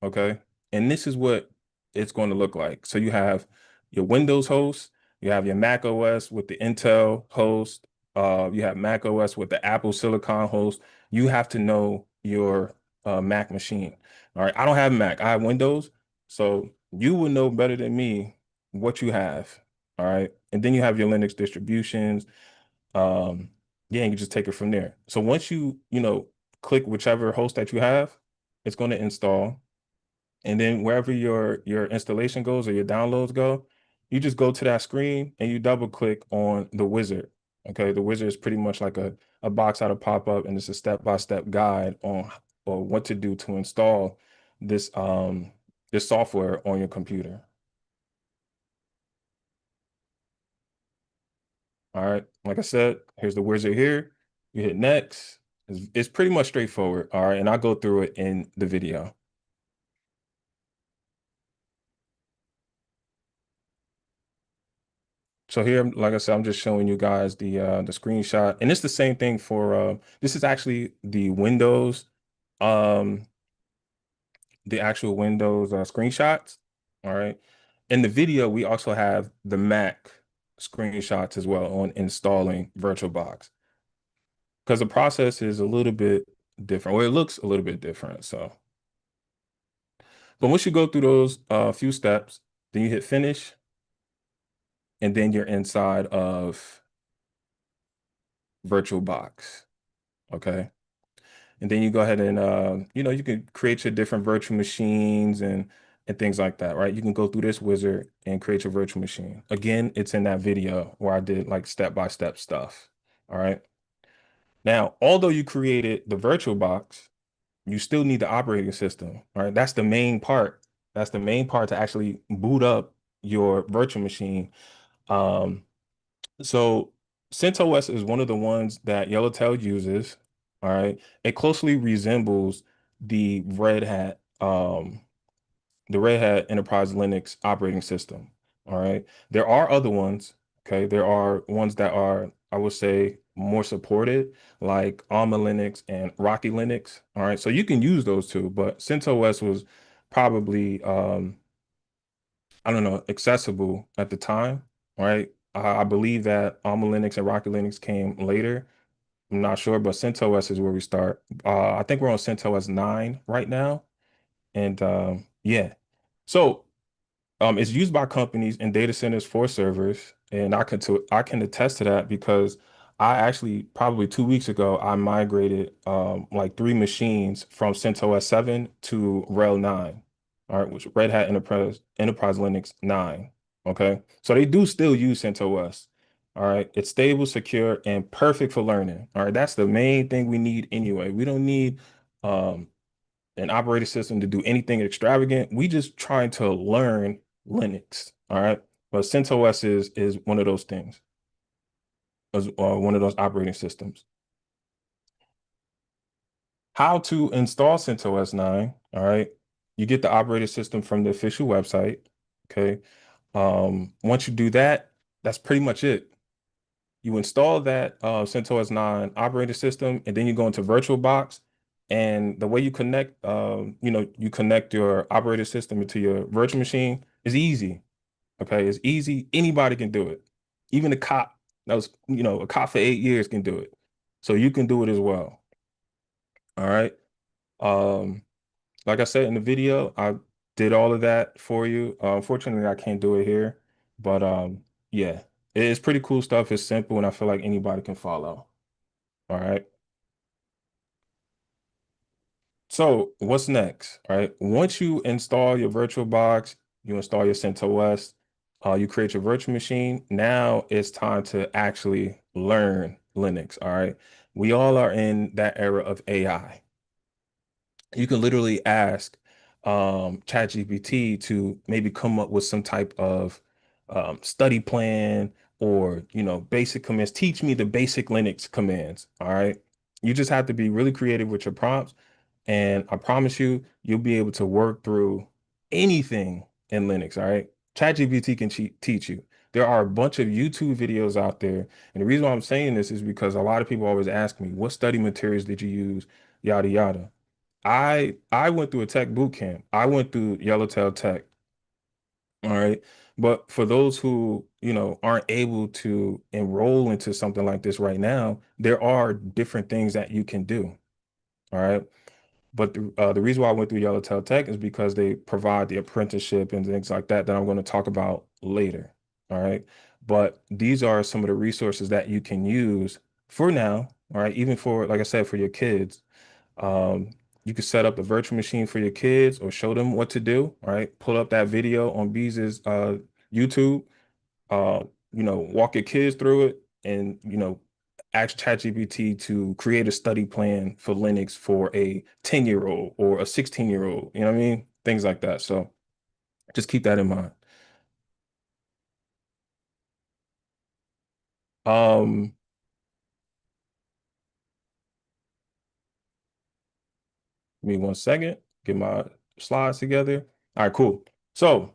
S6: okay? And this is what it's going to look like. So you have your Windows host, you have your Mac OS with the Intel host, you have Mac OS with the Apple Silicon host. You have to know your Mac machine. All right, I don't have Mac, I have Windows. So you will know better than me what you have. All right. And then you have your Linux distributions. Um, yeah, and you just take it from there. So once click whichever host that you have, it's going to install. And then wherever your installation goes or your downloads go, you just go to that screen and you double click on the wizard. Okay, the wizard is pretty much like a box that'll pop up, and it's a step-by-step guide on or what to do to install this software on your computer. All right. Like I said, here's the wizard here. You hit next. It's pretty much straightforward. All right. And I'll go through it in the video. So here, like I said, I'm just showing you guys the screenshot. And it's the same thing for this is actually the actual Windows screenshots. All right. In the video, we also have the Mac screenshots as well on installing VirtualBox, because the process is a little bit different, or it looks a little bit different. So, but once you go through those few steps, then you hit finish, and then you're inside of VirtualBox. Okay. And then you go ahead and you can create your different virtual machines and things like that, right? You can go through this wizard and create your virtual machine. Again, it's in that video where I did like step-by-step stuff. All right. Now, although you created the VirtualBox, you still need the operating system, right? That's the main part. That's the main part to actually boot up your virtual machine. Um, so CentOS is one of the ones that Yellowtail uses. All right. It closely resembles the Red Hat, the Red Hat Enterprise Linux operating system. All right. There are other ones. Okay. There are ones that are, I would say, more supported, like Alma Linux and Rocky Linux. All right. So you can use those two, but CentOS was probably, I don't know, accessible at the time. Right. I believe that Alma Linux and Rocky Linux came later. I'm not sure, but CentOS is where we start. I think we're on CentOS 9 right now. And yeah. So it's used by companies and data centers for servers, and I can attest to that because I actually probably 2 weeks ago I migrated like 3 machines from CentOS 7 to RHEL 9, all right, which Red Hat Enterprise Linux 9. Okay, so they do still use CentOS. All right, it's stable, secure, and perfect for learning. All right, that's the main thing we need anyway. We don't need um, an operating system to do anything extravagant. We just trying to learn Linux. All right. But CentOS is one of those things, is one of those operating systems. How to install CentOS 9. All right. You get the operating system from the official website. Okay. Once you do that, that's pretty much it. You install that CentOS 9 operating system, and then you go into VirtualBox. And the way you connect, you connect your operating system into your virtual machine is easy. Okay, it's easy. Anybody can do it. Even a cop that was, a cop for 8 years can do it. So you can do it as well. All right. Um, like I said in the video, I did all of that for you. Unfortunately, I can't do it here, but yeah, it's pretty cool stuff. It's simple, and I feel like anybody can follow. All right. So what's next? All right. Once you install your VirtualBox, you install your CentOS, you create your virtual machine. Now it's time to actually learn Linux. All right. We all are in that era of AI. You can literally ask ChatGPT to maybe come up with some type of study plan or basic commands. Teach me the basic Linux commands. All right. You just have to be really creative with your prompts, and I promise you, you'll be able to work through anything in Linux. All right. ChatGPT can teach you. There are a bunch of YouTube videos out there. And the reason why I'm saying this is because a lot of people always ask me, what study materials did you use? Yada, yada. I went through a tech boot camp. I went through Yellowtail Tech. All right. But for those who, aren't able to enroll into something like this right now, there are different things that you can do. All right. But the reason why I went through Yellowtail Tech is because they provide the apprenticeship and things like that I'm going to talk about later. All right. But these are some of the resources that you can use for now. All right. Even for, like I said, for your kids. Um, you can set up the virtual machine for your kids or show them what to do. All right. Pull up that video on Beez's YouTube, uh, walk your kids through it, and ask ChatGPT to create a study plan for Linux for a 10-year-old or a 16-year-old. You know what I mean? Things like that. So just keep that in mind. Um, Give me 1 second, get my slides together. All right, cool. So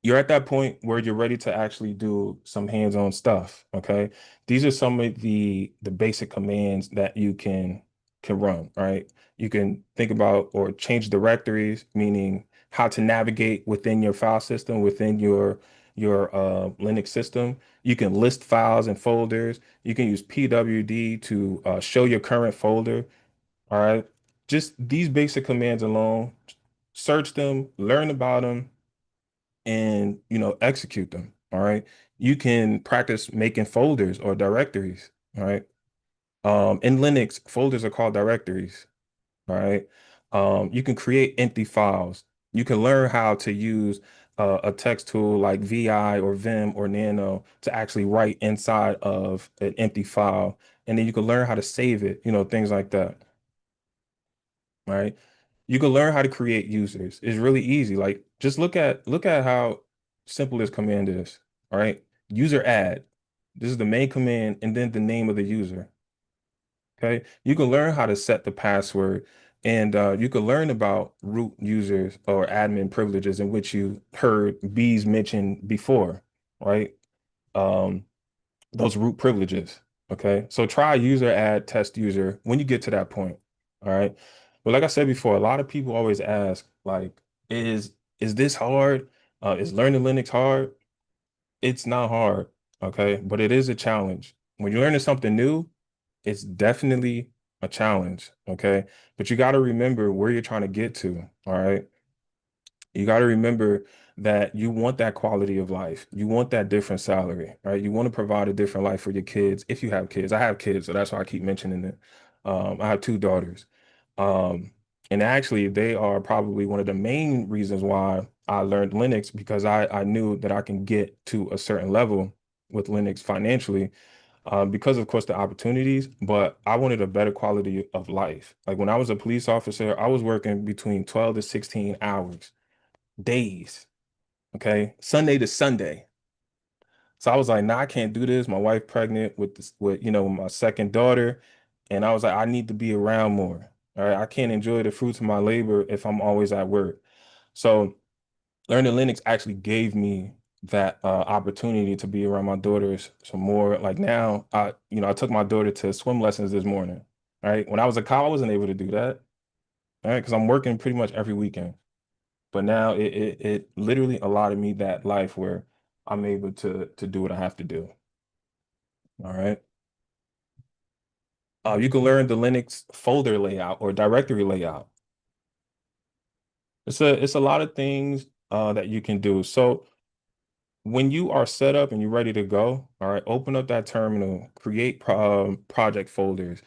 S6: you're at that point where you're ready to actually do some hands-on stuff. Okay. These are some of the basic commands that you can run, right? You can think about or change directories, meaning how to navigate within your file system, within your Linux system. You can list files and folders. You can use PWD to show your current folder. All right. Just these basic commands alone, search them, learn about them, and execute them. All right. You can practice making folders or directories. All right. In Linux, folders are called directories. All right. You can create empty files. You can learn how to use a text tool like VI or Vim or Nano to actually write inside of an empty file. And then you can learn how to save it, things like that. right? You can learn how to create users. It's really easy. Like just look at how simple this command is. All right. User add. This is the main command and then the name of the user. Okay. You can learn how to set the password and you can learn about root users or admin privileges in which you heard Bees mention before, right? Um, those root privileges. Okay. So try user add test user when you get to that point. All right. But like I said before, a lot of people always ask, like, is this hard? Is learning Linux hard? It's not hard. Okay. But it is a challenge. When you're learning something new, it's definitely a challenge. Okay. But you got to remember where you're trying to get to. All right. You got to remember that you want that quality of life. You want that different salary, right? You want to provide a different life for your kids if you have kids. I have kids, so that's why I keep mentioning it. I have two daughters. Um, and actually, they are probably one of the main reasons why I learned Linux because I knew that I can get to a certain level with Linux financially because of course the opportunities, but I wanted a better quality of life. Like when I was a police officer, I was working between 12 to 16 hours days, okay? Sunday to Sunday. So I was like, nah, I can't do this. My wife pregnant with this, with my second daughter. And I was like, I need to be around more. All right. I can't enjoy the fruits of my labor if I'm always at work. So learning Linux actually gave me that opportunity to be around my daughters some more. Like now, I took my daughter to swim lessons this morning. All right. When I was a cop, I wasn't able to do that. All right, because I'm working pretty much every weekend. But now it literally allotted me that life where I'm able to do what I have to do. All right. You can learn the Linux folder layout or directory layout. It's a lot of things that you can do. So when you are set up and you're ready to go, all right, open up that terminal, create project folders,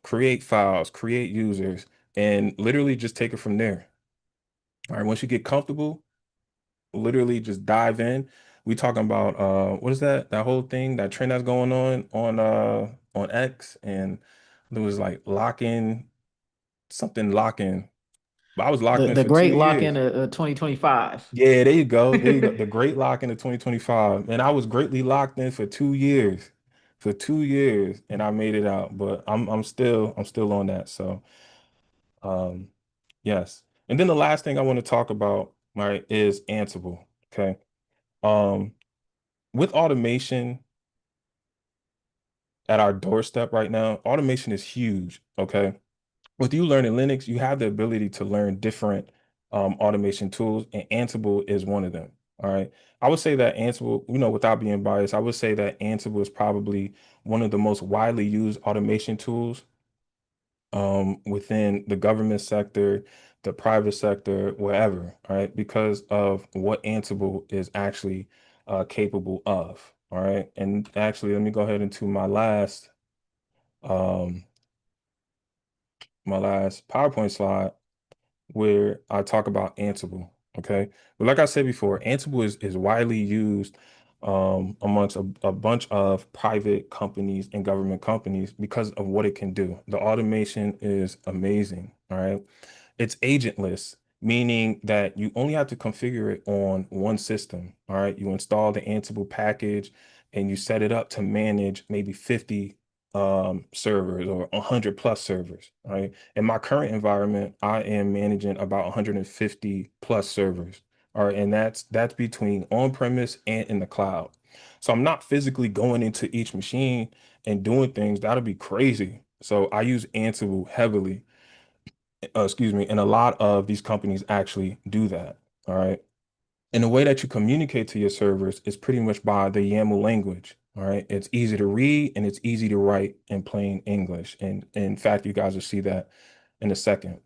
S6: create files, create users, and literally just take it from there. All right. Once you get comfortable, literally just dive in. We talking about what is that? That whole thing, that trend that's going on X, and there was like locking something locking. But I was locked in
S1: The
S6: for two
S1: great lock in
S6: years.
S1: of 2025.
S6: Yeah, there you go. There you go. The great lock in 2025. And I was greatly locked in for 2 years. For 2 years, and I made it out. But I'm still on that. So um yes. And then the last thing I want to talk about, right, is Ansible. Okay. Um with automation at our doorstep right now, automation is huge. Okay. With you learning Linux, you have the ability to learn different automation tools, and Ansible is one of them. All right. I would say that Ansible, without being biased, I would say that Ansible is probably one of the most widely used automation tools within the government sector, the private sector, wherever, right? Because of what Ansible is actually capable of. All right. And actually, let me go ahead into um, my last PowerPoint slide where I talk about Ansible. Okay. But like I said before, Ansible is widely used amongst a bunch of private companies and government companies because of what it can do. The automation is amazing. All right. It's agentless, meaning that you only have to configure it on one system. All right. You install the Ansible package and you set it up to manage maybe 50 servers or 100 plus servers. All right. In my current environment, I am managing about 150 plus servers. All right. And that's between on-premise and in the cloud. So I'm not physically going into each machine and doing things. That'll be crazy. So I use Ansible heavily, excuse me, and a lot of these companies actually do that. All right. And the way that you communicate to your servers is pretty much by the YAML language. All right. It's easy to read and it's easy to write in plain English. And in fact, you guys will see that in a second.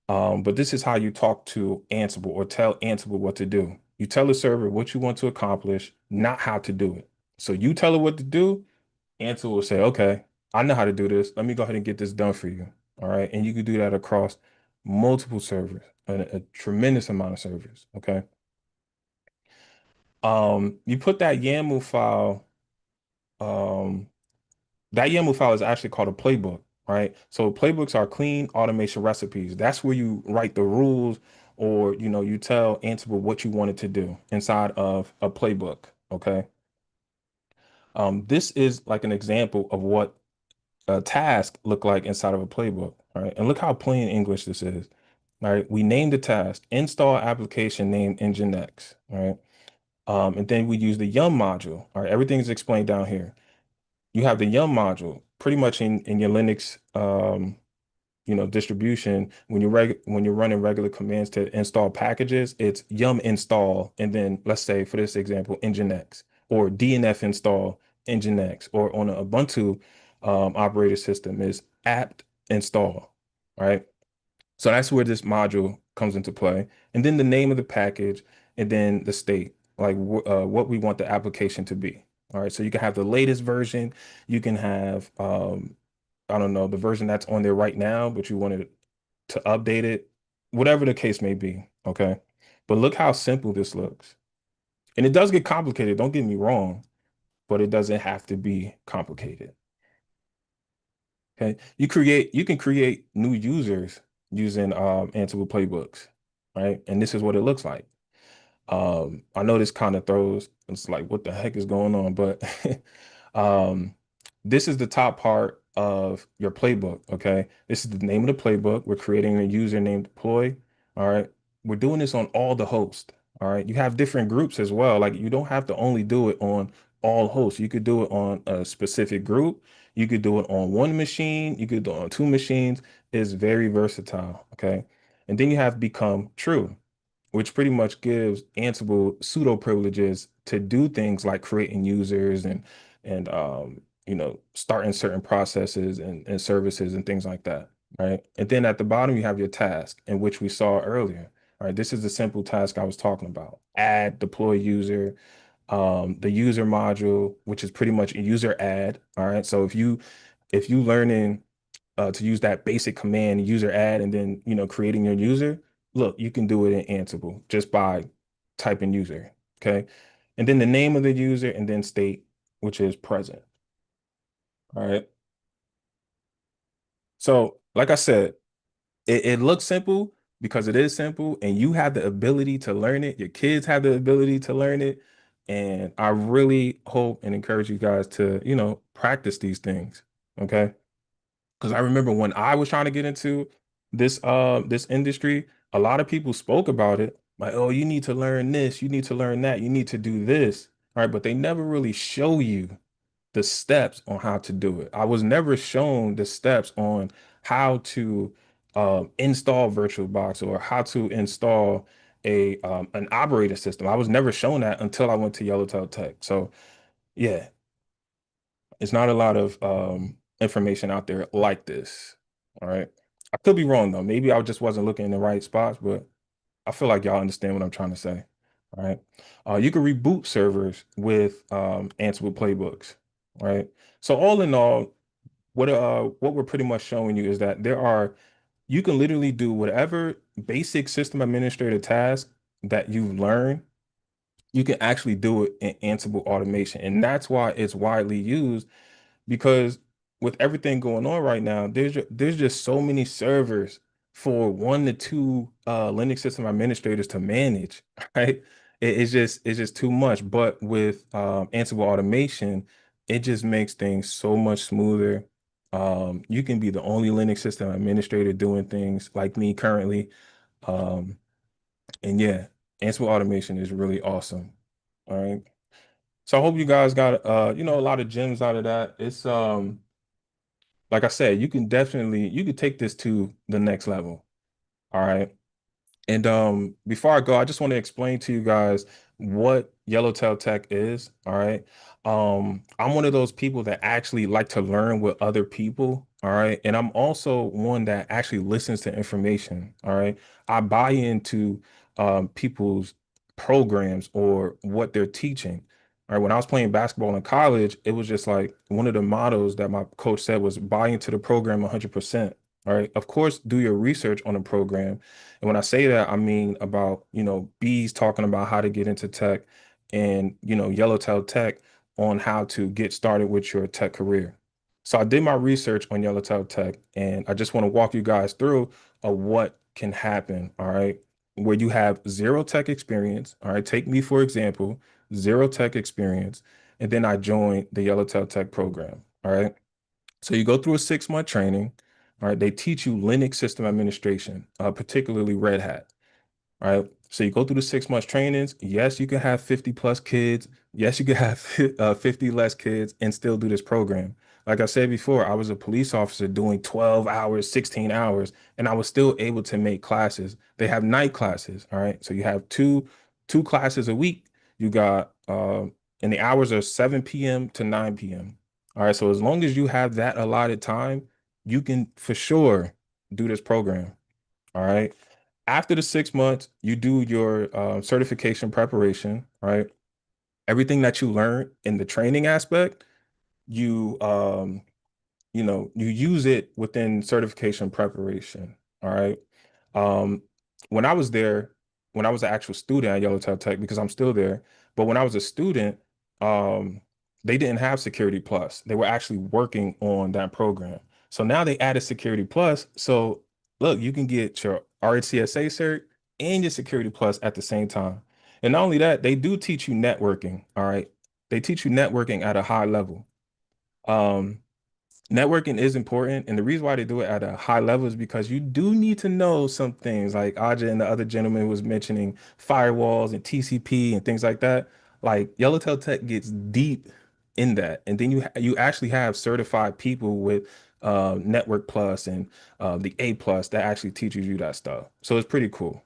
S6: But this is how you talk to Ansible or tell Ansible what to do. You tell the server what you want to accomplish, not how to do it. So you tell it what to do, Ansible will say, okay, I know how to do this. Let me go ahead and get this done for you. All right. And you can do that across multiple servers, a tremendous amount of servers. Okay. You put that YAML file, that YAML file is actually called a playbook, right? So playbooks are clean automation recipes. That's where you write the rules, or you tell Ansible what you want it to do inside of a playbook. Okay. This is like an example of what a task look like inside of a playbook. All right. And look how plain English this is. All right. We name the task, install application named Nginx. All right. And then we use the yum module. All right. Everything is explained down here. You have the yum module pretty much in your Linux distribution. When you're running regular commands to install packages, it's yum install, and then let's say for this example, Nginx, or DNF install Nginx, or on an Ubuntu operating system is apt install, right? So that's where this module comes into play, and then the name of the package, and then the state, like what we want the application to be. All right, so you can have the latest version, you can have I don't know, the version that's on there right now, but you wanted to update it, whatever the case may be. Okay. But look how simple this looks. And it does get complicated, don't get me wrong, but it doesn't have to be complicated. Okay. You can create new users using Ansible playbooks, right? And this is what it looks like. I know this kind of throws, it's like, what the heck is going on? But um, this is the top part of your playbook, okay? This is the name of the playbook. We're creating a user named deploy, all right? We're doing this on all the hosts, all right? You have different groups as well. Like, you don't have to only do it on all hosts. You could do it on a specific group. You could do it on one machine. You could do it on two machines. It's very versatile, okay? And then you have become true, which pretty much gives Ansible pseudo privileges to do things like creating users and starting certain processes and services and things like that, right? And then at the bottom you have your task, in which we saw earlier. All right, this is the simple task I was talking about: add, deploy user, the user module, which is pretty much a user add. All right, so if you learning to use that basic command, user add, and then creating your user, look, you can do it in Ansible just by typing user. Okay. And then the name of the user, and then state, which is present. All right. So like I said, it looks simple because it is simple, and you have the ability to learn it. Your kids have the ability to learn it. And I really hope and encourage you guys to practice these things. Okay. Because I remember when I was trying to get into this industry, a lot of people spoke about it, like, oh, you need to learn this, you need to learn that, you need to do this. All right, but they never really show you the steps on how to do it. I was never shown the steps on how to install VirtualBox, or how to install a an operating system. I was never shown that until I went to Yellowtail Tech. So yeah, it's not a lot of information out there like this. All right. I could be wrong though. Maybe I just wasn't looking in the right spots, but I feel like y'all understand what I'm trying to say. All right. You can reboot servers with Ansible playbooks. All right. So all in all, what we're pretty much showing you is that you can literally do whatever basic system administrator task that you've learned, you can actually do it in Ansible automation. And that's why it's widely used, because with everything going on right now, there's just so many servers for 1 to 2 Linux system administrators to manage, right? It's just too much. But with Ansible automation, it just makes things so much smoother. You can be the only Linux system administrator doing things, like me currently. Um, and yeah, Ansible automation is really awesome. All right. So I hope you guys got a lot of gems out of that. It's like I said, you could take this to the next level. All right. And before I go, I just want to explain to you guys what Yellowtail Tech is. All right. I'm one of those people that actually like to learn with other people. All right. And I'm also one that actually listens to information. All right. I buy into people's programs or what they're teaching. All right. When I was playing basketball in college, it was just like one of the mottos that my coach said was buy into the program 100%. All right. Of course, do your research on the program. And when I say that, I mean about, bees talking about how to get into tech, and, Yellowtail Tech on how to get started with your tech career. So I did my research on Yellowtail Tech, and I just want to walk you guys through what can happen, all right? Where you have zero tech experience, all right? Take me, for example, zero tech experience, and then I joined the Yellowtail Tech program, all right? So you go through a 6-month training, all right? They teach you Linux system administration, particularly Red Hat. All right. So you go through the 6 months trainings. Yes, you can have 50 plus kids. Yes, you can have 50 less kids and still do this program. Like I said before, I was a police officer doing 12 hours, 16 hours, and I was still able to make classes. They have night classes. All right. So you have two classes a week. You got and the hours are 7 p.m. to 9 p.m. All right. So as long as you have that allotted time, you can for sure do this program. All right. After the 6 months, you do your certification preparation, right? Everything that you learn in the training aspect, you you use it within certification preparation. All right. Um, when I was there, when I was an actual student at Yellowtail Tech, because I'm still there, but when I was a student, um, they didn't have Security Plus. They were actually working on that program. So now they added Security Plus. So look, you can get your RHCSA cert and your Security Plus at the same time. And not only that, they do teach you networking. All right. They teach you networking at a high level. Um, Networking is important, and the reason why they do it at a high level is because you do need to know some things, like Aja and the other gentleman was mentioning firewalls and TCP and things like that. Like Yellowtail Tech gets deep in that, and then you actually have certified people with Network Plus and the A Plus that actually teaches you that stuff. So it's pretty cool.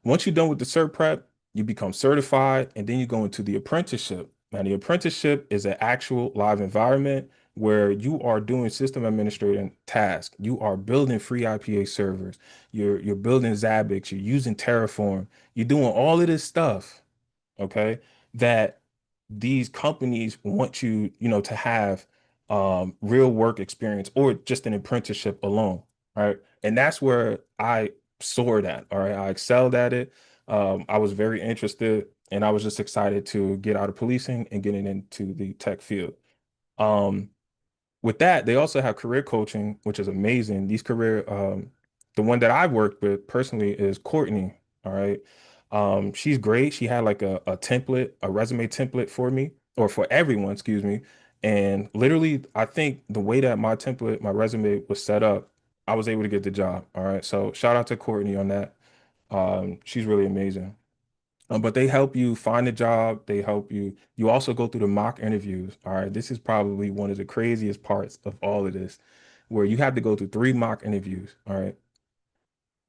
S6: Once you're done with the cert prep, you become certified, and then you go into the apprenticeship. Now, the apprenticeship is an actual live environment where you are doing system administrating tasks. You are building free IPA servers. You're building Zabbix. You're using Terraform. You're doing all of this stuff, okay, that these companies want to have real work experience or just an apprenticeship alone, right? And that's where I soared at, all right? I excelled at it. I was very interested, and I was just excited to get out of policing and getting into the tech field. Um, with that, they also have career coaching, which is amazing. The one that I've worked with personally is Courtney. All right. She's great. She had like a template, a resume template for me, or for everyone, excuse me. And literally, I think the way that my template, my resume was set up, I was able to get the job. All right. So shout out to Courtney on that. She's really amazing. But they help you find a job. They help you. You also go through the mock interviews. All right. This is probably one of the craziest parts of all of this, where you have to go through 3 mock interviews. All right.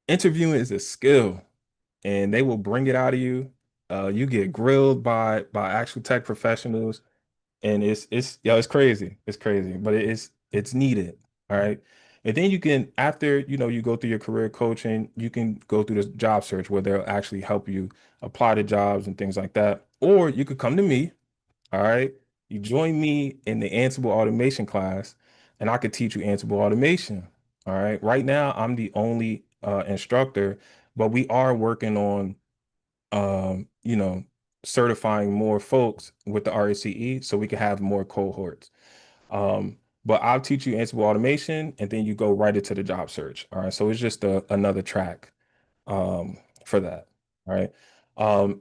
S6: Interviewing is a skill, and they will bring it out of you. You get grilled by actual tech professionals, and it's crazy. It's crazy, but it's needed. All right. And then you can, after you go through your career coaching, you can go through this job search where they'll actually help you apply to jobs and things like that. Or you could come to me, all right? You join me in the Ansible automation class, and I could teach you Ansible automation. All right. Right now, I'm the only instructor, but we are working on um, you know, certifying more folks with the RACE so we can have more cohorts. But I'll teach you Ansible automation, and then you go right into the job search. All right. So it's just another track um, for that. All right.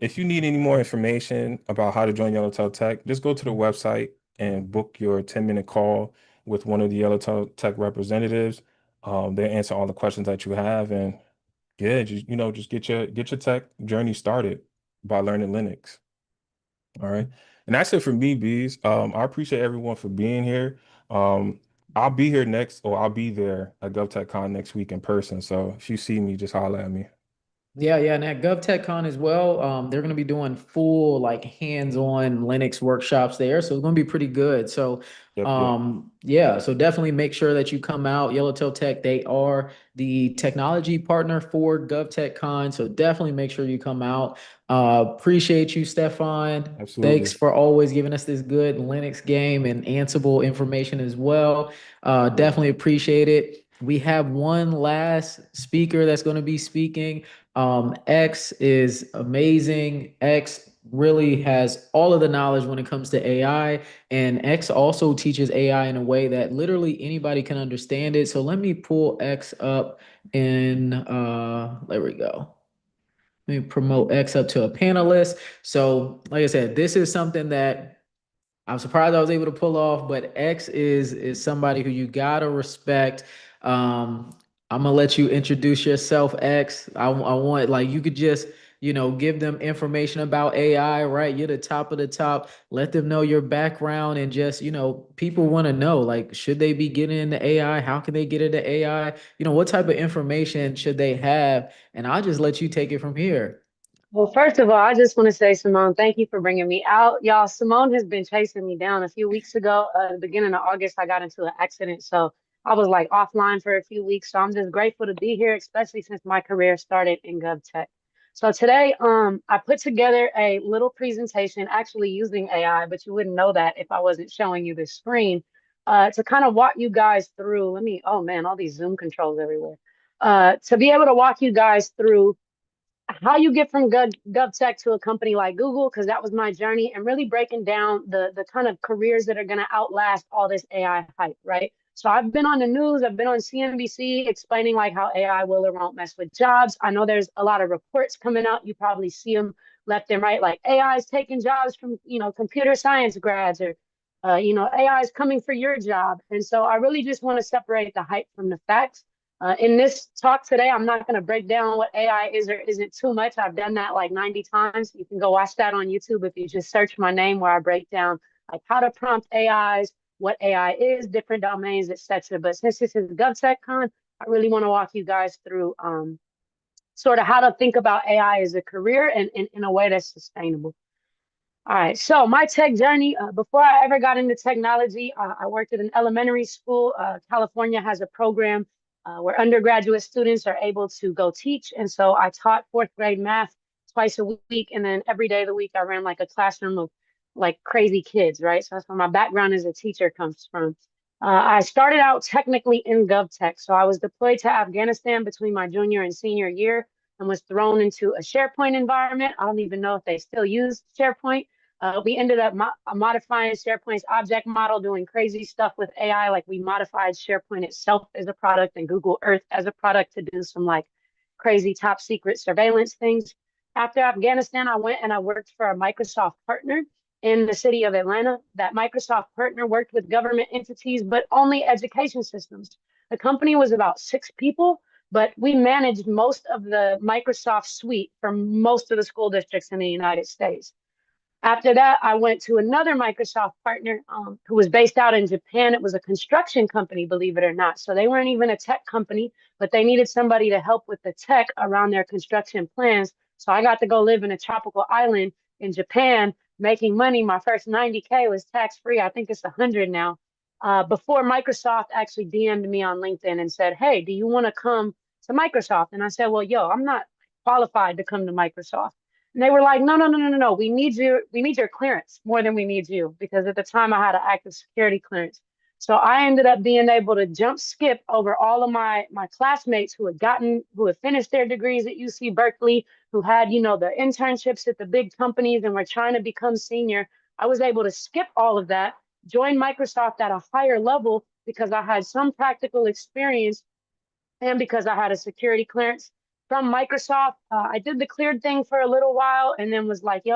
S6: If you need any more information about how to join Yellowtail Tech, just go to the website and book your 10-minute call with one of the Yellowtail Tech representatives. They'll answer all the questions that you have, and yeah, just get your tech journey started by learning Linux. All right. And that's it for me, bees. I appreciate everyone for being here. Um, I'll be here next, or I'll be there at GovTech next week in person. So if you see me, just holler at me.
S1: Yeah, yeah, and at GovTech as well, they're going to be doing full like hands-on Linux workshops there, so it's going to be pretty good. So,
S6: Yep, yep.
S1: yeah, so definitely make sure that you come out. Yellowtail Tech, they are the technology partner for GovTech, so definitely make sure you come out. Appreciate you, Stefan. Thanks
S6: Absolutely.
S1: for always giving us this good Linux game and Ansible information as well. Definitely appreciate it. We have one last speaker that's going to be speaking. X is amazing. X really has all of the knowledge when it comes to AI, and X also teaches AI in a way that literally anybody can understand it. So let me pull X up in there we go. Let me promote X up to a panelist. So like I said, this is something that I'm surprised I was able to pull off, but X is somebody who you gotta respect. I'm gonna let you introduce yourself, X. I want like you could just give them information about AI, right? You're the top of the top. Let them know your background and just people want to know like should they be getting into AI? How can they get into AI? What type of information should they have? And I'll just let you take it from here.
S7: Well, first of all, I just want to say, Simone, thank you for bringing me out. Y'all, Simone has been chasing me down. A few weeks ago, the beginning of August, I got into an accident. So I was like offline for a few weeks. So I'm just grateful to be here, especially since my career started in GovTech. So today, I put together a little presentation actually using AI, but you wouldn't know that if I wasn't showing you this screen, to kind of walk you guys through. Oh man, all these Zoom controls everywhere. To be able to walk you guys through how you get from GovTech to a company like Google, because that was my journey, and really breaking down the kind of careers that are going to outlast all this AI hype, right? So I've been on the news, I've been on CNBC explaining like how AI will or won't mess with jobs. I know there's a lot of reports coming out. You probably see them left and right, like AI is taking jobs from, computer science grads, or, AI is coming for your job. And so I really just want to separate the hype from the facts. In this talk today, I'm not going to break down what AI is or isn't too much. I've done that like 90 times. You can go watch that on YouTube if you just search my name, where I break down like how to prompt AIs, what AI is, different domains, etc. But since this is GovTechCon, I really want to walk you guys through sort of how to think about AI as a career and in a way that's sustainable. All right, so my tech journey, before I ever got into technology, I worked at an elementary school. California has a program where undergraduate students are able to go teach. And so I taught fourth grade math twice a week. And then every day of the week, I ran like a classroom of like crazy kids, right? So that's where my background as a teacher comes from. I started out technically in GovTech. So I was deployed to Afghanistan between my junior and senior year and was thrown into a SharePoint environment. I don't even know if they still use SharePoint. We ended up modifying SharePoint's object model, doing crazy stuff with AI. Like we modified SharePoint itself as a product and Google Earth as a product to do some like crazy top secret surveillance things. After Afghanistan, I went and I worked for a Microsoft partner in the city of Atlanta. That Microsoft partner worked with government entities, but only education systems. The company was about 6 people, but we managed most of the Microsoft suite for most of the school districts in the United States. After that, I went to another Microsoft partner who was based out in Japan. It was a construction company, believe it or not. So they weren't even a tech company, but they needed somebody to help with the tech around their construction plans. So I got to go live in a tropical island in Japan, making money. My first 90K was tax free. I think it's 100 now. Before Microsoft actually DM'd me on LinkedIn and said, "Hey, do you want to come to Microsoft?" And I said, "Well, I'm not qualified to come to Microsoft." And they were like, "No, no, no, no, no, no. We need you. We need your clearance more than we need you," because at the time I had an active security clearance. So I ended up being able to jump skip over all of my classmates who had finished their degrees at UC Berkeley, who had, the internships at the big companies and were trying to become senior. I was able to skip all of that, join Microsoft at a higher level because I had some practical experience and because I had a security clearance from Microsoft. I did the cleared thing for a little while and then was like,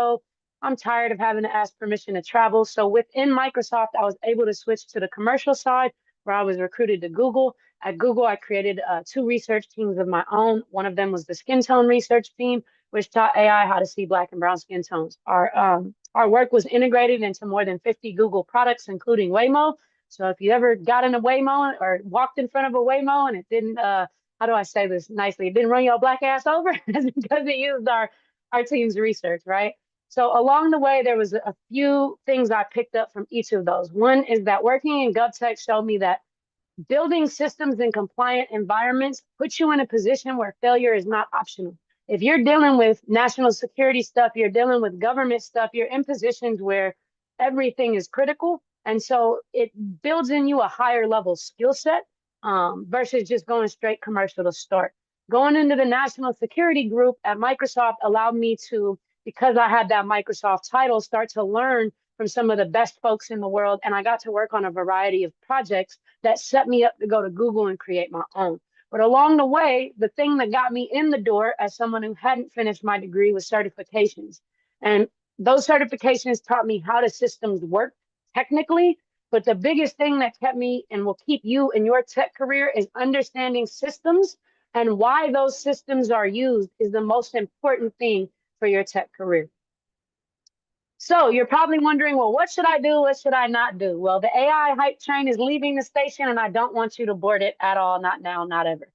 S7: I'm tired of having to ask permission to travel. So within Microsoft, I was able to switch to the commercial side where I was recruited to Google. At Google, I created 2 research teams of my own. One of them was the skin tone research team, which taught AI how to see Black and brown skin tones. Our work was integrated into more than 50 Google products, including Waymo. So if you ever got in a Waymo or walked in front of a Waymo and it didn't, how do I say this nicely? It didn't run your black ass over. That's because it used our team's research, right? So along the way, there was a few things I picked up from each of those. One is that working in GovTech showed me that building systems in compliant environments puts you in a position where failure is not optional. If you're dealing with national security stuff, you're dealing with government stuff, you're in positions where everything is critical. And so it builds in you a higher level skill set versus just going straight commercial to start. Going into the national security group at Microsoft allowed me to because I had that Microsoft title, start to learn from some of the best folks in the world. And I got to work on a variety of projects that set me up to go to Google and create my own. But along the way, the thing that got me in the door as someone who hadn't finished my degree was certifications. And those certifications taught me how the systems work technically. But the biggest thing that kept me and will keep you in your tech career is understanding systems, and why those systems are used is the most important thing for your tech career. So you're probably wondering, well, what should I do? What should I not do? Well, the AI hype train is leaving the station, and I don't want you to board it at all. Not now, not ever.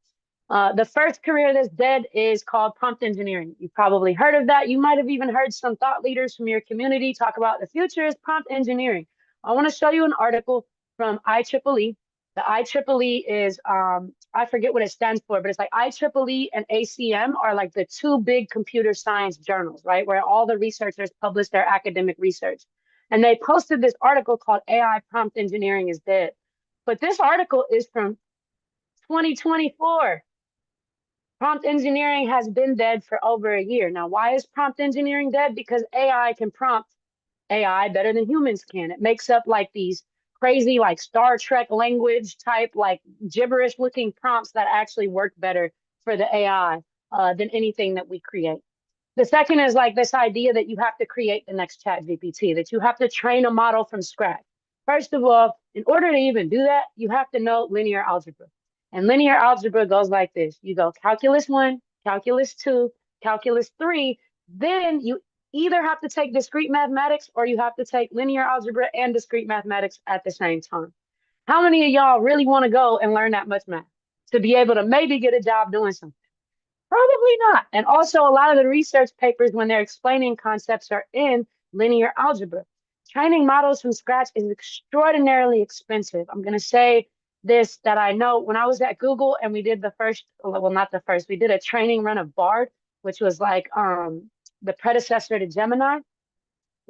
S7: The first career that's dead is called prompt engineering. You've probably heard of that. You might have even heard some thought leaders from your community talk about the future is prompt engineering. I want to show you an article from IEEE. The IEEE is, I forget what it stands for, but it's like IEEE and ACM are like the two big computer science journals, right? Where all the researchers publish their academic research. And they posted this article called AI Prompt Engineering is Dead. But this article is from 2024. Prompt engineering has been dead for over a year. Now, why is prompt engineering dead? Because AI can prompt AI better than humans can. It makes up like these crazy, like Star Trek language type, like gibberish looking prompts that actually work better for the AI than anything that we create. The second is like this idea that you have to create the next chat GPT, that you have to train a model from scratch. First of all, in order to even do that, you have to know linear algebra. And linear algebra goes like this. You go calculus 1, calculus 2, calculus 3. Then you either have to take discrete mathematics or you have to take linear algebra and discrete mathematics at the same time. How many of y'all really want to go and learn that much math to be able to maybe get a job doing something? Probably not. And also, a lot of the research papers, when they're explaining concepts, are in linear algebra. Training models from scratch is extraordinarily expensive. I'm going to say this, that I know when I was at Google and we did the first, well, not the first, we did a training run of Bard, which was like the predecessor to Gemini.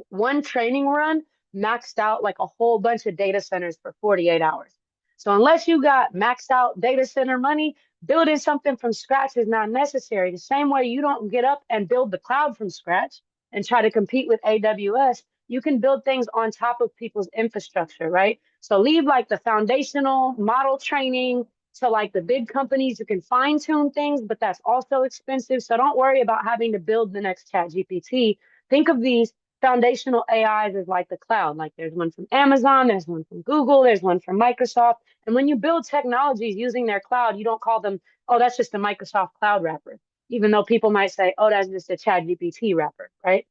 S7: One training run maxed out like a whole bunch of data centers for 48 hours. So unless you got maxed out data center money, building something from scratch is not necessary. The same way you don't get up and build the cloud from scratch and try to compete with AWS, you can build things on top of people's infrastructure, right? So leave like the foundational model training to like the big companies. You can fine tune things, but that's also expensive. So don't worry about having to build the next chat GPT. Think of these foundational AIs as like the cloud. Like there's one from Amazon, there's one from Google, there's one from Microsoft. And when you build technologies using their cloud, you don't call them, oh, that's just a Microsoft cloud wrapper, even though people might say, oh, that's just a Chat GPT wrapper, right?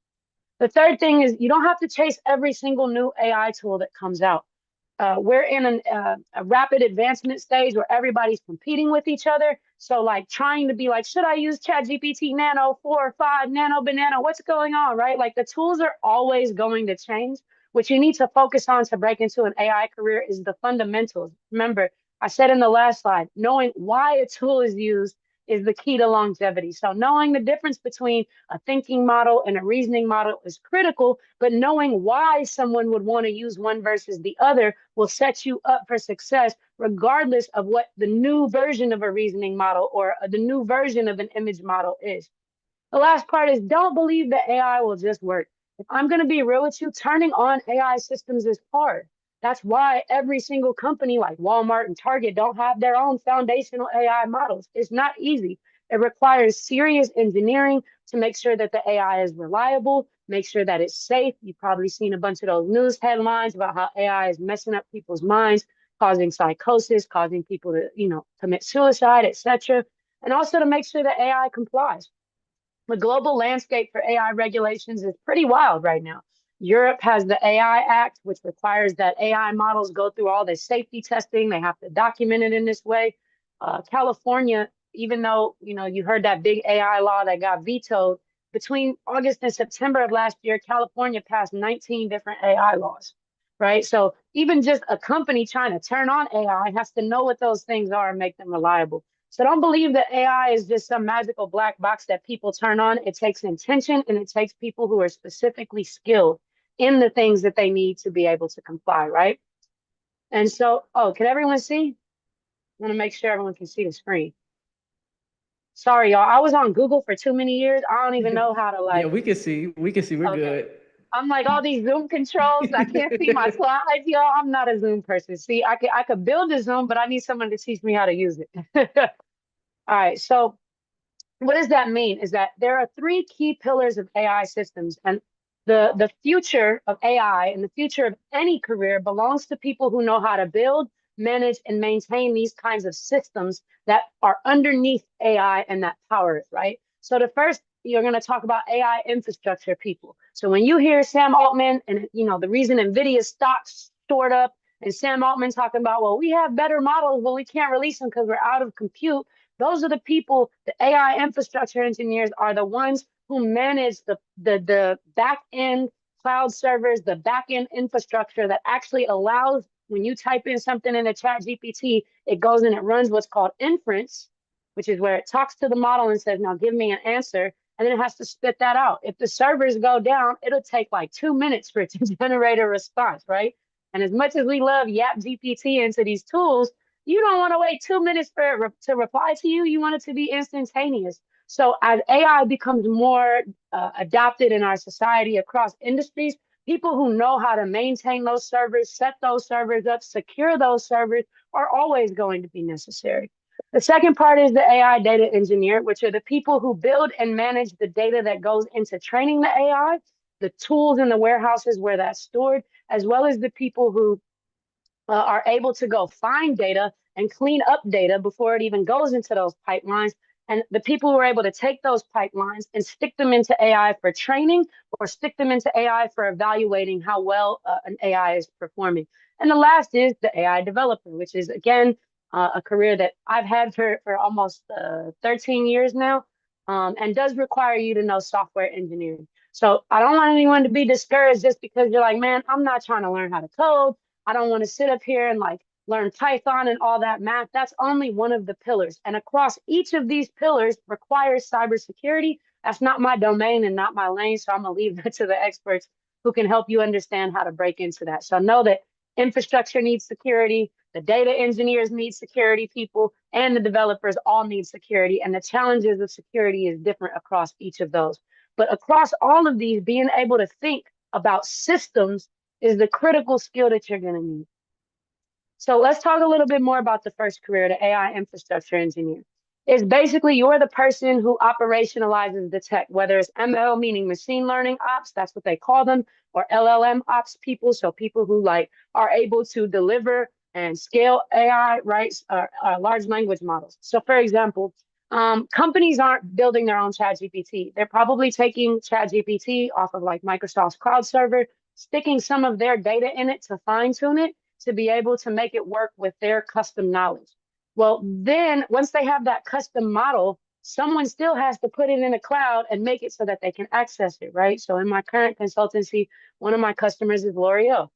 S7: The third thing is you don't have to chase every single new AI tool that comes out. We're in a rapid advancement stage where everybody's competing with each other. So like trying to be like, should I use ChatGPT Nano 4 or 5, Nano Banana? What's going on, right? Like the tools are always going to change. What you need to focus on to break into an AI career is the fundamentals. Remember, I said in the last slide, knowing why a tool is used is the key to longevity. So knowing the difference between a thinking model and a reasoning model is critical, but knowing why someone would want to use one versus the other will set you up for success, regardless of what the new version of a reasoning model or the new version of an image model is. The last part is don't believe that AI will just work. If I'm going to be real with you, turning on AI systems is hard. That's why every single company like Walmart and Target don't have their own foundational AI models. It's not easy. It requires serious engineering to make sure that the AI is reliable, make sure that it's safe. You've probably seen a bunch of those news headlines about how AI is messing up people's minds, causing psychosis, causing people to, commit suicide, etc. And also to make sure that AI complies. The global landscape for AI regulations is pretty wild right now. Europe has the AI Act, which requires that AI models go through all this safety testing. They have to document it in this way. California, even though you heard that big AI law that got vetoed, between August and September of last year, California passed 19 different AI laws, right? So even just a company trying to turn on AI has to know what those things are and make them reliable. So don't believe that AI is just some magical black box that people turn on. It takes intention and it takes people who are specifically skilled in the things that they need to be able to comply, right? And so, can everyone see? I want to make sure everyone can see the screen. Sorry, y'all. I was on Google for too many years. I don't even know how to
S1: Yeah,
S7: like.
S1: we can see. We can see. We're
S7: Okay.
S1: good.
S7: I'm like all these Zoom controls. I can't see my slides, y'all. I'm not a Zoom person. See, I could build a Zoom, but I need someone to teach me how to use it. All right. So what does that mean? Is that there are three key pillars of AI systems, and the future of AI and the future of any career belongs to people who know how to build, manage, and maintain these kinds of systems that are underneath AI and that power it, right? So the first, you're going to talk about AI infrastructure people. So when you hear Sam Altman and the reason NVIDIA stocks soared up and Sam Altman talking about, well, we have better models, but we can't release them because we're out of compute. Those are the people, the AI infrastructure engineers are the ones who manage the back end cloud servers, the back end infrastructure that actually allows when you type in something in the chat GPT, it goes and it runs what's called inference, which is where it talks to the model and says, now give me an answer. And then it has to spit that out. If the servers go down, it'll take like 2 minutes for it to generate a response, right? And as much as we love Yap GPT into these tools, you don't want to wait 2 minutes for it to reply to you. You want it to be instantaneous. So as AI becomes more adopted in our society across industries, people who know how to maintain those servers, set those servers up, secure those servers are always going to be necessary. The second part is the AI data engineer, which are the people who build and manage the data that goes into training the AI, the tools in the warehouses where that's stored, as well as the people who are able to go find data and clean up data before it even goes into those pipelines. And the people who are able to take those pipelines and stick them into AI for training or stick them into AI for evaluating how well an AI is performing. And the last is the AI developer, which is, again, a career that I've had for almost 13 years now, and does require you to know software engineering. So I don't want anyone to be discouraged just because you're like, man, I'm not trying to learn how to code. I don't want to sit up here and like learn Python and all that math. That's only one of the pillars. And across each of these pillars requires cybersecurity. That's not my domain and not my lane. So I'm going to leave that to the experts who can help you understand how to break into that. So know that infrastructure needs security, the data engineers need security people, and the developers all need security. And the challenges of security is different across each of those. But across all of these, being able to think about systems is the critical skill that you're going to need. So let's talk a little bit more about the first career, the AI infrastructure engineer. It's basically you're the person who operationalizes the tech, whether it's ML, meaning machine learning ops, that's what they call them, or LLM ops people, so people who like are able to deliver and scale AI, right, large language models. So for example, companies aren't building their own chat GPT. They're probably taking chat GPT off of like Microsoft's cloud server, sticking some of their data in it to fine tune it to be able to make it work with their custom knowledge. Well, then once they have that custom model, someone still has to put it in the cloud and make it so that they can access it, right? So in my current consultancy, one of my customers is L'Oreal.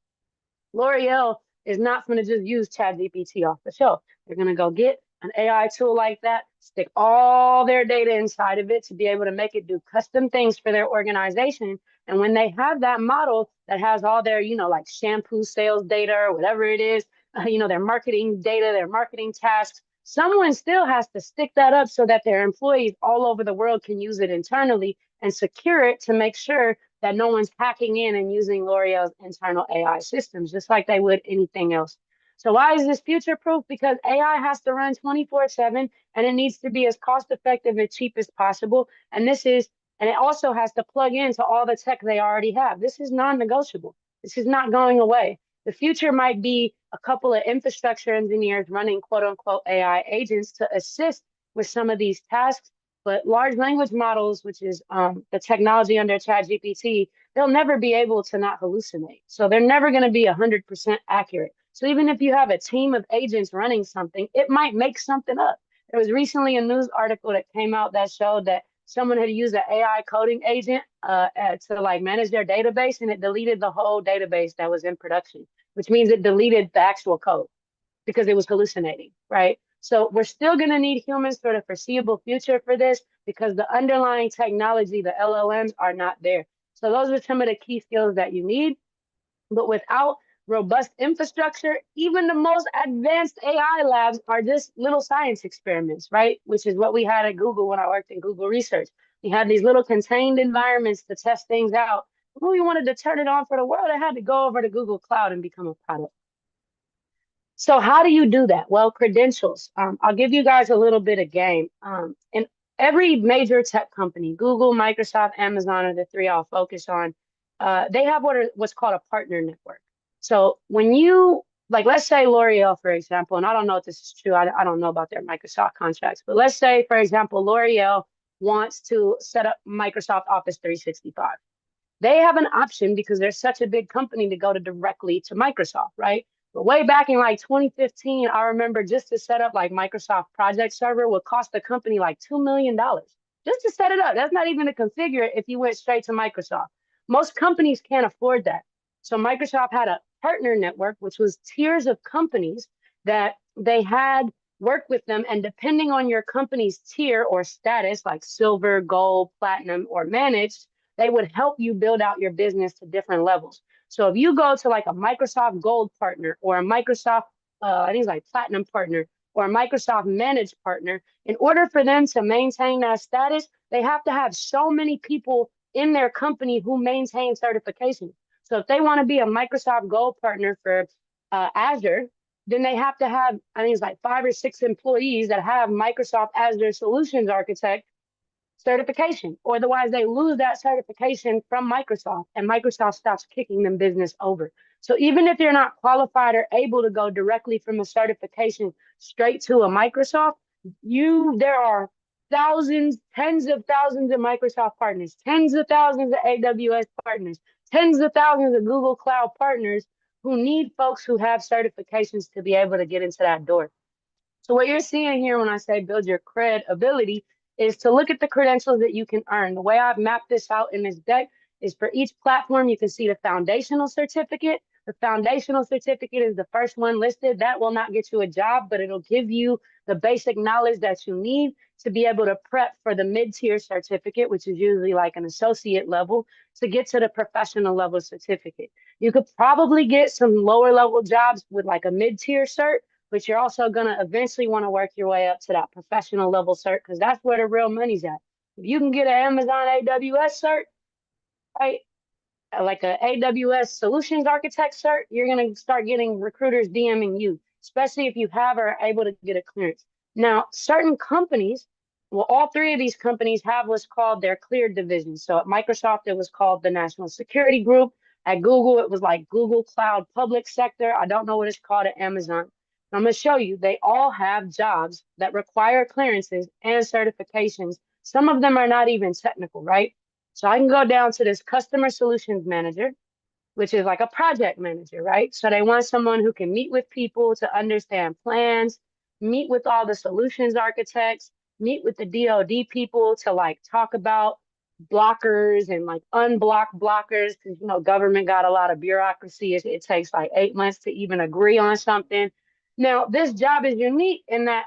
S7: L'Oreal is not going to just use ChatGPT off the shelf. They're going to go get an AI tool like that, stick all their data inside of it to be able to make it do custom things for their organization. And when they have that model that has all their, like shampoo sales data or whatever it is, their marketing data, their marketing tasks, someone still has to stick that up so that their employees all over the world can use it internally and secure it to make sure that no one's hacking in and using L'Oreal's internal AI systems, just like they would anything else. So why is this future proof? Because AI has to run 24/7 and it needs to be as cost effective and cheap as possible. And it also has to plug into all the tech they already have. This is non-negotiable. This is not going away. The future might be a couple of infrastructure engineers running quote unquote AI agents to assist with some of these tasks. But large language models, which is the technology under ChatGPT, they'll never be able to not hallucinate. So they're never going to be 100% accurate. So even if you have a team of agents running something, it might make something up. There was recently a news article that came out that showed that someone had used an AI coding agent to like manage their database, and it deleted the whole database that was in production, which means it deleted the actual code because it was hallucinating, right? So we're still going to need humans for the foreseeable future for this because the underlying technology, the LLMs, are not there. So those are some of the key skills that you need. But without robust infrastructure. Even the most advanced AI labs are just little science experiments, right? Which is what we had at Google when I worked in Google Research. We had these little contained environments to test things out. When we wanted to turn it on for the world, I had to go over to Google Cloud and become a product. So how do you do that? Well, credentials. I'll give you guys a little bit of game. And every major tech company, Google, Microsoft, Amazon are the three I'll focus on. They have what's called a partner network. So when you, like, let's say L'Oreal, for example, and I don't know if this is true. I don't know about their Microsoft contracts, but let's say, for example, L'Oreal wants to set up Microsoft Office 365. They have an option because they're such a big company to go directly to Microsoft, right? But way back in like 2015, I remember just to set up like Microsoft Project Server would cost the company like $2 million just to set it up. That's not even to configure it if you went straight to Microsoft. Most companies can't afford that. So Microsoft had a partner network, which was tiers of companies that they had work with them. And depending on your company's tier or status, like silver, gold, platinum, or managed, they would help you build out your business to different levels. So if you go to like a Microsoft Gold partner or a Microsoft, I think it's like Platinum partner or a Microsoft Managed partner, in order for them to maintain that status, they have to have so many people in their company who maintain certification. So if they want to be a Microsoft Gold partner for Azure, then they have to have, I think it's like 5 or 6 employees that have Microsoft Azure Solutions Architect certification, or otherwise they lose that certification from Microsoft and Microsoft stops kicking them business over. So even if you're not qualified or able to go directly from a certification straight to a Microsoft, there are thousands, tens of thousands of Microsoft partners, tens of thousands of AWS partners, tens of thousands of Google Cloud partners who need folks who have certifications to be able to get into that door. So what you're seeing here when I say build your credibility is to look at the credentials that you can earn. The way I've mapped this out in this deck is for each platform, you can see the foundational certificate. The foundational certificate is the first one listed. That will not get you a job, but it'll give you the basic knowledge that you need to be able to prep for the mid-tier certificate, which is usually like an associate level, to get to the professional level certificate. You could probably get some lower level jobs with like a mid-tier cert, but you're also going to eventually want to work your way up to that professional level cert because that's where the real money's at. If you can get an Amazon AWS cert, right, like an AWS solutions architect cert, you're going to start getting recruiters DMing you, especially if you have or are able to get a clearance. Now, certain companies, well, all three of these companies have what's called their cleared division. So at Microsoft, it was called the National Security Group. At Google, it was like Google Cloud Public Sector. I don't know what it's called at Amazon. I'm going to show you, they all have jobs that require clearances and certifications. Some of them are not even technical, right? So I can go down to this customer solutions manager, which is like a project manager, right? So they want someone who can meet with people to understand plans, meet with all the solutions architects, meet with the DoD people to like talk about blockers and like unblock blockers because government got a lot of bureaucracy. It takes like 8 months to even agree on something. Now, this job is unique in that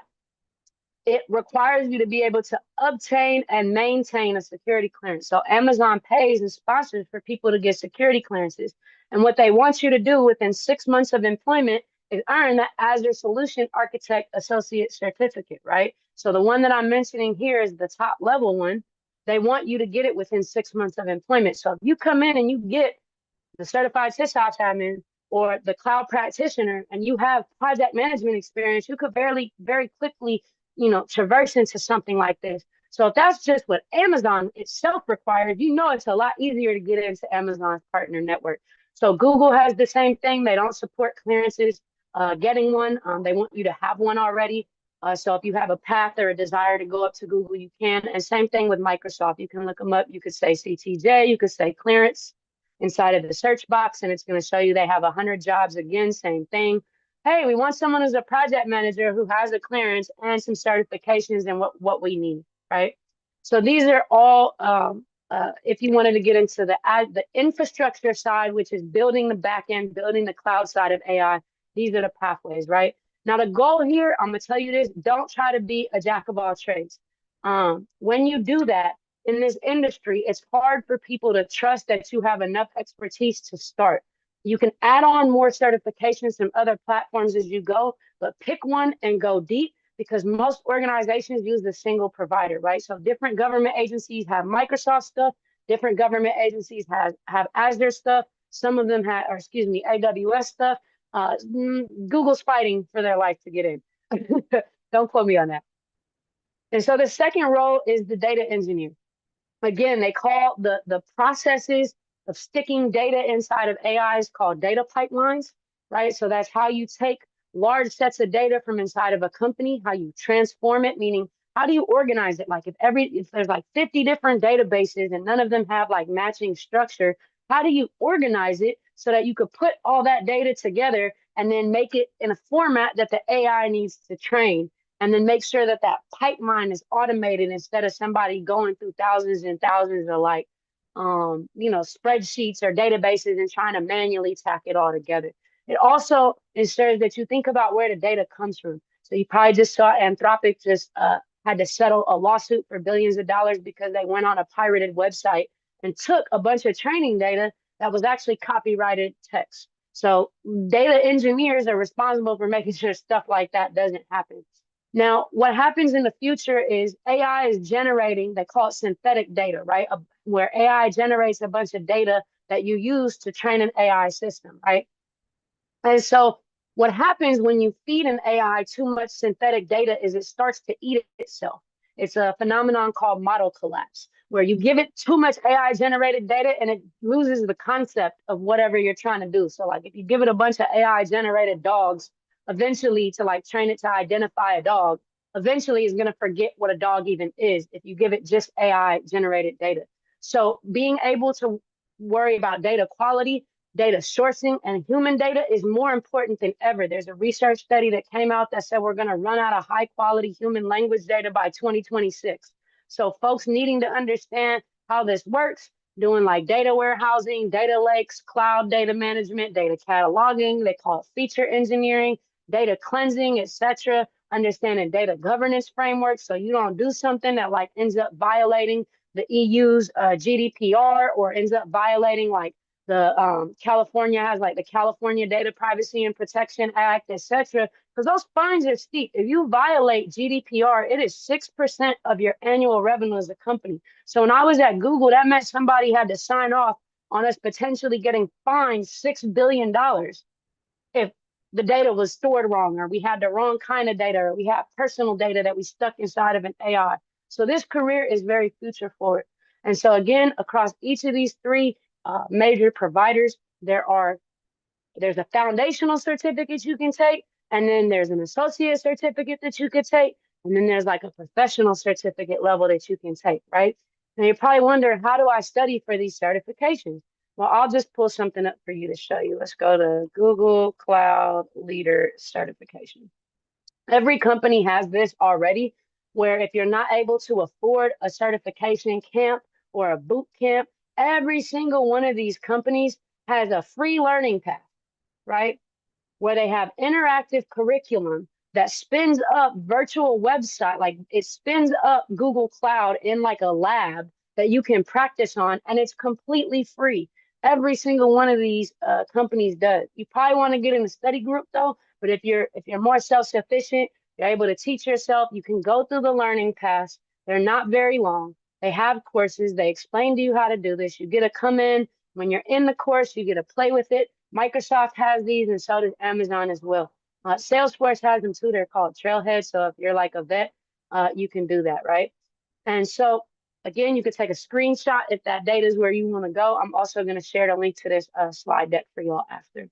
S7: it requires you to be able to obtain and maintain a security clearance. So Amazon pays and sponsors for people to get security clearances. And what they want you to do within 6 months of employment is earn that Azure Solution Architect Associate Certificate, right? So the one that I'm mentioning here is the top level one. They want you to get it within 6 months of employment. So if you come in and you get the certified sysops admin or the cloud practitioner and you have project management experience, you could very quickly, traverse into something like this. So if that's just what Amazon itself requires, it's a lot easier to get into Amazon's partner network. So Google has the same thing. They don't support clearances, getting one. They want you to have one already. So if you have a path or a desire to go up to Google, you can. And same thing with Microsoft. You can look them up. You could say CTJ, you could say clearance inside of the search box, and it's going to show you they have 100 jobs. Again, same thing. Hey, we want someone who's a project manager who has a clearance and some certifications and what we need, right? So these are all, if you wanted to get into the infrastructure side, which is building the back end, building the cloud side of AI, these are the pathways, right? Now, the goal here, I'm going to tell you this, don't try to be a jack of all trades. When you do that, in this industry, it's hard for people to trust that you have enough expertise to start. You can add on more certifications from other platforms as you go, but pick one and go deep because most organizations use the single provider, right? So different government agencies have Microsoft stuff, different government agencies have Azure stuff, some of them have, or excuse me, AWS stuff. Google's fighting for their life to get in. Don't quote me on that. And so the second role is the data engineer. Again, they call the processes of sticking data inside of AIs called data pipelines, right? So that's how you take large sets of data from inside of a company, how you transform it, meaning how do you organize it? Like if there's like 50 different databases and none of them have like matching structure, how do you organize it so that you could put all that data together and then make it in a format that the AI needs to train? And then make sure that that pipeline is automated instead of somebody going through thousands and thousands of like, spreadsheets or databases and trying to manually tack it all together. It also ensures that you think about where the data comes from. So you probably just saw Anthropic just had to settle a lawsuit for billions of dollars because they went on a pirated website and took a bunch of training data that was actually copyrighted text. So data engineers are responsible for making sure stuff like that doesn't happen. Now, what happens in the future is AI is generating, they call it synthetic data, right? Where AI generates a bunch of data that you use to train an AI system, right? And so what happens when you feed an AI too much synthetic data is it starts to eat itself. It's a phenomenon called model collapse, where you give it too much AI generated data and it loses the concept of whatever you're trying to do. So like if you give it a bunch of AI generated dogs, eventually to like train it to identify a dog, eventually it's going to forget what a dog even is if you give it just AI generated data. So being able to worry about data quality, data sourcing, and human data is more important than ever. There's a research study that came out that said we're going to run out of high quality human language data by 2026. So folks needing to understand how this works, doing like data warehousing, data lakes, cloud data management, data cataloging, they call it feature engineering, data cleansing, etc. Understanding data governance frameworks so you don't do something that like ends up violating the EU's GDPR or ends up violating like the California has like the California Data Privacy and Protection Act, etc. Because those fines are steep. If you violate GDPR, it is 6% of your annual revenue as a company. So when I was at Google, that meant somebody had to sign off on us potentially getting fined $6 billion if the data was stored wrong, or we had the wrong kind of data, or we had personal data that we stuck inside of an AI. So this career is very future forward. And so again, across each of these three major providers, there's a foundational certificate you can take, and then there's an associate certificate that you could take, and then there's like a professional certificate level that you can take, right? And you're probably wondering, how do I study for these certifications? Well, I'll just pull something up for you to show you. Let's go to Google Cloud Leader Certification. Every company has this already, where if you're not able to afford a certification camp or a boot camp, every single one of these companies has a free learning path, right? Where they have interactive curriculum that spins up virtual website, like it spins up Google Cloud in like a lab that you can practice on, and it's completely free. Every single one of these companies does. You probably want to get in a study group though, but if you're more self-sufficient, you're able to teach yourself, you can go through the learning paths. They're not very long. They have courses. They explain to you how to do this. You get to come in. When you're in the course, you get to play with it. Microsoft has these, and so does Amazon as well. Salesforce has them too. They're called Trailhead. So if you're like a vet, you can do that, right? And so again, you could take a screenshot if that data is where you want to go. I'm also going to share the link to this slide deck for y'all after.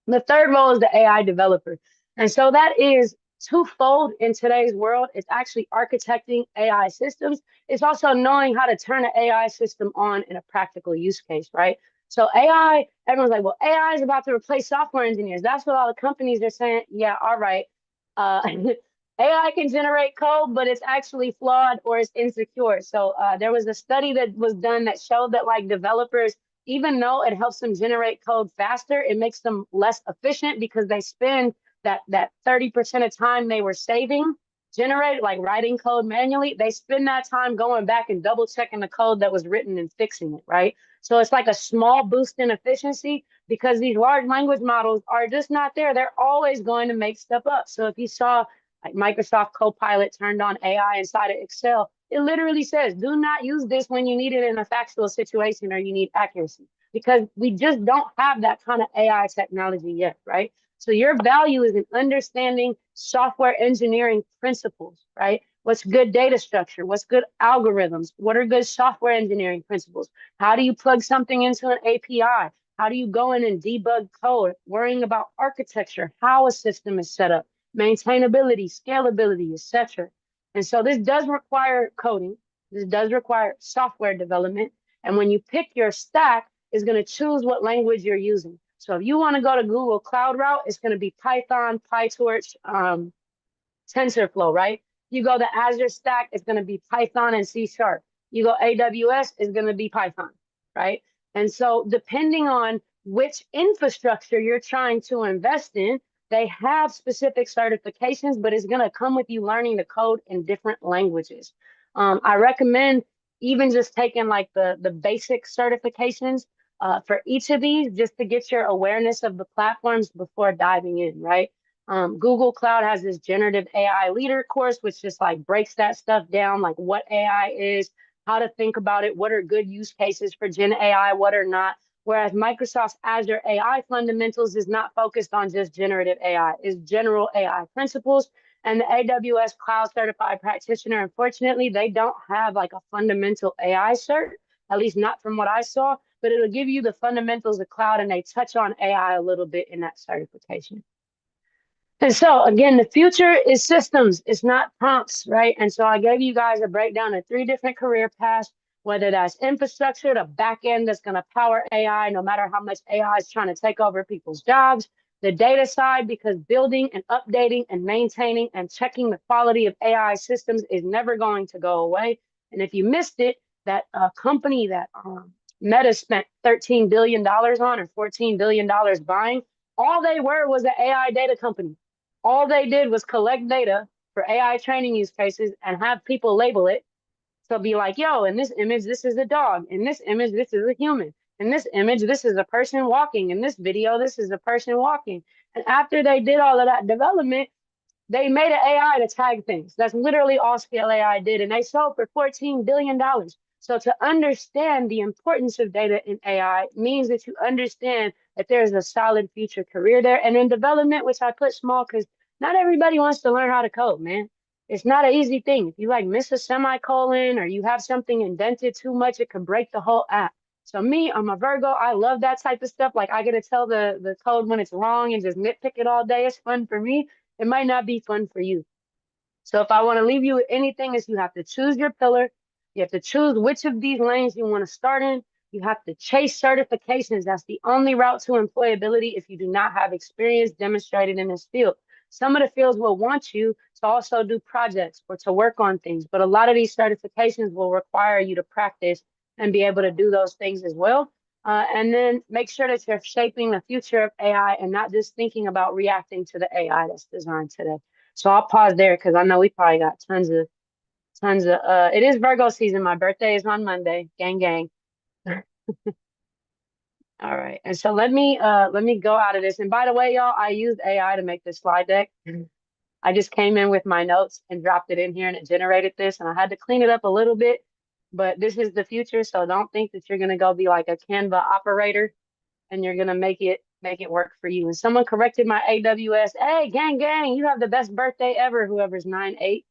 S7: The third role is the AI developer. And so that is twofold in today's world. It's actually architecting AI systems. It's also knowing how to turn an AI system on in a practical use case, right? So AI, everyone's like, well, AI is about to replace software engineers. That's what all the companies are saying. Yeah, all right. AI can generate code, but it's actually flawed or it's insecure. So there was a study that was done that showed that like developers, even though it helps them generate code faster, it makes them less efficient because they spend that 30% of time they were saving generate, like writing code manually, they spend that time going back and double checking the code that was written and fixing it, right? So it's like a small boost in efficiency because these large language models are just not there. They're always going to make stuff up. So if you saw like Microsoft Copilot turned on AI inside of Excel, it literally says, do not use this when you need it in a factual situation or you need accuracy, because we just don't have that kind of AI technology yet, right? So your value is in understanding software engineering principles, right? What's good data structure? What's good algorithms? What are good software engineering principles? How do you plug something into an API? How do you go in and debug code? Worrying about architecture, how a system is set up, maintainability, scalability, etc. And so this does require coding. This does require software development. And when you pick your stack, is going to choose what language you're using. So if you want to go to Google Cloud route, it's going to be Python, PyTorch, TensorFlow, right? You go to Azure Stack, it's going to be Python and C Sharp. You go AWS, it's going to be Python, right? And so depending on which infrastructure you're trying to invest in, they have specific certifications, but it's going to come with you learning the code in different languages. I recommend even just taking like the basic certifications for each of these, just to get your awareness of the platforms before diving in, right? Google Cloud has this generative AI leader course, which just like breaks that stuff down, like what AI is, how to think about it, what are good use cases for Gen AI, what are not. Whereas Microsoft's Azure AI Fundamentals is not focused on just generative AI, it's general AI principles. And the AWS Cloud Certified Practitioner, unfortunately, they don't have like a fundamental AI cert, at least not from what I saw, but it'll give you the fundamentals of cloud and they touch on AI a little bit in that certification. And so again, the future is systems, it's not prompts, right? And so I gave you guys a breakdown of 3 different career paths, whether that's infrastructure, the back end that's going to power AI, no matter how much AI is trying to take over people's jobs, the data side, because building and updating and maintaining and checking the quality of AI systems is never going to go away. And if you missed it, that company that Meta spent $13 billion on or $14 billion buying, all they were was an AI data company. All they did was collect data for AI training use cases and have people label it. So be like, yo, in this image, this is a dog. In this image, this is a human. In this image, this is a person walking. In this video, this is a person walking. And after they did all of that development, they made an AI to tag things. That's literally all Scale AI did. And they sold for $14 billion. So to understand the importance of data in AI means that you understand that there's a solid future career there. And in development, which I put small because not everybody wants to learn how to code, man. It's not an easy thing. If you like miss a semicolon or you have something indented too much, it could break the whole app. So me, I'm a Virgo. I love that type of stuff. Like I get to tell the code when it's wrong and just nitpick it all day. It's fun for me. It might not be fun for you. So if I want to leave you with anything, is you have to choose your pillar. You have to choose which of these lanes you want to start in. You have to chase certifications. That's the only route to employability if you do not have experience demonstrated in this field. Some of the fields will want you to also do projects or to work on things, but a lot of these certifications will require you to practice and be able to do those things as well. And then make sure that you're shaping the future of AI and not just thinking about reacting to the AI that's designed today. So I'll pause there because I know we probably got tons of it is Virgo season. My birthday is on Monday. Gang gang. All right. And so let me go out of this. And by the way, y'all, I used AI to make this slide deck. I just came in with my notes and dropped it in here and it generated this and I had to clean it up a little bit, but this is the future. So don't think that you're gonna go be like a Canva operator and you're gonna make it work for you. And someone corrected my AWS. Hey, gang, gang, you have the best birthday ever. Whoever's 9/8.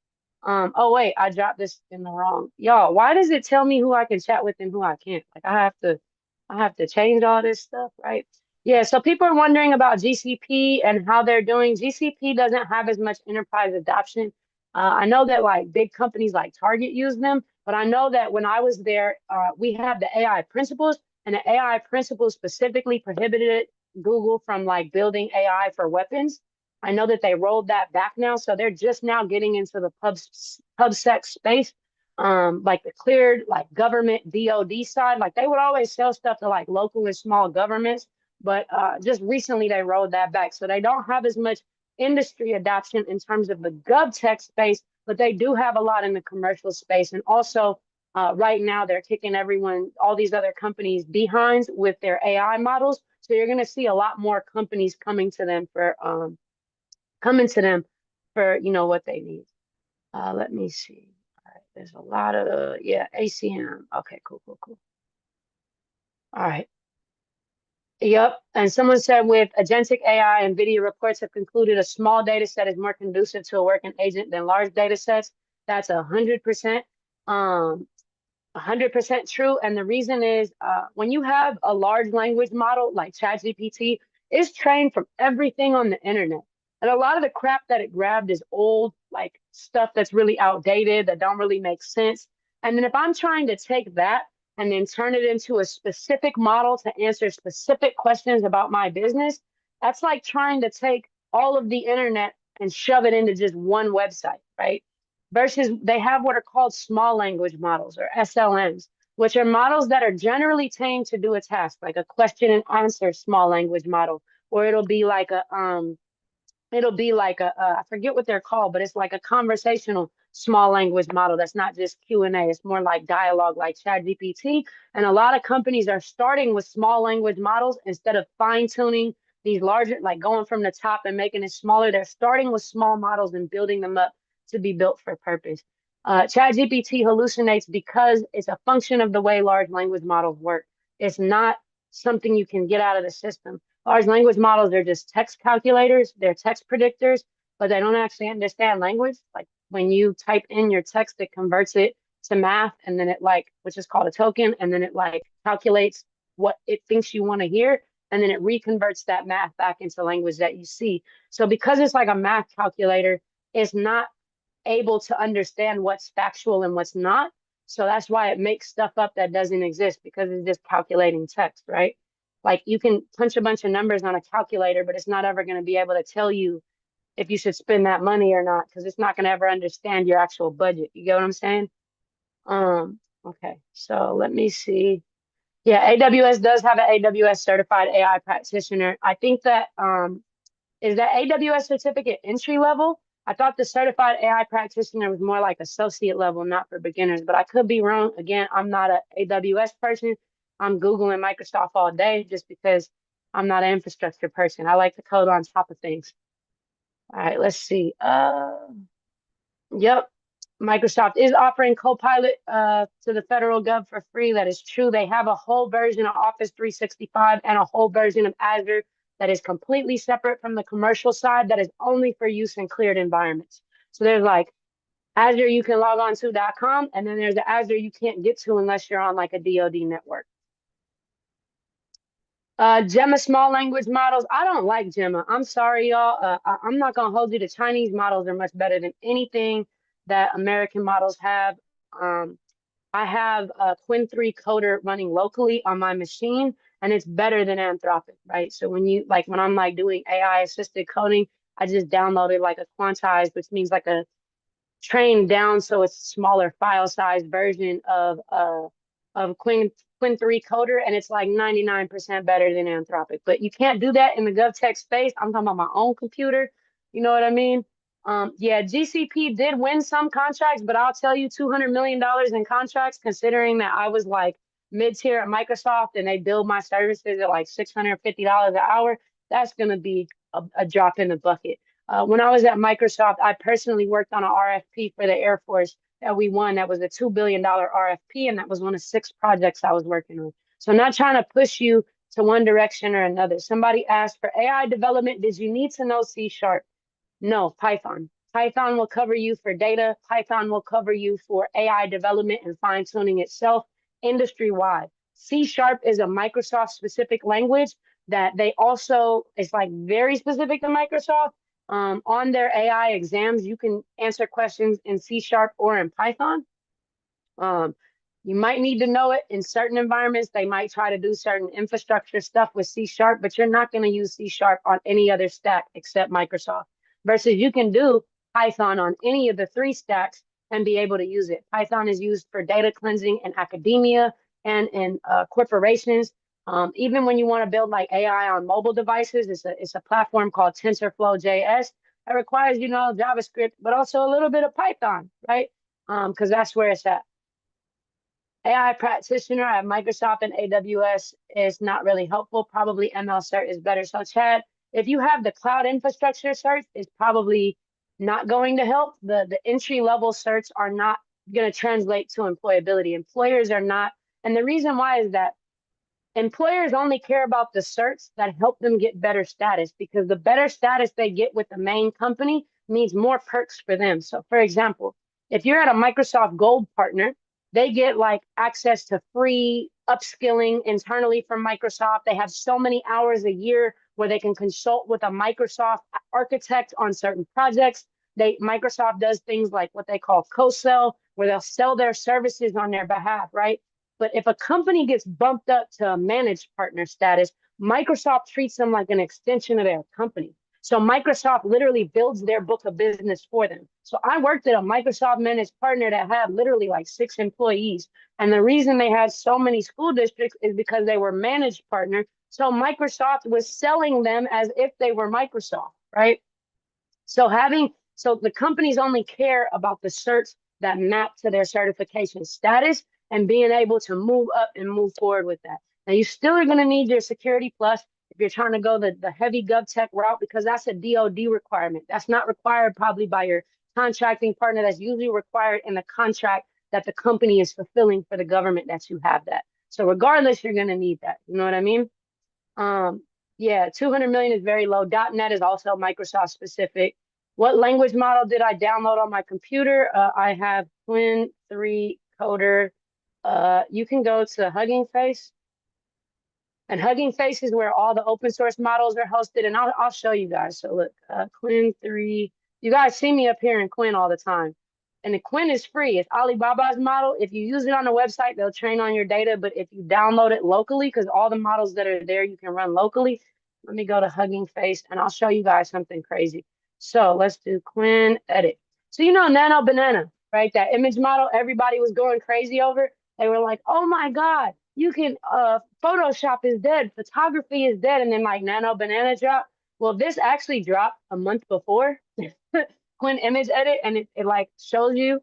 S7: Oh wait, I dropped this in the wrong. Y'all, why does it tell me who I can chat with and who I can't? Like I have to change all this stuff, right? Yeah. So people are wondering about GCP and how they're doing. GCP doesn't have as much enterprise adoption. I know that like big companies like Target use them, but I know that when I was there, we had the AI principles and the AI principles specifically prohibited Google from like building AI for weapons. I know that they rolled that back now, so they're just now getting into the PubSec space, like the cleared like government DoD side. Like they would always sell stuff to like local and small governments, but just recently they rolled that back, so they don't have as much industry adoption in terms of the GovTech space, but they do have a lot in the commercial space. And also, right now, they're kicking all these other companies behind with their AI models. So you're going to see a lot more companies coming to them for what they need. Let me see. All right, there's a lot of ACM. Okay, cool. All right. Yep. And someone said with agentic AI, NVIDIA reports have concluded a small data set is more conducive to a working agent than large data sets. That's 100%. 100% true. And the reason is when you have a large language model like ChatGPT, it's trained from everything on the internet. And a lot of the crap that it grabbed is old, like stuff that's really outdated, that don't really make sense. And then if I'm trying to take that and then turn it into a specific model to answer specific questions about my business, that's like trying to take all of the internet and shove it into just one website, right? Versus they have what are called small language models or SLMs, which are models that are generally trained to do a task, like a question and answer small language model, or it'll be like a I forget what they're called, but it's like a conversational small language model that's not just Q&A. It's more like dialogue, like ChatGPT. And a lot of companies are starting with small language models instead of fine tuning these larger, like going from the top and making it smaller. They're starting with small models and building them up to be built for purpose. ChatGPT hallucinates because it's a function of the way large language models work. It's not something you can get out of the system. Large language models are just text calculators, they're text predictors, but they don't actually understand language. Like when you type in your text, it converts it to math, and then which is called a token, and then it calculates what it thinks you want to hear, and then it reconverts that math back into language that you see. So because it's like a math calculator, it's not able to understand what's factual and what's not. So that's why it makes stuff up that doesn't exist, because it's just calculating text, right? Like you can punch a bunch of numbers on a calculator, but it's not ever going to be able to tell you if you should spend that money or not, because it's not going to ever understand your actual budget. You get what I'm saying? Okay, so let me see. Yeah, AWS does have an AWS certified AI practitioner. I think that is that AWS certificate entry level? I thought the certified AI practitioner was more like associate level, not for beginners, but I could be wrong. Again, I'm not an AWS person. I'm Googling Microsoft all day just because I'm not an infrastructure person. I like to code on top of things. All right, let's see. Yep. Microsoft is offering Copilot to the federal gov for free. That is true. They have a whole version of Office 365 and a whole version of Azure that is completely separate from the commercial side, that is only for use in cleared environments. So there's like Azure you can log on to.com, and then there's the Azure you can't get to unless you're on like a DoD network. Gemma small language models. I don't like Gemma. I'm sorry, y'all. I'm not going to hold you. The Chinese models are much better than anything that American models have. I have a Quinn 3 coder running locally on my machine, and it's better than Anthropic, right? So when I'm doing AI assisted coding, I just downloaded like a quantized, which means like a trained down so it's smaller file size version of Quinn 3 coder, and it's like 99% better than Anthropic. But you can't do that in the GovTech space. I'm talking about my own computer. You know what I mean? Yeah, GCP did win some contracts, but I'll tell you, $200 million in contracts, considering that I was like mid-tier at Microsoft and they build my services at like $650 an hour, that's going to be a drop in the bucket. When I was at Microsoft, I personally worked on an RFP for the Air Force that we won. That was a $2 billion RFP, and that was one of 6 projects I was working on. So I'm not trying to push you to one direction or another. Somebody asked for AI development. Did you need to know C#? No, Python. Python will cover you for data. Python will cover you for AI development and fine tuning itself industry-wide. C# is a Microsoft specific language that they also, it's like very specific to Microsoft. On their AI exams, you can answer questions in C# or in Python. You might need to know it in certain environments. They might try to do certain infrastructure stuff with C#, but you're not going to use C# on any other stack except Microsoft. Versus you can do Python on any of the 3 stacks and be able to use it. Python is used for data cleansing in academia and in corporations. Even when you want to build like AI on mobile devices, it's a platform called TensorFlow.js. It requires, you know, JavaScript, but also a little bit of Python, right? Because that's where it's at. AI practitioner at Microsoft and AWS is not really helpful. Probably ML cert is better. So Chad, if you have the cloud infrastructure cert, it's probably not going to help. The entry level certs are not going to translate to employability. Employers are not, and the reason why is that employers only care about the certs that help them get better status, because the better status they get with the main company means more perks for them. So for example, if you're at a Microsoft Gold partner, they get like access to free upskilling internally from Microsoft. They have so many hours a year where they can consult with a Microsoft architect on certain projects. Microsoft does things like what they call co-sell, where they'll sell their services on their behalf, right? But if a company gets bumped up to a managed partner status, Microsoft treats them like an extension of their company. So Microsoft literally builds their book of business for them. So I worked at a Microsoft managed partner that had literally like 6 employees. And the reason they had so many school districts is because they were managed partner. So Microsoft was selling them as if they were Microsoft, right? So the companies only care about the certs that map to their certification status and being able to move up and move forward with that. Now you still are going to need your Security Plus if you're trying to go the heavy GovTech route, because that's a DoD requirement. That's not required probably by your contracting partner. That's usually required in the contract that the company is fulfilling for the government that you have that. So regardless, you're going to need that. You know what I mean? Yeah, 200 million is very low. .NET is also Microsoft specific. What language model did I download on my computer? I have Twin 3 Coder. You can go to Hugging Face. And Hugging Face is where all the open source models are hosted. And I'll show you guys. So look, Quinn 3. You guys see me up here in Quinn all the time. And the Quinn is free. It's Alibaba's model. If you use it on the website, they'll train on your data. But if you download it locally, because all the models that are there, you can run locally. Let me go to Hugging Face and I'll show you guys something crazy. So let's do Quinn edit. So you know Nano Banana, right? That image model everybody was going crazy over. They were like, oh my God, you can Photoshop is dead, photography is dead, and then like Nano Banana dropped. Well, this actually dropped a month before Quinn image edit, and it like shows you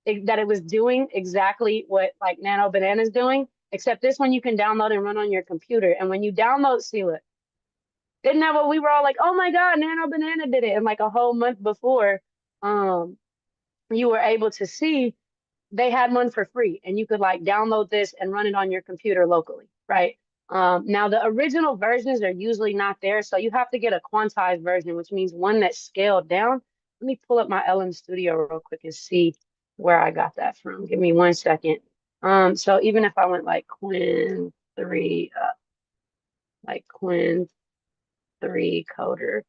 S7: that it was doing exactly what like Nano Banana is doing, except this one you can download and run on your computer. And when you download, see, look, isn't that what we were all like, oh my God, Nano Banana did it? And like a whole month before, you were able to see they had one for free and you could like download this and run it on your computer locally, right? Now the original versions are usually not there. So you have to get a quantized version, which means one that's scaled down. Let me pull up my LM Studio real quick and see where I got that from. Give me 1 second. So even if I went like Quinn 3, like Quinn 3 Coder,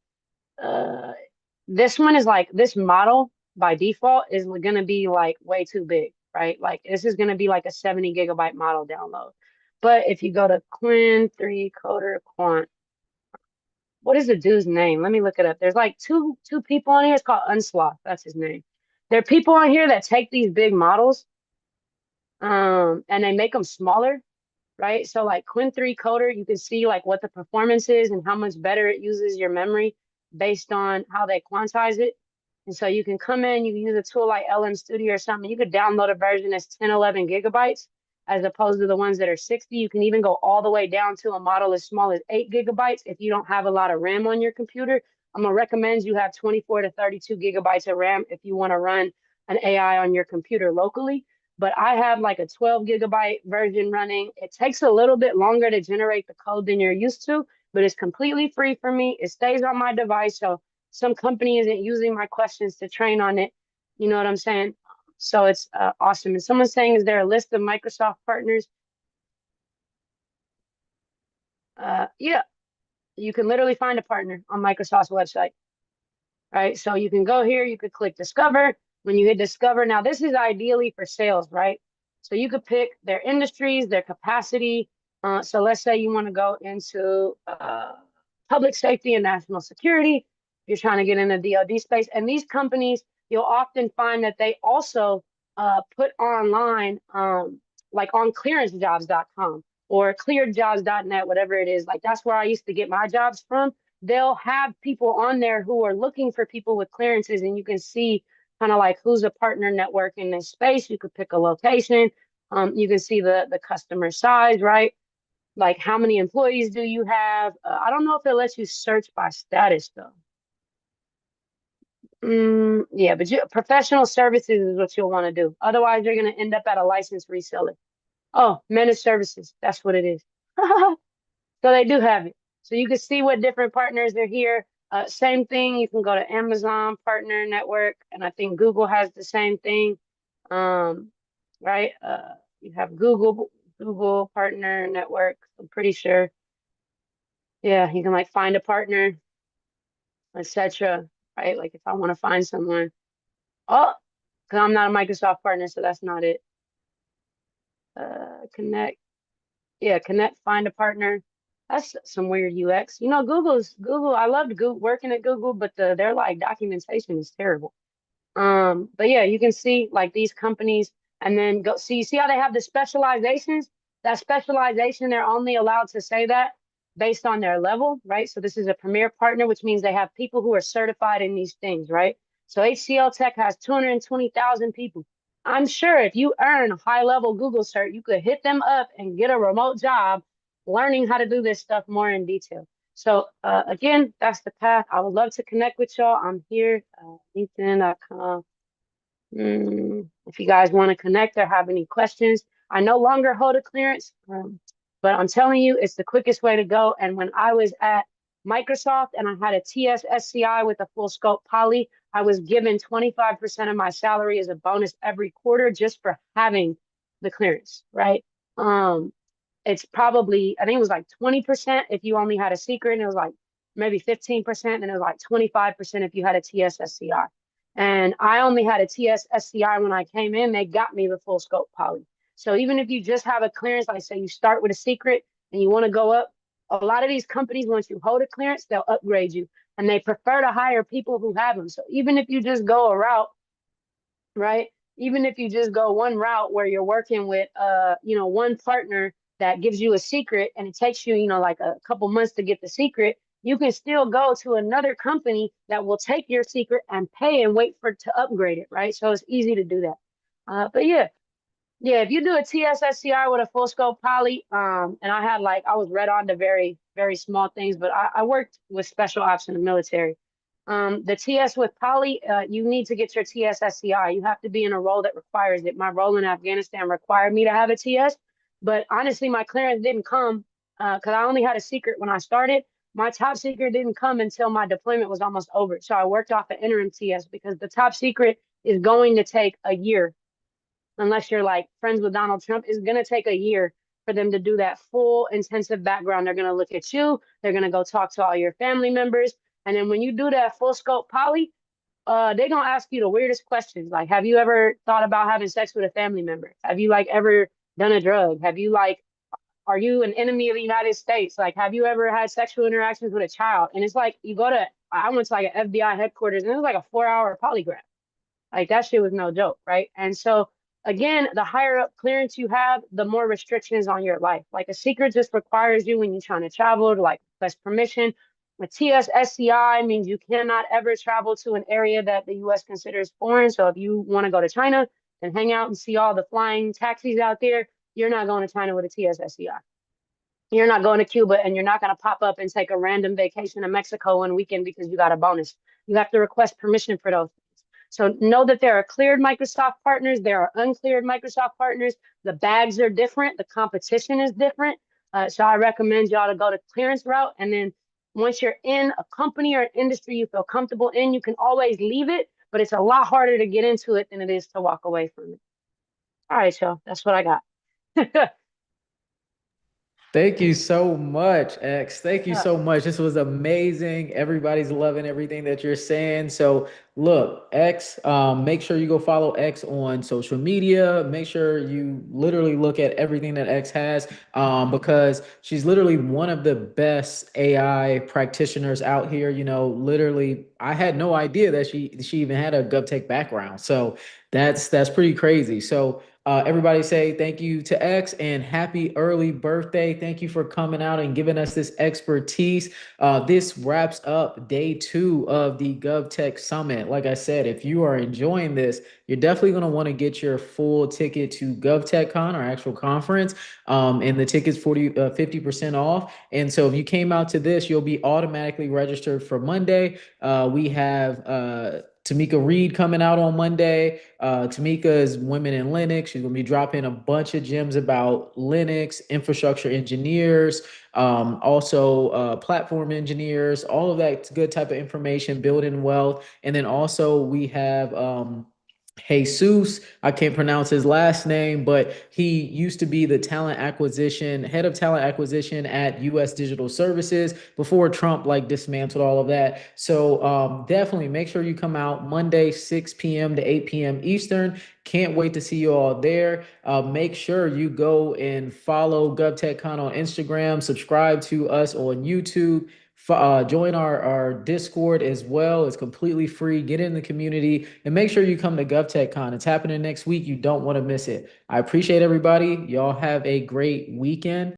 S7: this one is like, this model by default is going to be like way too big, right? Like this is going to be like a 70 gigabyte model download. But if you go to Quinn 3 Coder Quant, what is the dude's name? Let me look it up. There's like two people on here. It's called Unsloth. That's his name. There are people on here that take these big models and they make them smaller, right? So like Quinn 3 Coder, you can see like what the performance is and how much better it uses your memory based on how they quantize it. And so you can come in, you can use a tool like LM Studio or something. You could download a version that's 10, 11 gigabytes as opposed to the ones that are 60. You can even go all the way down to a model as small as 8 gigabytes if you don't have a lot of RAM on your computer. I'm going to recommend you have 24 to 32 gigabytes of RAM if you want to run an AI on your computer locally. But I have like a 12 gigabyte version running. It takes a little bit longer to generate the code than you're used to, but it's completely free for me. It stays on my device. So some company isn't using my questions to train on it. You know what I'm saying? So it's awesome. And someone's saying, is there a list of Microsoft partners? Yeah, you can literally find a partner on Microsoft's website, right? So you can go here, you could click discover. When you hit discover, now this is ideally for sales, right? So you could pick their industries, their capacity. So let's say you want to go into public safety and national security. You're trying to get in the DoD space. And these companies, you'll often find that they also put online, like on clearancejobs.com or clearedjobs.net, whatever it is. Like that's where I used to get my jobs from. they'll have people on there who are looking for people with clearances, and you can see kind of like who's a partner network in this space. You could pick a location. You can see the customer size, right? Like how many employees do you have? I don't know if it lets you search by status though. Yeah, but professional services is what you'll want to do. Otherwise, you're going to end up at a licensed reseller. Oh, managed services. That's what it is. So they do have it. So you can see what different partners are here. Same thing. You can go to Amazon Partner Network, and I think Google has the same thing. Right? You have Google Partner Network. I'm pretty sure. Yeah, you can like find a partner, etc. Right? Like if I want to find someone. Oh, because I'm not a Microsoft partner, so that's not it. Connect. Yeah, Connect, find a partner. That's some weird UX. You know, Google. I loved Google working at Google, but their like documentation is terrible. But yeah, you can see like these companies and then go see, you see how they have the specializations? That specialization, they're only allowed to say that based on their level, right? So this is a premier partner, which means they have people who are certified in these things, right? So HCL Tech has 220,000 people. I'm sure if you earn a high level Google cert, you could hit them up and get a remote job learning how to do this stuff more in detail. So again, that's the path. I would love to connect with y'all. I'm here, LinkedIn.com. If you guys want to connect or have any questions, I no longer hold a clearance, but I'm telling you, it's the quickest way to go. And when I was at Microsoft and I had a TS SCI with a full scope poly, I was given 25% of my salary as a bonus every quarter just for having the clearance, right? It's probably, I think it was like 20% if you only had a secret, and it was like maybe 15%, and it was like 25% if you had a TSSCI. And I only had a TSSCI when I came in. They got me the full scope poly. So even if you just have a clearance, like say you start with a secret and you want to go up, a lot of these companies, once you hold a clearance, they'll upgrade you, and they prefer to hire people who have them. So even if you just go a route, right? Even if you just go one route where you're working with one partner that gives you a secret and it takes you, like a couple months to get the secret, you can still go to another company that will take your secret and pay and wait for to upgrade it, right? So it's easy to do that. But yeah, if you do a TSSCI with a full scope poly, and I was read on to very, very small things, but I worked with special ops in the military. The TS with poly, you need to get your TSSCI. You have to be in a role that requires it. My role in Afghanistan required me to have a TS, but honestly, my clearance didn't come because I only had a secret when I started. My top secret didn't come until my deployment was almost over. So I worked off an interim TS because the top secret is going to take a year unless you're like friends with Donald Trump. It's going to take a year for them to do that full intensive background. They're going to look at you. They're going to go talk to all your family members. And then when you do that full scope poly, they're going to ask you the weirdest questions. Like, have you ever thought about having sex with a family member? Have you like ever done a drug? Have you like, are you an enemy of the United States? Like, have you ever had sexual interactions with a child? And it's like, I went to like an FBI headquarters and it was like a 4-hour polygraph. Like that shit was no joke, right? And so again, the higher up clearance you have, the more restrictions on your life. Like a secret just requires you when you're trying to travel to like request permission. A TSSCI means you cannot ever travel to an area that the US considers foreign. So if you want to go to China and hang out and see all the flying taxis out there, you're not going to China with a TSSCI. You're not going to Cuba, and you're not going to pop up and take a random vacation to Mexico one weekend because you got a bonus. You have to request permission for those. So know that there are cleared Microsoft partners. There are uncleared Microsoft partners. The bags are different. The competition is different. So I recommend y'all to go to clearance route. And then once you're in a company or an industry you feel comfortable in, you can always leave it, but it's a lot harder to get into it than it is to walk away from it. All right, y'all. That's what I got.
S1: Thank you so much, X. Thank you so much. This was amazing. Everybody's loving everything that you're saying. So look, X, make sure you go follow X on social media. Make sure you literally look at everything that X has, because she's literally one of the best AI practitioners out here. Literally, I had no idea that she even had a GovTech background. So that's pretty crazy. So Everybody say thank you to X and happy early birthday. Thank you for coming out and giving us this expertise. This wraps up day 2 of the GovTech Summit. Like I said, if you are enjoying this, you're definitely going to want to get your full ticket to GovTechCon, our actual conference. And the ticket's 50% off. And so if you came out to this, you'll be automatically registered for Monday. We have Tamika Reed coming out on Monday. Tamika is Women in Linux. She's going to be dropping a bunch of gems about Linux, infrastructure engineers, also platform engineers, all of that good type of information, building wealth. And then also we have Jesus, I can't pronounce his last name, but he used to be the head of talent acquisition at US Digital Services before Trump like dismantled all of that. So definitely make sure you come out Monday, 6 p.m. to 8 p.m. Eastern. Can't wait to see you all there. Make sure you go and follow GovTechCon on Instagram, subscribe to us on YouTube. Join our Discord as well. It's completely free. Get in the community and make sure you come to GovTechCon. It's happening next week. You don't want to miss it. I appreciate everybody. Y'all have a great weekend.